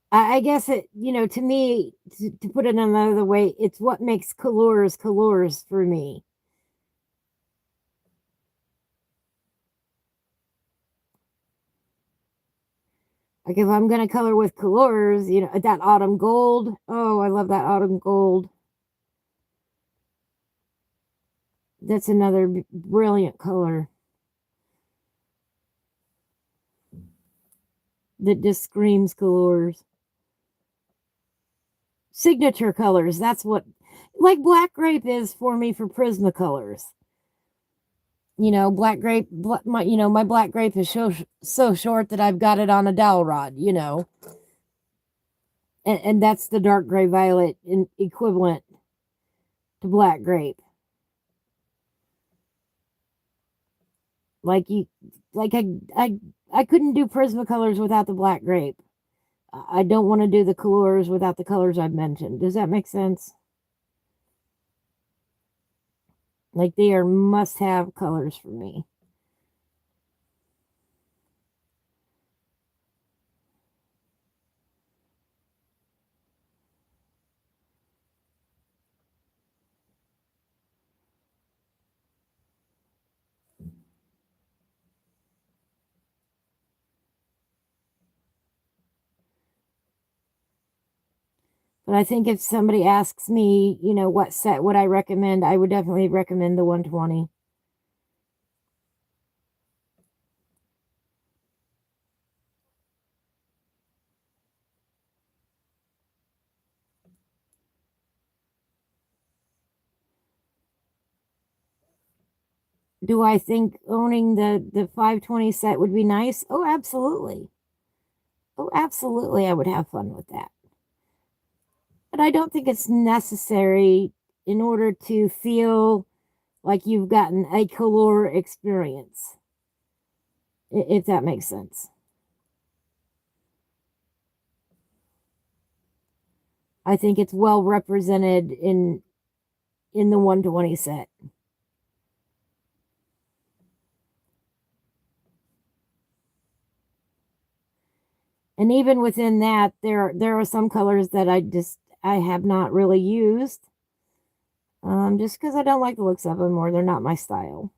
I guess it, you know, to me, to put it another way, it's what makes colors for me. Like if I'm going to color with colors, you know, that autumn gold. Oh, I love that autumn gold. That's another brilliant color that just screams colors. Signature colors. That's what, like black grape is for me for Prismacolors. You know, black grape, my black grape is so short that I've got it on a dowel rod, you know. And that's the dark gray violet equivalent to black grape. Like I couldn't do Prismacolors without the black grape. I don't want to do the colors without the colors I've mentioned. Does that make sense? Like they are must-have colors for me. But I think if somebody asks me, you know, what set would I recommend, I would definitely recommend the 120. Do I think owning the 520 set would be nice? Oh, absolutely. Oh, absolutely. I would have fun with that. But I don't think it's necessary in order to feel like you've gotten a color experience, if that makes sense. I think it's well represented in the 120 set. And even within that, there are some colors that I have not really used, just because I don't like the looks of them or they're not my style.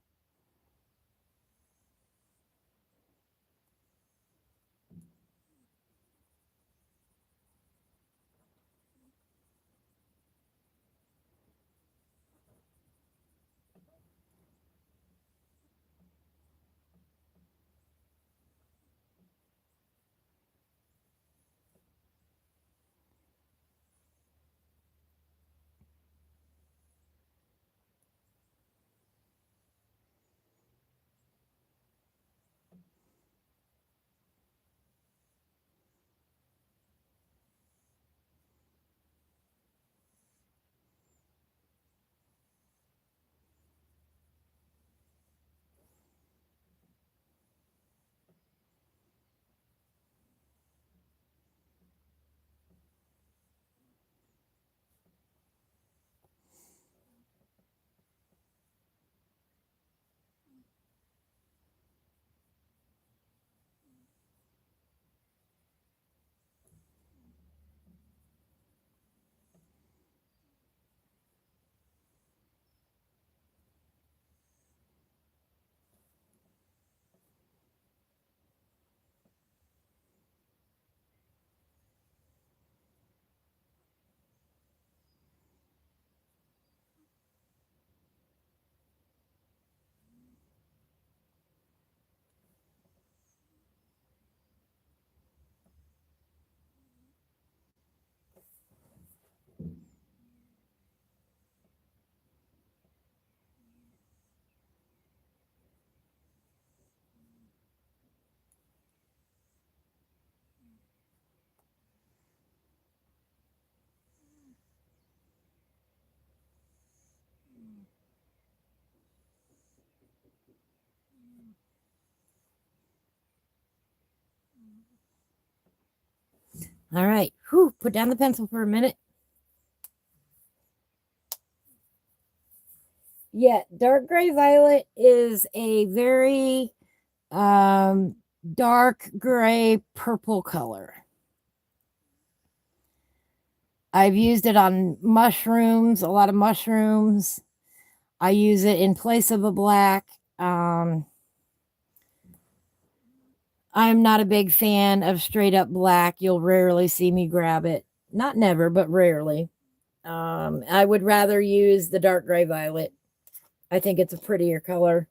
All right. Whew, put down the pencil for a minute. Yeah, dark gray violet is a very dark gray purple color. I've used it on mushrooms, a lot of mushrooms. I use it in place of a black. I'm not a big fan of straight up black. You'll rarely see me grab it. Not never, but rarely. I would rather use the dark gray violet. I think it's a prettier color.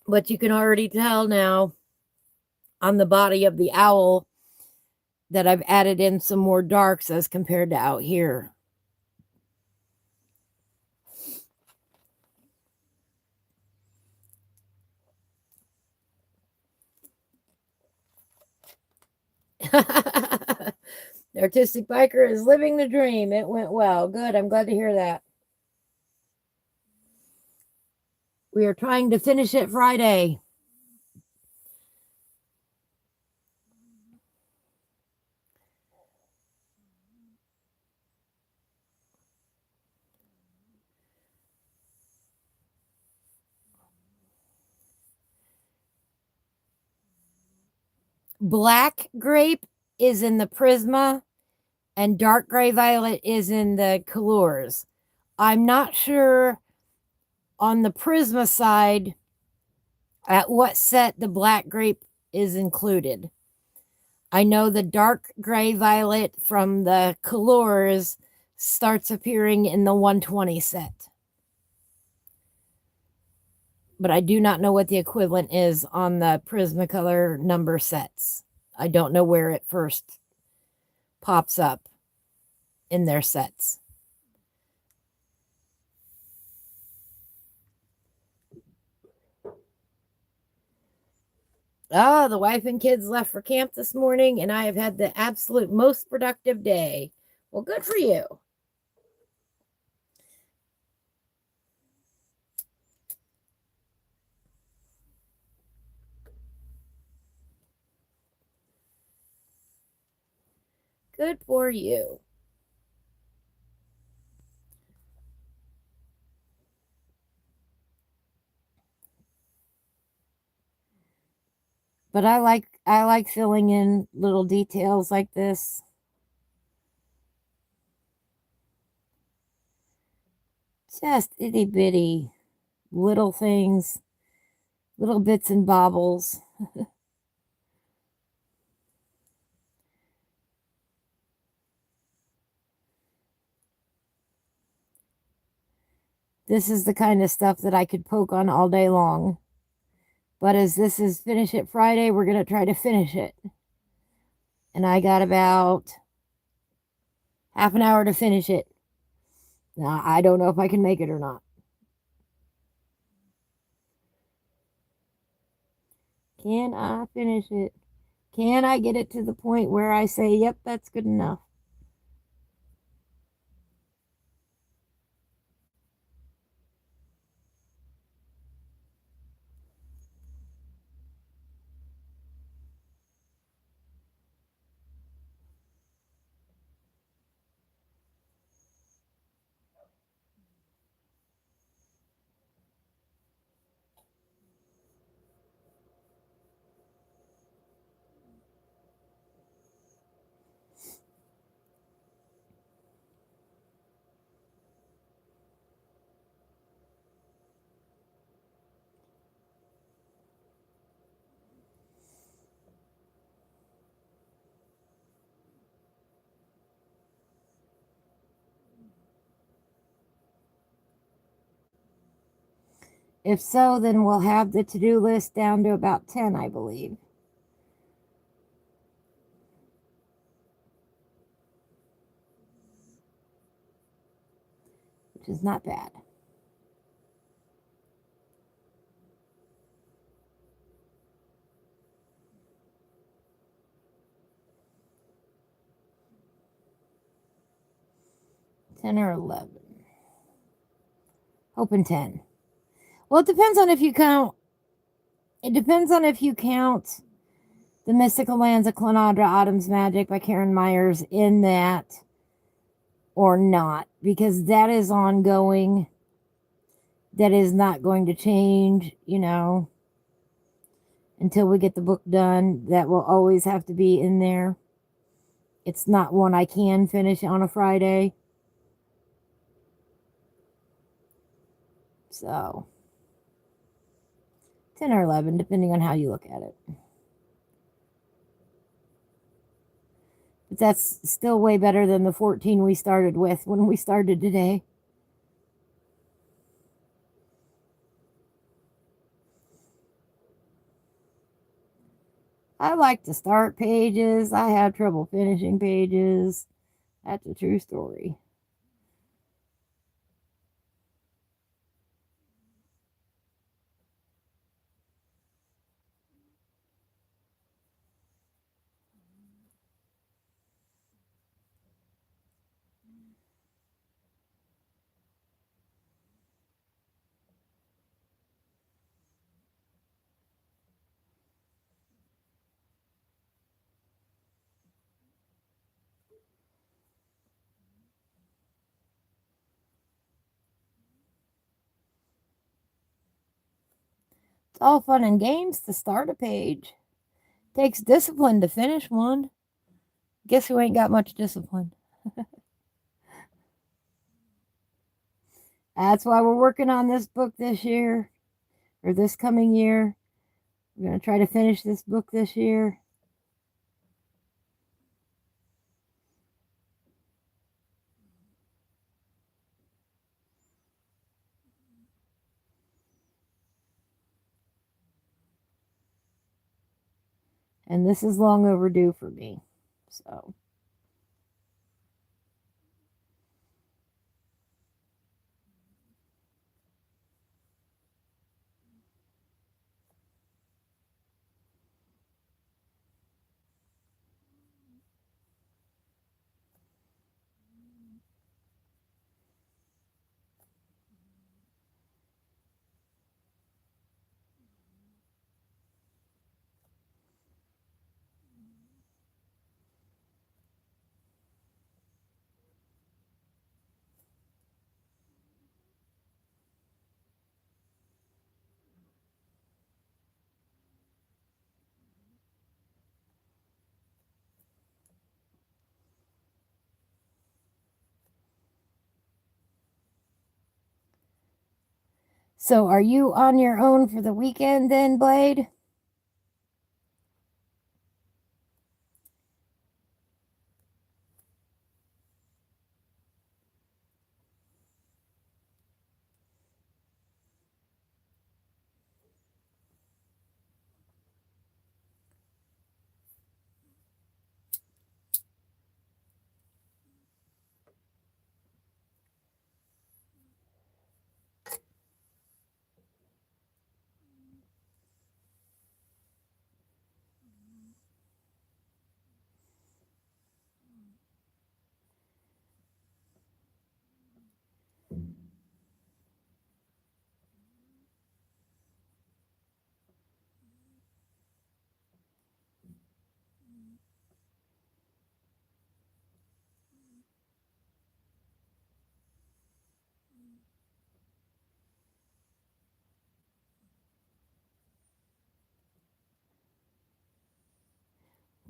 But you can already tell now on the body of the owl that I've added in some more darks as compared to out here. The artistic biker is living the dream. It went well. Good. I'm glad to hear that. We are trying to finish it Friday. Black grape is in the Prisma and dark gray violet is in the Colors. I'm not sure on the Prisma side at what set the black grape is included. I know the dark gray violet from the Colors starts appearing in the 120 set. But I do not know what the equivalent is on the Prismacolor number sets. I don't know where it first pops up in their sets. Oh, the wife and kids left for camp this morning, and I have had the absolute most productive day. Well, good for you. Good for you. But I like filling in little details like this. Just itty bitty little things, little bits and bobbles. This is the kind of stuff that I could poke on all day long. But as this is Finish It Friday, we're going to try to finish it. And I got about half an hour to finish it. Now, I don't know if I can make it or not. Can I finish it? Can I get it to the point where I say, yep, that's good enough? If so, then we'll have the to-do list down to about 10, I believe. Which is not bad. $10 or $11. Hoping 10. Well, it depends on if you count. It depends on if you count The Mystical Lands of Clonadra, Autumn's Magic by Karen Myers in that or not, because that is ongoing. That is not going to change, until we get the book done. That will always have to be in there. It's not one I can finish on a Friday. So, 10 or 11, depending on how you look at it. But that's still way better than the 14 we started with when we started today. I like to start pages. I have trouble finishing pages. That's a true story. It's all fun and games to start a page. Takes discipline to finish one. Guess who ain't got much discipline? That's why we're working on this book this year, or this coming year. We're going to try to finish this book this year. And this is long overdue for me. So. So, are you on your own for the weekend then, Blade?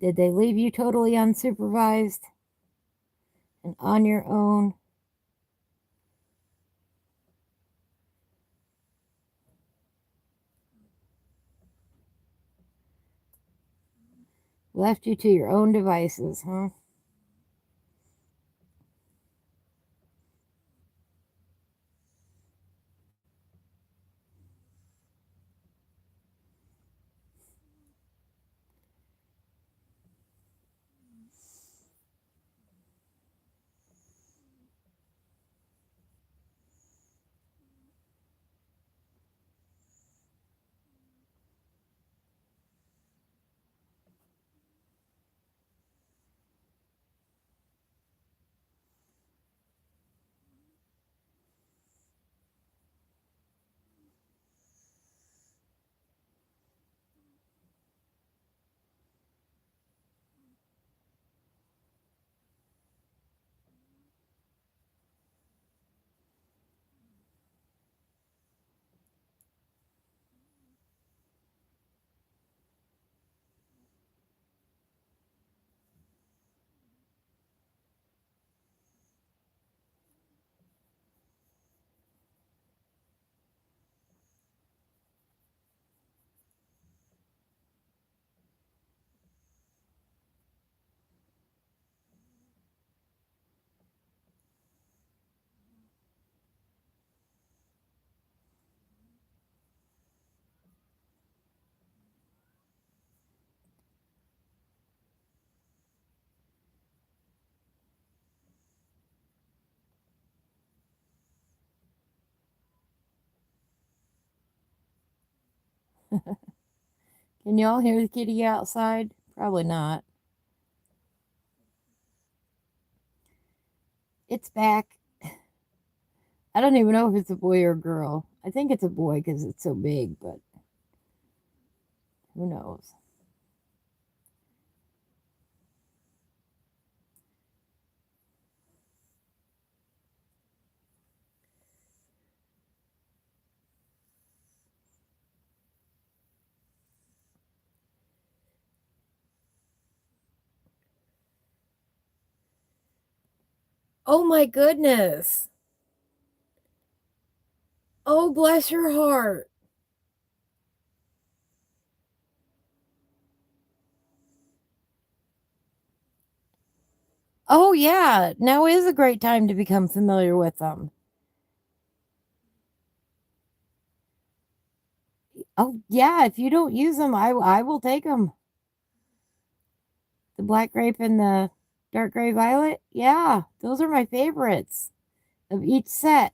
Did they leave you totally unsupervised and on your own? Left you to your own devices, huh? Can y'all hear the kitty outside? Probably not. It's back. I don't even know if it's a boy or a girl. I think it's a boy because it's so big, but who knows? Oh my goodness. Oh, bless your heart. Oh, yeah. Now is a great time to become familiar with them. Oh, yeah. If you don't use them, I will take them. The black grape and the dark gray violet. Yeah, those are my favorites of each set.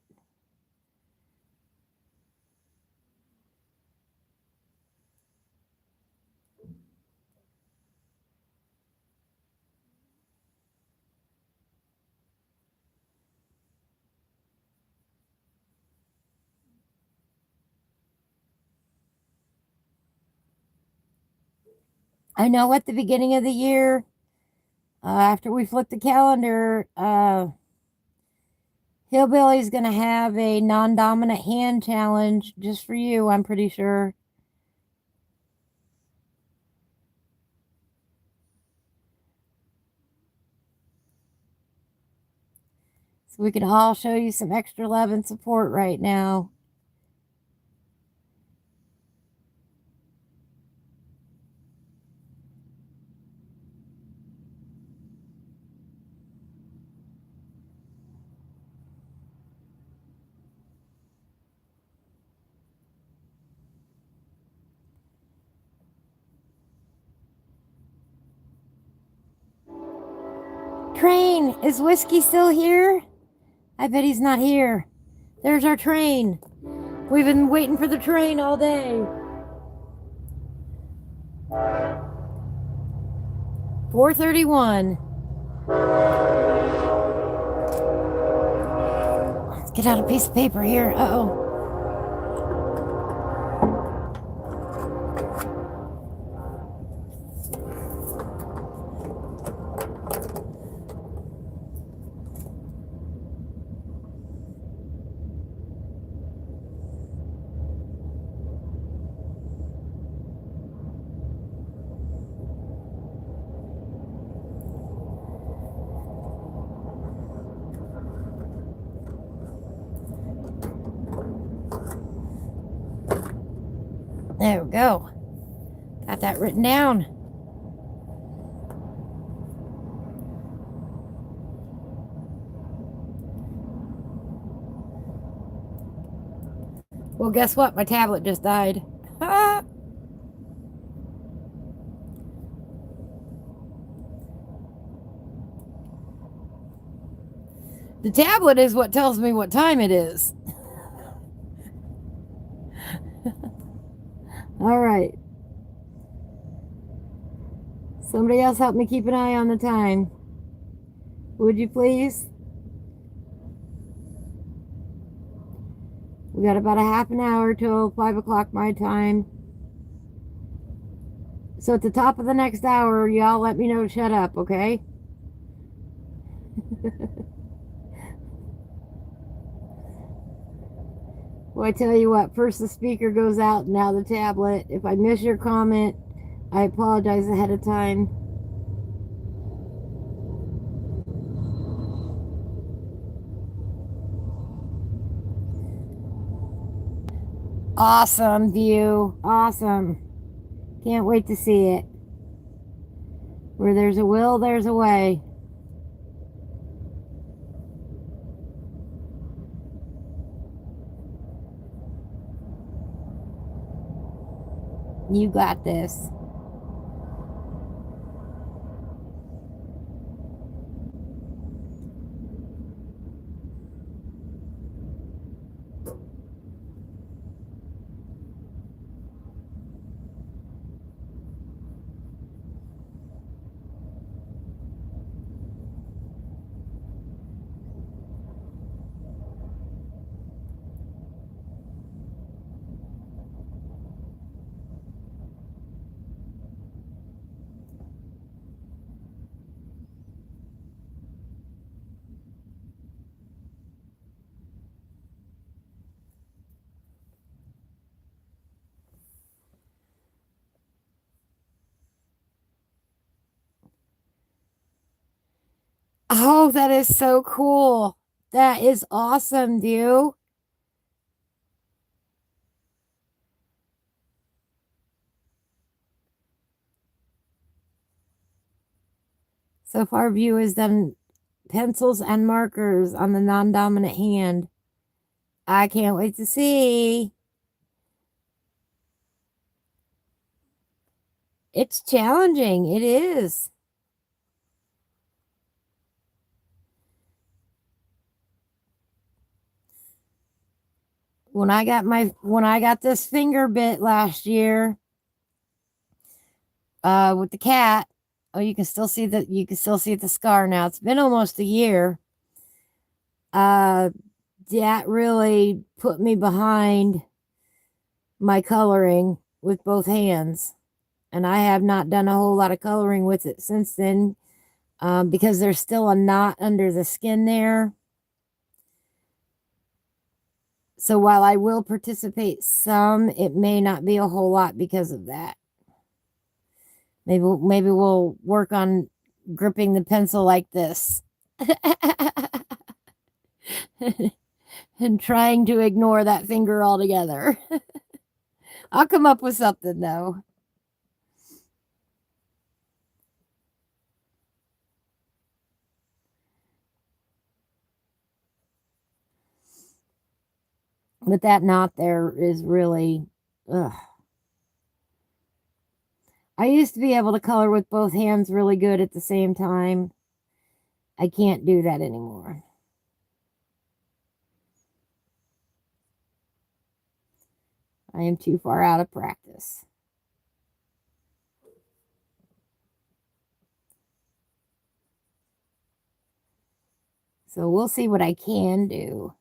I know at the beginning of the year, after we flip the calendar, Hillbilly's going to have a non dominant hand challenge just for you, I'm pretty sure. So we can all show you some extra love and support right now. Train, is Whiskey still here? I bet he's not here. There's our train. We've been waiting for the train all day. 4:31. Let's get out a piece of paper here. Uh-oh. There we go. Got that written down. Well, guess what? My tablet just died. The tablet is what tells me what time it is. All right. Somebody else help me keep an eye on the time. Would you please? We got about a half an hour till 5 o'clock my time. So at the top of the next hour, y'all let me know to shut up, okay? Well, I tell you what, first the speaker goes out, now the tablet. If I miss your comment, I apologize ahead of time. Awesome view. Awesome. Can't wait to see it. Where there's a will, there's a way. You got this. Oh, that is so cool. That is awesome, dude. So far, View has done pencils and markers on the non-dominant hand. I can't wait to see. It's challenging. It is. When I got this finger bit last year, with the cat, oh, you can still see the scar now. It's been almost a year. Uh, that really put me behind my coloring with both hands. And I have not done a whole lot of coloring with it since then, because there's still a knot under the skin there. So while I will participate some, it may not be a whole lot because of that. Maybe we'll work on gripping the pencil like this. And trying to ignore that finger altogether. I'll come up with something though. But that knot there is really, ugh. I used to be able to color with both hands really good at the same time. I can't do that anymore. I am too far out of practice. So we'll see what I can do.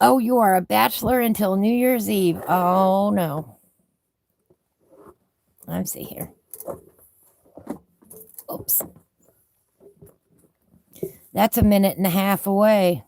Oh, you are a bachelor until New Year's Eve. Oh, no. Let's see here. Oops. That's a minute and a half away.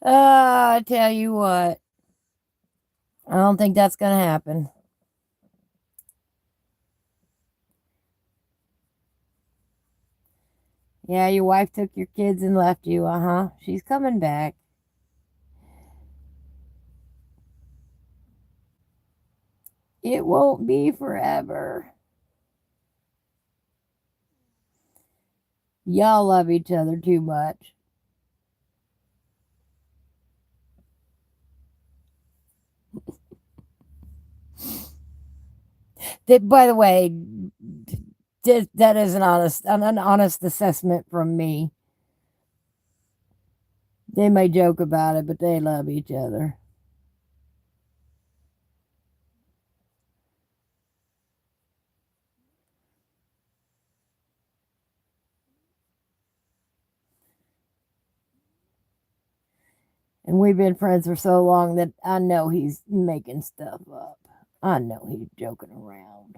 I tell you what, I don't think that's going to happen. Yeah, your wife took your kids and left you. Uh huh. She's coming back. It won't be forever. Y'all love each other too much. That, by the way, that is an honest assessment from me. They may joke about it, but they love each other. And we've been friends for so long that I know he's making stuff up. I know he's joking around.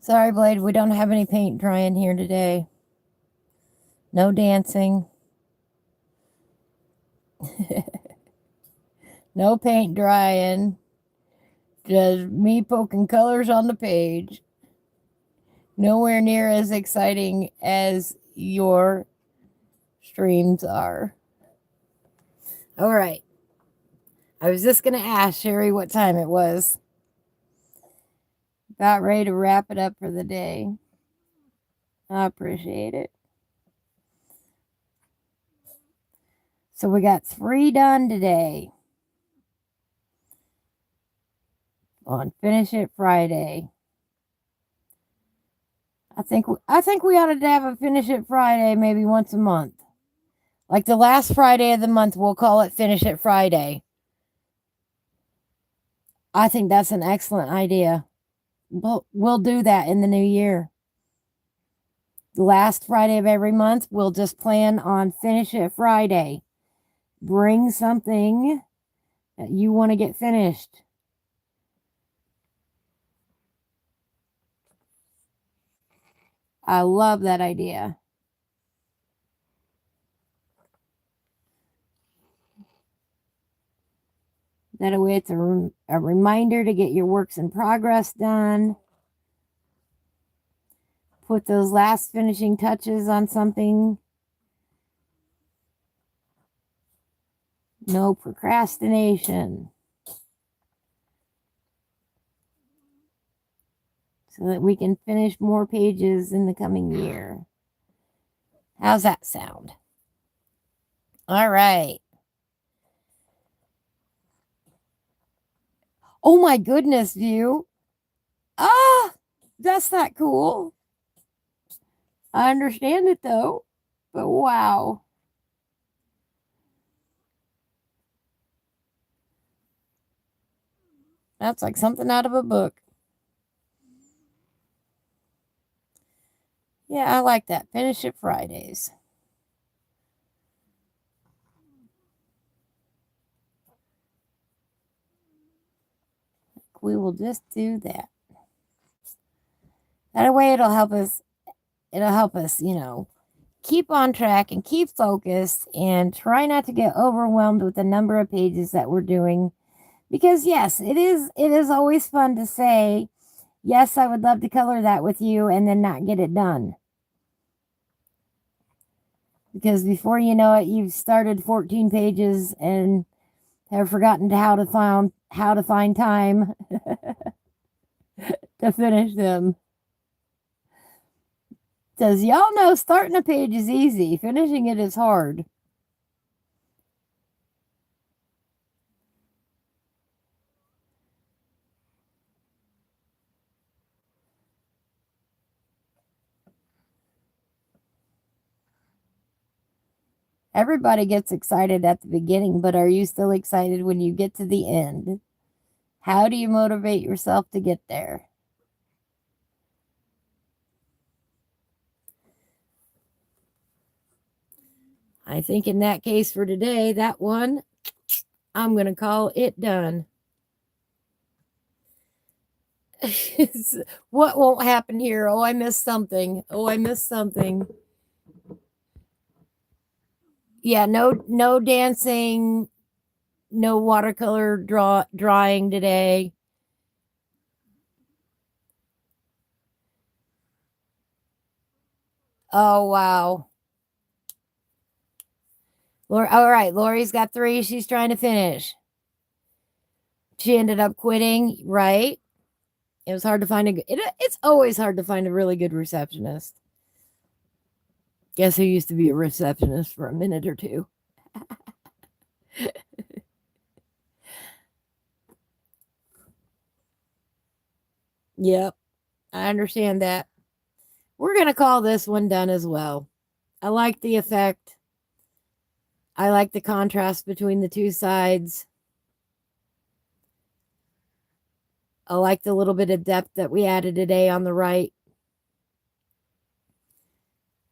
Sorry, Blade, we don't have any paint drying here today. No dancing. No paint drying. Just me poking colors on the page. Nowhere near as exciting as your streams are. All right. I was just going to ask Sherry what time it was. About ready to wrap it up for the day. I appreciate it. So we got 3 done today on Finish It Friday. I think we ought to have a Finish It Friday maybe once a month. Like the last Friday of the month, we'll call it Finish It Friday. I think that's an excellent idea. We'll do that in the new year. The last Friday of every month, we'll just plan on Finish It Friday. Bring something that you want to get finished. I love that idea. That way it's a reminder to get your works in progress done. Put those last finishing touches on something. No procrastination. So that we can finish more pages in the coming year. How's that sound? All right. Oh my goodness, View. Ah, that's not cool. I understand it though, but wow. That's like something out of a book. Yeah, I like that. Finish It Fridays. We will just do that. That way it'll help us, keep on track and keep focused and try not to get overwhelmed with the number of pages that we're doing. Because yes, it is always fun to say, yes, I would love to color that with you and then not get it done. Because before you know it, you've started 14 pages and have forgotten how to find time to finish them. Because y'all know starting a page is easy. Finishing it is hard. Everybody gets excited at the beginning, but are you still excited when you get to the end? How do you motivate yourself to get there? I think in that case for today, that one, I'm going to call it done. What won't happen here? Oh, I missed something. Yeah, no dancing, no watercolor drawing today. Oh wow. All right, Lori's got 3 she's trying to finish. She ended up quitting, right? It was hard to find it's always hard to find a really good receptionist. Guess who used to be a receptionist for a minute or two? Yep, I understand that. We're going to call this one done as well. I like the effect. I like the contrast between the two sides. I like the little bit of depth that we added today on the right.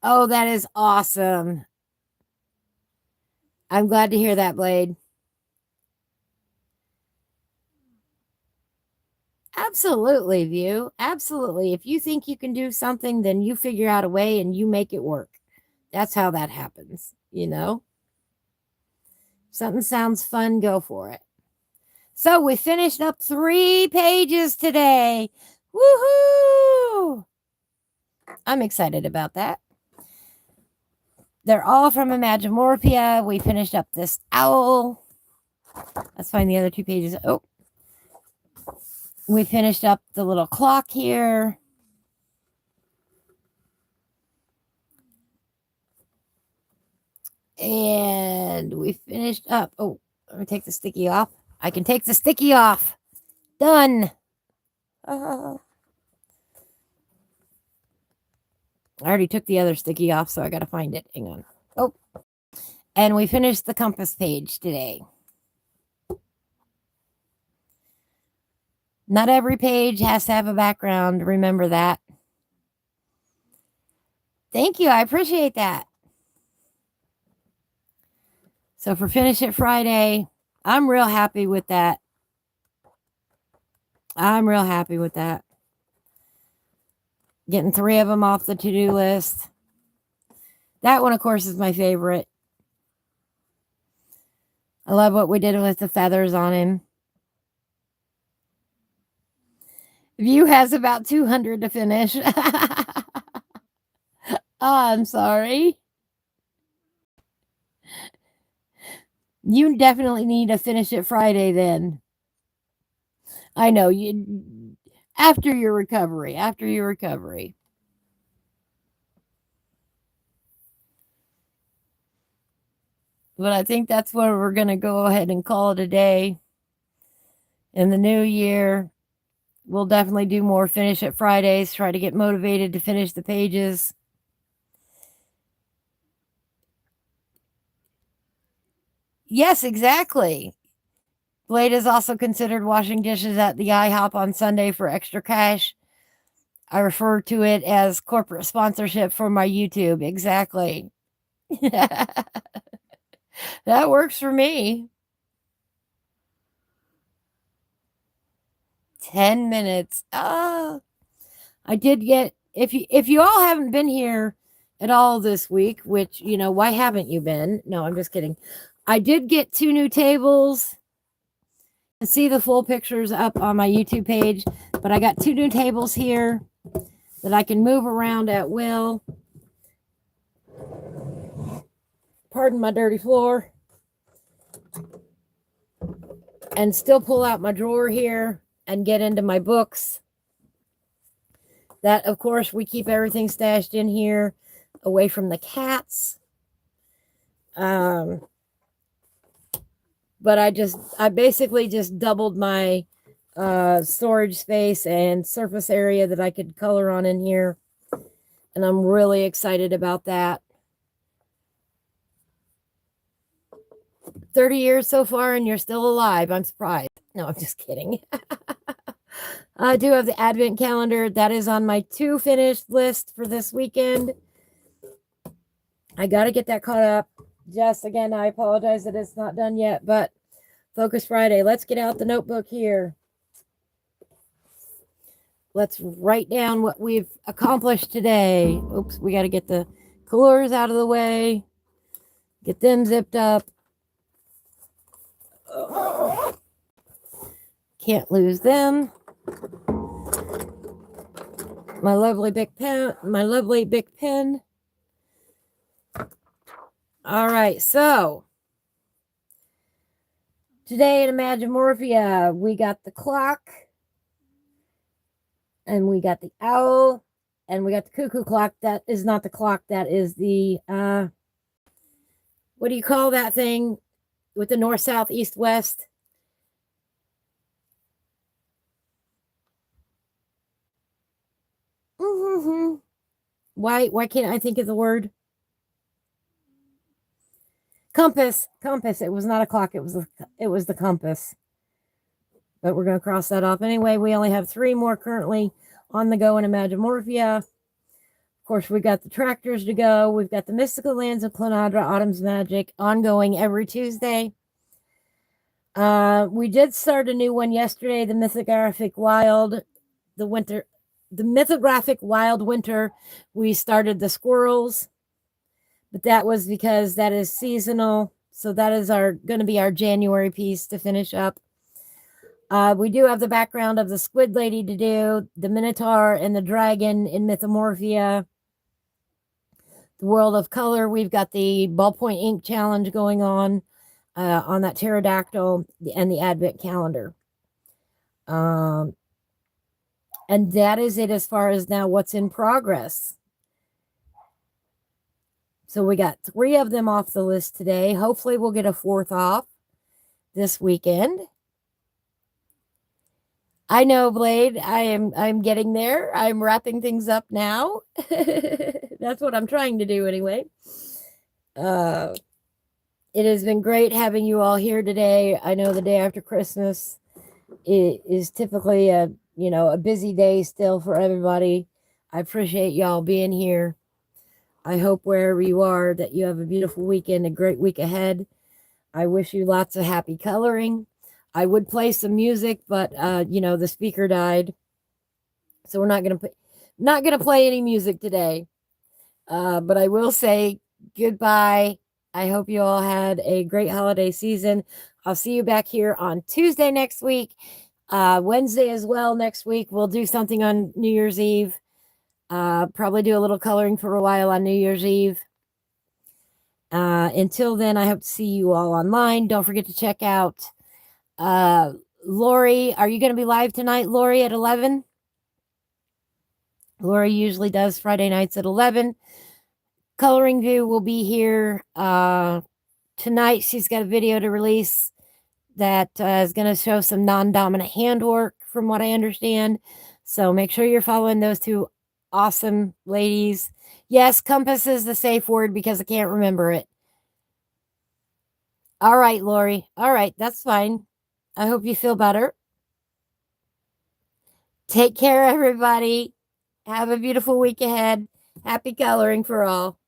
Oh, that is awesome. I'm glad to hear that, Blade. Absolutely, View. Absolutely. If you think you can do something, then you figure out a way and you make it work. That's how that happens, Something sounds fun, go for it. So we finished up 3 pages today. Woohoo! I'm excited about that. They're all from Imagimorphia. We finished up this owl. Let's find the other 2 pages. Oh, we finished up the little clock here. And we finished up. Oh, let me take the sticky off. I can take the sticky off. Done. I already took the other sticky off, so I got to find it. Hang on. Oh, and we finished the compass page today. Not every page has to have a background. Remember that. Thank you. I appreciate that. So for Finish It Friday, I'm real happy with that. I'm real happy with that. Getting 3 of them off the to-do list. That one, of course, is my favorite. I love what we did with the feathers on him. View has about 200 to finish. I'm sorry. You definitely need to Finish It Friday then. I know you after your recovery. But I think that's where we're going to go ahead and call it a day. In the new year, we'll definitely do more Finish It Fridays, try to get motivated to finish the pages. Yes, exactly. Blade is also considered washing dishes at the IHOP on Sunday for extra cash. I refer to it as corporate sponsorship for my YouTube. Exactly. That works for me. 10 minutes. I did get if you all haven't been here at all this week, which, why haven't you been? No, I'm just kidding. I did get 2 new tables. And see the full pictures up on my YouTube page, but I got 2 new tables here that I can move around at will. Pardon my dirty floor. And still pull out my drawer here and get into my books. That, of course, we keep everything stashed in here away from the cats. But I basically just doubled my storage space and surface area that I could color on in here. And I'm really excited about that. 30 years so far and you're still alive. I'm surprised. No, I'm just kidding. I do have the advent calendar. That is on my to finished list for this weekend. I got to get that caught up. Just again, I apologize that it's not done yet, but Focus Friday. Let's get out the notebook here. Let's write down what we've accomplished today. Oops, we got to get the colors out of the way. Get them zipped up. Can't lose them. My lovely big pen. All right, so today in Imagimorphia, we got the clock, and we got the owl, and we got the cuckoo clock. That is not the clock. That is the, what do you call that thing with the north, south, east, west? Mm-hmm. Why can't I think of the word? Compass. It was not a clock. It was the compass. But we're going to cross that off. Anyway, we only have 3 more currently on the go in Imagimorphia. Of course, we got the tractors to go. We've got the Mystical Lands of Clonadra, Autumn's Magic, ongoing every Tuesday. We did start a new one yesterday, the Mythographic Wild Winter. We started the squirrels, but that was because that is seasonal. So that is going to be our January piece to finish up. We do have the background of the Squid Lady to do, the Minotaur and the Dragon in Mythomorphia. The World of Color, we've got the ballpoint ink challenge going on that pterodactyl and the Advent calendar. And that is it as far as now what's in progress. So we got 3 of them off the list today. Hopefully we'll get a 4th off this weekend. I know, Blade. I'm getting there. I'm wrapping things up now. That's what I'm trying to do anyway. It has been great having you all here today. I know the day after Christmas it is typically a, a busy day still for everybody. I appreciate y'all being here. I hope wherever you are that you have a beautiful weekend, a great week ahead. I wish you lots of happy coloring. I would play some music, but the speaker died. So we're not gonna play any music today. But I will say goodbye. I hope you all had a great holiday season. I'll see you back here on Tuesday next week. Wednesday as well next week. We'll do something on New Year's Eve. Probably do a little coloring for a while on New Year's Eve. Until then, I hope to see you all online. Don't forget to check out Lori. Are you going to be live tonight, Lori, at 11? Lori usually does Friday nights at 11. Coloring View will be here tonight. She's got a video to release that is going to show some non-dominant handwork from what I understand. So make sure you're following those two awesome ladies. Yes, compass is the safe word because I can't remember it. All right, Lori. All right, that's fine. I hope you feel better. Take care, everybody. Have a beautiful week ahead. Happy coloring for all.